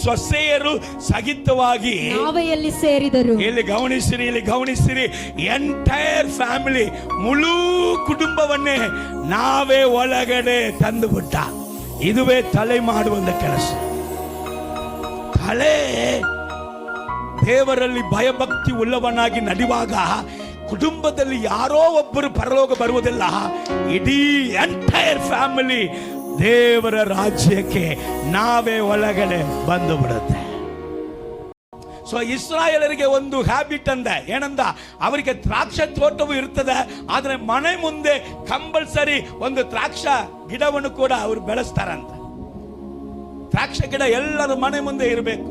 ಸೊಸೆಯರು ಸಹಿತವಾಗಿ ನಾವೆಯಲ್ಲಿ ಸೇರಿದರು. ಇಲ್ಲಿ ಗಮನಿಸಿರಿ. ಎಂಟೈರ್ ಫ್ಯಾಮಿಲಿ, ಮುಳು ಕುಟುಂಬವನ್ನೇ ನಾವೇ ಒಳಗಡೆ ತಂದುಬಿಟ್ಟ. ಇದುವೇ ತಲೆ ಮಾಡುವಂತ ಕೆಲಸ. ತಲೆ ದೇವರಲ್ಲಿ ಭಯಭಕ್ತಿ ಉಳ್ಳವನಾಗಿ ನಡೆಯುವಾಗ ಕುಟುಂಬದಲ್ಲಿ ಯಾರೋ ಒಬ್ಬರು ಪರಲೋಕ ಬರುವುದಿಲ್ಲ, ಇಡೀ ಎಂಟೈರ್ ಫ್ಯಾಮಿಲಿ ದೇವರ ರಾಜ್ಯಕ್ಕೆ ನಾವೇ ಒಳಗಡೆ ಬಂದು ಬಿಡುತ್ತೆ. ಸೊ ಇಸ್ರಾಯೇಲರಿಗೆ ಒಂದು ಹ್ಯಾಬಿಟ್ ಏನಂದ, ಅವರಿಗೆ ದ್ರಾಕ್ಷ ತೋಟವು ಇರ್ತದೆ, ಆದ್ರೆ ಮನೆ ಮುಂದೆ ಕಂಪಲ್ಸರಿ ಒಂದು ದ್ರಾಕ್ಷ ಗಿಡವನ್ನು ಕೂಡ ಅವರು ಬೆಳೆಸ್ತಾರಂತ. ದ್ರಾಕ್ಷ ಗಿಡ ಎಲ್ಲರ ಮನೆ ಮುಂದೆ ಇರಬೇಕು.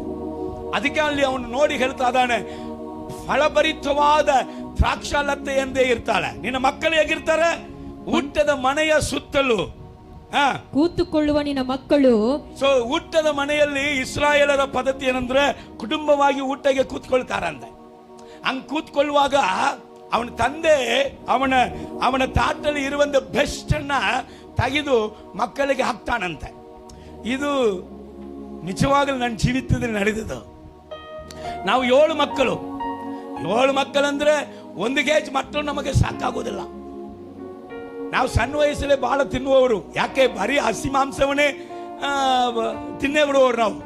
ಅದಕ್ಕೆ ಅಲ್ಲಿ ಅವನು ನೋಡಿ ಹೇಳ್ತಾ ಇದ್ದಾನೆ, ಫಲಭರಿತವಾದ ದ್ರಾಕ್ಷಾಲತೆ ಎಂದೇ ಇರ್ತಾಳೆ. ನಿನ್ನ ಮಕ್ಕಳು ಹೇಗಿರ್ತಾರೆ? ಊಟದ ಮನೆಯ ಸುತ್ತಲೂ ಕೂತುಕೊಳ್ಳುವ ನಿನ್ನ ಮಕ್ಕಳು. ಸೊ ಊಟದ ಮನೆಯಲ್ಲಿ ಇಸ್ರಾಯೇಲರ ಪದ್ಧತಿ ಏನಂದ್ರೆ, ಕುಟುಂಬವಾಗಿ ಊಟಕ್ಕೆ ಕೂತ್ಕೊಳ್ತಾರಂತೆ. ಹಂಗ್ ಕೂತ್ಕೊಳ್ಳುವಾಗ ಅವನ ತಂದೆ ಅವನ ತಾಟಲ್ಲಿ ಇರುವಂತ ಬೆಸ್ಟ್ ಅನ್ನ ತೆಗೆದು ಮಕ್ಕಳಿಗೆ ಹಾಕ್ತಾನಂತೆ. ಇದು ನಿಜವಾಗಲೂ ನನ್ನ ಜೀವಿತದಲ್ಲಿ ನಡೆದಿದ್ದು. ನಾವು 7 ಮಕ್ಕಳಂದ್ರೆ 1 ಕೆಜಿ ಮಕ್ಕಳು ನಮಗೆ ಸಾಕಾಗೋದಿಲ್ಲ. ನಾವು ಸಣ್ಣ ವಯಸ್ಸಲ್ಲೇ ಬಹಳ ತಿನ್ನುವವರು. ಯಾಕೆ? ಬರೀ ಹಸಿ ಮಾಂಸವನ್ನೇ ತಿನ್ನೇ ಬಿಡುವವರು. ನಾವು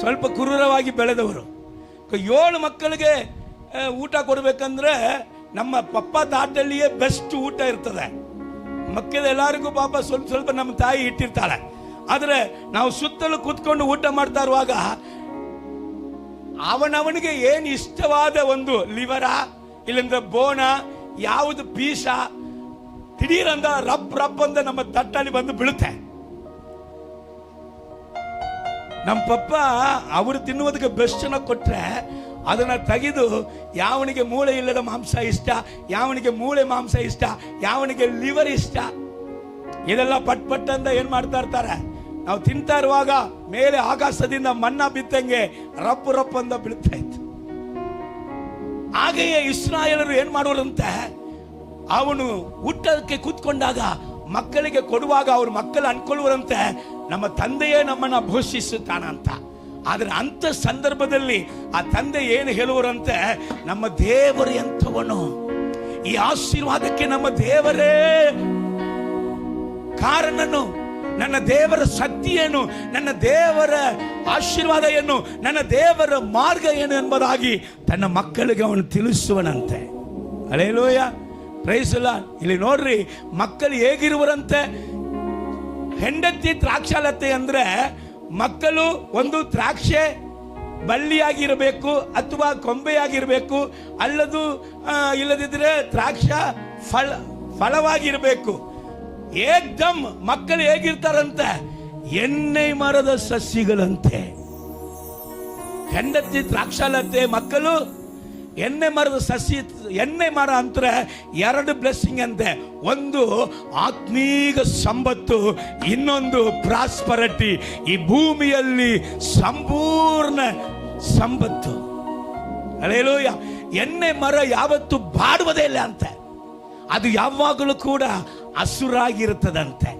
ಸ್ವಲ್ಪ ಕ್ರೂರವಾಗಿ ಬೆಳೆದವರು. 7 ಮಕ್ಕಳಿಗೆ ಊಟ ಕೊಡ್ಬೇಕಂದ್ರೆ ನಮ್ಮ ಪಪ್ಪ ತಾಟಲ್ಲಿಯೇ ಬೆಸ್ಟ್ ಊಟ ಇರ್ತದೆ. ಮಕ್ಕಳೆಲ್ಲರಿಗೂ ಪಾಪ ಸ್ವಲ್ಪ ನಮ್ಮ ತಾಯಿ ಇಟ್ಟಿರ್ತಾಳೆ. ಆದ್ರೆ ನಾವು ಸುತ್ತಲೂ ಕೂತ್ಕೊಂಡು ಊಟ ಮಾಡ್ತಾ ಇರುವಾಗ ಅವನವನಿಗೆ ಏನು ಇಷ್ಟವಾದ ಒಂದು ಲಿವರ ಇಲ್ಲಂದ್ರೆ ಬೋನ ಯಾವುದು ಪೀಸ ದಿಢೀರಂದ ರಬ್ ಅಂತ ನಮ್ಮ ತಟ್ಟಲ್ಲಿ ಬಂದು ಬೀಳುತ್ತೆ. ನಮ್ಮ ಪಪ್ಪ ಅವರು ತಿನ್ನುವುದಕ್ಕೆ ಬೆಸ್ಟ್ ಕೊಟ್ರೆ ಅದನ್ನ ತೆಗೆದು ಯಾವನಿಗೆ ಮೂಳೆ ಇಲ್ಲದ ಮಾಂಸ ಇಷ್ಟ, ಯಾವನಿಗೆ ಮೂಳೆ ಮಾಂಸ ಇಷ್ಟ, ಯಾವನಿಗೆ ಲಿವರ್ ಇಷ್ಟ, ಇದೆಲ್ಲ ಪಟ್ ಅಂತ ಏನ್ ಮಾಡ್ತಾ ಇರ್ತಾರೆ. ನಾವು ತಿಂತಾ ಇರುವಾಗ ಮೇಲೆ ಆಕಾಶದಿಂದ ಮನ್ನಾ ಬಿತ್ತಂಗೆ ರಪ್ಪು ಅಂತ ಬೀಳ್ತಾ ಇತ್ತು. ಹಾಗೆಯೇ ಇಸ್ರಾಯೇಲರು ಏನ್ ಮಾಡುವರಂತೆ, ಅವನು ಊಟಕ್ಕೆ ಕೂತ್ಕೊಂಡಾಗ ಮಕ್ಕಳಿಗೆ ಕೊಡುವಾಗ ಅವ್ರ ಮಕ್ಕಳು ಅನ್ಕೊಳ್ಳುವರಂತೆ ನಮ್ಮ ತಂದೆಯೇ ನಮ್ಮನ್ನ ಪೋಷಿಸುತ್ತಾನಂತ. ಆದ್ರೆ ಅಂತ ಸಂದರ್ಭದಲ್ಲಿ ಆ ತಂದೆ ಏನು ಹೇಳುವರಂತೆ, ನಮ್ಮ ದೇವರು ಎಂಥವನು, ಈ ಆಶೀರ್ವಾದಕ್ಕೆ ನಮ್ಮ ದೇವರೇ ಕಾರಣನು, ನನ್ನ ದೇವರ ಶಕ್ತಿ ಏನು, ನನ್ನ ದೇವರ ಆಶೀರ್ವಾದ ಏನು, ನನ್ನ ದೇವರ ಮಾರ್ಗ ಏನು ಎಂಬುದಾಗಿ ತನ್ನ ಮಕ್ಕಳಿಗೆ ಅವನು ತಿಳಿಸುವನಂತೆ. Hallelujah, praise the lord. ಇಲ್ಲಿ ನೋಡ್ರಿ, ಮಕ್ಕಳು ಹೇಗಿರುವರಂತೆ, ಹೆಂಡತಿ ದ್ರಾಕ್ಷಾಲತೆ ಅಂದ್ರೆ ಮಕ್ಕಳು ಒಂದು ದ್ರಾಕ್ಷೆ ಬಳ್ಳಿಯಾಗಿರಬೇಕು ಅಥವಾ ಕೊಂಬೆಯಾಗಿರಬೇಕು, ಇಲ್ಲದಿದ್ರೆ ದ್ರಾಕ್ಷ ಫಲವಾಗಿರಬೇಕು. ಏಕ್ದಮ್ ಮಕ್ಕಳು ಹೇಗಿರ್ತಾರಂತೆ, ಎಣ್ಣೆ ಮರದ ಸಸಿಗಳಂತೆ. ಹೆಂಡತಿ ದ್ರಾಕ್ಷಾಲತೆ, ಮಕ್ಕಳು ಎಣ್ಣೆ ಮರದ ಸಸಿ. ಎಣ್ಣೆ ಮರ ಅಂದ್ರೆ ಎರಡು ಬ್ಲೆಸ್ಸಿಂಗ್ ಅಂತೆ, ಒಂದು ಆತ್ಮೀಕ ಸಂಪತ್ತು, ಇನ್ನೊಂದು ಪ್ರಾಸ್ಪರಿಟಿ, ಈ ಭೂಮಿಯಲ್ಲಿ ಸಂಪೂರ್ಣ ಸಂಪತ್ತು. ಹಲ್ಲೆಲೂಯಾ. ಎಣ್ಣೆ ಮರ ಯಾವತ್ತು ಬಾಡುವುದೇ ಇಲ್ಲ ಅಂತೆ, ಅದು ಯಾವಾಗಲೂ ಕೂಡ ಹಸುರಾಗಿರುತ್ತದಂತೆ.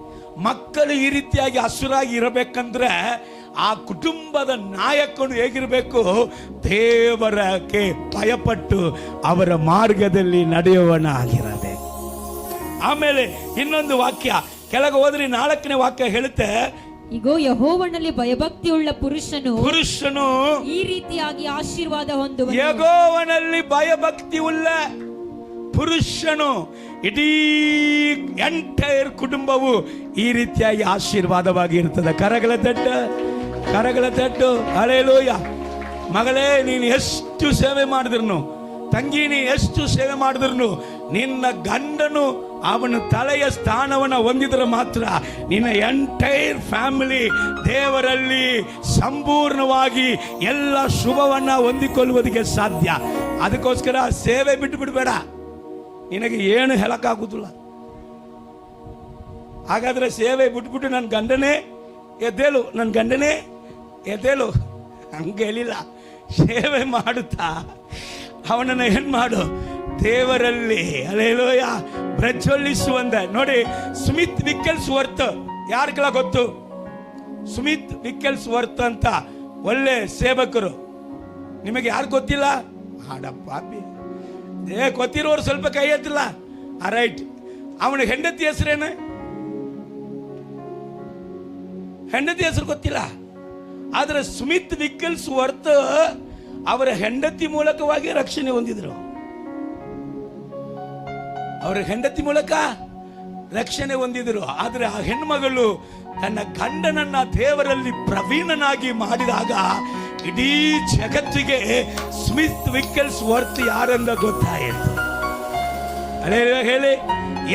ಮಕ್ಕಳು ಈ ರೀತಿಯಾಗಿ ಹಸುರಾಗಿ ಇರಬೇಕಂದ್ರೆ ಆ ಕುಟುಂಬದ ನಾಯಕನು ಹೇಗಿರಬೇಕು, ದೇವರಕ್ಕೆ ಭಯಪಟ್ಟು ಅವರ ಮಾರ್ಗದಲ್ಲಿ ನಡೆಯುವನಾಗಿರಬೇಕು. ಆಮೇಲೆ ಇನ್ನೊಂದು ವಾಕ್ಯ ಕೆಳಗೆ ಹೋದ್ರಿ, 4ನೇ ವಾಕ್ಯ ಹೇಳುತ್ತೆ, ಇಗೋ ಯೆಹೋವನಲ್ಲಿ ಭಯಭಕ್ತಿಯುಳ್ಳ ಪುರುಷನು ಈ ರೀತಿಯಾಗಿ ಆಶೀರ್ವಾದ ಹೊಂದುವನು. ಯೆಹೋವನಲ್ಲಿ ಭಯಭಕ್ತಿ ಉಳ್ಳ ಪುರುಷನು, ಇಡೀ ಎಂಟೈರ್ ಕುಟುಂಬವು ಈ ರೀತಿಯಾಗಿ ಆಶೀರ್ವಾದವಾಗಿ ಇರ್ತದೆ. ಕರಗಳ ತಟ್ಟು. ಹಲ್ಲೆಲೂಯಾ. ಮಗಳೇ, ನೀನು ಎಷ್ಟು ಸೇವೆ ಮಾಡಿದ್ರು, ತಂಗಿ ನೀ ಎಷ್ಟು ಸೇವೆ ಮಾಡಿದ್ರು, ನಿನ್ನ ಗಂಡನು ಅವನ ತಲೆಯ ಸ್ಥಾನವನ್ನು ಹೊಂದಿದ್ರೆ ಮಾತ್ರ ನಿನ್ನ ಎಂಟೈರ್ ಫ್ಯಾಮಿಲಿ ದೇವರಲ್ಲಿ ಸಂಪೂರ್ಣವಾಗಿ ಎಲ್ಲ ಶುಭವನ್ನ ಹೊಂದಿಕೊಳ್ಳುವುದಕ್ಕೆ ಸಾಧ್ಯ. ಅದಕ್ಕೋಸ್ಕರ ಸೇವೆ ಬಿಟ್ಟು ಬಿಡಬೇಡ, ನಿನಗೆ ಏನು ಹೇಳಕ್ಕಾಗುದಿಲ್ಲ. ಹಾಗಾದ್ರೆ ಸೇವೆ ಬಿಟ್ಬಿಟ್ಟು ನನ್ನ ಗಂಡನೇ ಎದ್ದೇಳು, ನನ್ನ ಗಂಡನೇ ಎದ್ದೇಳು ಹಂಗೆ ಹೇಳಿಲ್ಲ. ಸೇವೆ ಮಾಡುತ್ತಾ ಅವನನ್ನ ಏನ್ ಮಾಡು, ದೇವರಲ್ಲಿ ಹಲ್ಲೆಲೂಯಾ ಪ್ರಜ್ವಲಿಸುವಂತ. ನೋಡಿ, ಸ್ಮಿತ್ ವಿಕೆಲ್ಸ್ ವರ್ತ್ ಯಾರಿಗೆಲ್ಲ ಗೊತ್ತು? ಸ್ಮಿತ್ ವಿಕೆಲ್ಸ್ ವರ್ತ್ ಅಂತ ಒಳ್ಳೆ ಸೇವಕರು. ನಿಮಗೆ ಯಾರು ಗೊತ್ತಿಲ್ಲ? ಹಾಡಪ್ಪಾಪಿ, ಗೊತ್ತಿರೋರು ಸ್ವಲ್ಪ ಕೈ ಎತ್ತಿಲ್ಲ. ರೈಟ್. ಅವನ ಹೆಂಡತಿ ಹೆಸರೇನು? ಹೆಂಡತಿ ಹೆಸರು ಗೊತ್ತಿಲ್ಲ. ಆದ್ರೆ ಸ್ಮಿತ್ ವಿಕೆಲ್ಸ್ ವರ್ತ್ ಅವರ ಹೆಂಡತಿ ಮೂಲಕವಾಗಿ ರಕ್ಷಣೆ ಹೊಂದಿದ್ರು. ಅವರ ಹೆಂಡತಿ ಮೂಲಕ ರಕ್ಷಣೆ ಹೊಂದಿದ್ರು. ಆದ್ರೆ ಆ ಹೆಣ್ಮಗಳು ತನ್ನ ಗಂಡನನ್ನ ದೇವರಲ್ಲಿ ಪ್ರವೀಣನಾಗಿ ಮಾಡಿದಾಗ ಇಡೀ ಜಗತ್ತಿಗೆ ಸ್ಮಿತ್ ವಿಕೆಲ್ಸ್ ವರ್ತ್ ಯಾರೆಂದ ಗೊತ್ತಾಯಿತು. ಹೇಳಿ,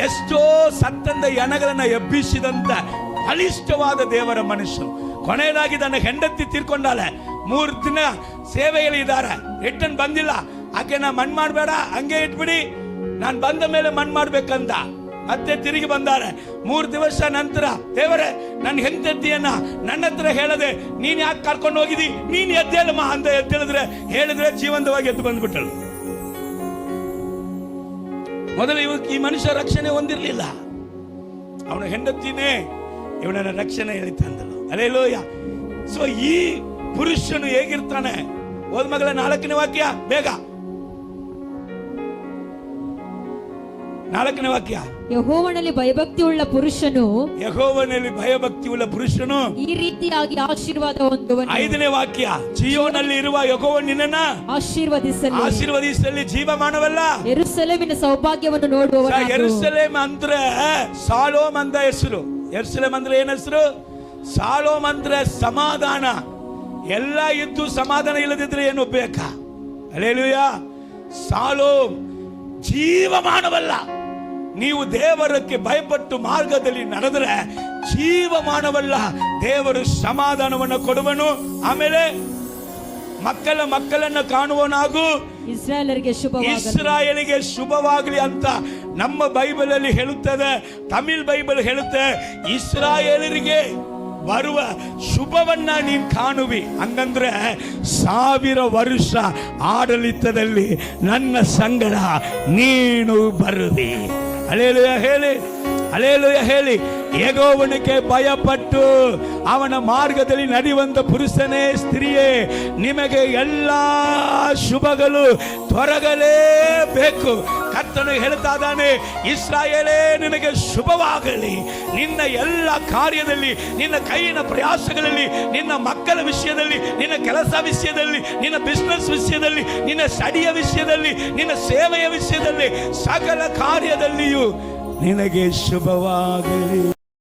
ಎಷ್ಟೋ ಸತ್ತಂದ ಎಣಗಳನ್ನ ಎಬ್ಬಿಸಿದಂತ ಬಲಿಷ್ಠವಾದ ದೇವರ ಮನುಷ್ಯನು ಕೊನೆಯದಾಗಿ ತನ್ನ ಹೆಂಡತಿ ತೀರ್ಕೊಂಡಾಳೆ. 3 ದಿನ ಸೇವೆಯಲ್ಲಿ ಇದ್ದಾರೆ, ರಿಟರ್ನ್ ಬಂದಿಲ್ಲ. ಆಕೆ ನಾ ಮಣ್ ಮಾಡಬೇಡ, ಹಂಗೆ ಇಟ್ಬಿಡಿ, ನಾನು ಬಂದ ಮೇಲೆ ಮಣ್ ಮಾಡ್ಬೇಕಂತ ಮತ್ತೆ ತಿರುಗಿ ಬಂದಾರೆ. 3 ದಿವಸ ನಂತರ, ದೇವರೇ ನನ್ನ ಹೆಂಡತಿಯನ್ನ ನನ್ನ ಹತ್ರ ಹೇಳದೆ ನೀನ್ ಯಾಕೆ ಕರ್ಕೊಂಡು ಹೋಗಿದಿ, ನೀನ್ ಎದ್ದೇಳಮ್ಮ ಅಂತ ಹೇಳಿದ್ರೆ ಜೀವಂತವಾಗಿ ಎದ್ದು ಬಂದ್ಬಿಟ್ಟಳು. ಮೊದಲು ಈ ಮನುಷ್ಯ ರಕ್ಷಣೆ ಹೊಂದಿರಲಿಲ್ಲ, ಅವನ ಹೆಂಡತಿನೇ ಇವನನ್ನ ರಕ್ಷಣೆ ಹೇಳಿ ತಂದಳು. ಹಲ್ಲೆಲೂಯಾ. ಸೊ ಈ ಪುರುಷನು ಹೇಗಿರ್ತಾನೆ? ಓದ್ ಮಗಳ 4ನೇ ವಾಕ್ಯ ಬೇಗ. 4ನೇ ವಾಕ್ಯ, ಯೆಹೋವನಲ್ಲಿ ಭಯಭಕ್ತಿಯುಳ್ಳ ಪುರುಷನು ಈ ರೀತಿಯಾಗಿ ಆಶೀರ್ವಾದ ಹೊಂದುವನು. 5ನೇ ವಾಕ್ಯ, ಜೀವನಲ್ಲಿ ಇರುವ ಯೆಹೋವನು ನಿನ್ನನ್ನ ಆಶೀರ್ವದಿಸಲಿ, ಜೀವಮಾನವಲ್ಲ ಯೆರೂಸಲೇಮಿನ ಸೌಭಾಗ್ಯವನ್ನು ನೋಡುವವನು. ಯೆರೂಸಲೇಮ್ ಅಂದ್ರೆ ಶಾಲೋಮ್ ಅಂತ ಹೆಸರು. ಯೆರೂಸಲೇಮ್ ಅಂದ್ರೆ ಏನ್ ಹೆಸರು? ಶಾಲೋಮ್ ಅಂದ್ರೆ ಸಮಾಧಾನ. ಎಲ್ಲ ಇದ್ದು ಸಮಾಧಾನ ಇಲ್ಲದಿದ್ರೆ ಏನು ಬೇಕಾ? ಹಲ್ಲೆಲೂಯಾ. ಶಾಲೋಮ್ ಜೀವಮಾನವಲ್ಲ. ನೀವು ದೇವರಕ್ಕೆ ಭಯಪಟ್ಟು ಮಾರ್ಗದಲ್ಲಿ ನಡೆದರೆ ಜೀವಮಾನವಲ್ಲ, ದೇವರು ಸಮಾಧಾನವನ್ನು ಕೊಡುವನು. ಆಮೇಲೆ ಮಕ್ಕಳನ್ನು ಕಾಣುವನಾಗು, ಇಸ್ರಾಯೇಲರಿಗೆ ಶುಭವಾಗಲಿ. ಇಸ್ರಾಯೇಲಿಗೆ ಶುಭವಾಗಲಿ ಅಂತ ನಮ್ಮ ಬೈಬಲ್ ಅಲ್ಲಿ ಹೇಳುತ್ತದೆ. ತಮಿಳ್ ಬೈಬಲ್ ಹೇಳುತ್ತೆ ಇಸ್ರಾಯೇಲರಿಗೆ ಬರುವ ಶುಭವನ್ನ ನೀನ್ ಕಾಣುವಿ. ಹಂಗಂದ್ರೆ 1000 ವರ್ಷ ಆಡಳಿತದಲ್ಲಿ ನನ್ನ ಸಂಗಡ ನೀನು ಬರುವಿ. ಹಲ್ಲೆಲೂಯಾ ಹೇಳಿ, ಹಲ್ಲೆಲೂಯಾ ಹೇಳಿ. ಯೆಹೋವನಿಗೆ ಭಯಪಟ್ಟು ಅವನ ಮಾರ್ಗದಲ್ಲಿ ನಡೆಯುವಂತ ಪುರುಷನೇ ಸ್ತ್ರೀಯೇ, ನಿಮಗೆ ಎಲ್ಲ ಶುಭಗಳು ತೊರಗಲೇಬೇಕು. ಕರ್ತನು ಹೇಳ್ತಾ ಇದ್ದಾನೆ, ಇಸ್ರಾಯೇಲೇ ನಿನಗೆ ಶುಭವಾಗಲಿ. ನಿನ್ನ ಎಲ್ಲ ಕಾರ್ಯದಲ್ಲಿ, ನಿನ್ನ ಕೈಯಿನ ಪ್ರಯಾಸಗಳಲ್ಲಿ, ನಿನ್ನ ಮಕ್ಕಳ ವಿಷಯದಲ್ಲಿ, ನಿನ್ನ ಕೆಲಸ ವಿಷಯದಲ್ಲಿ, ನಿನ್ನ ಬಿಸ್ನೆಸ್ ವಿಷಯದಲ್ಲಿ, ನಿನ್ನ ಸ್ಟಡಿಯ ವಿಷಯದಲ್ಲಿ, ನಿನ್ನ ಸೇವೆಯ ವಿಷಯದಲ್ಲಿ, ಸಕಲ ಕಾರ್ಯದಲ್ಲಿಯೂ ನಿನಗೆ ಶುಭವಾಗಲಿ.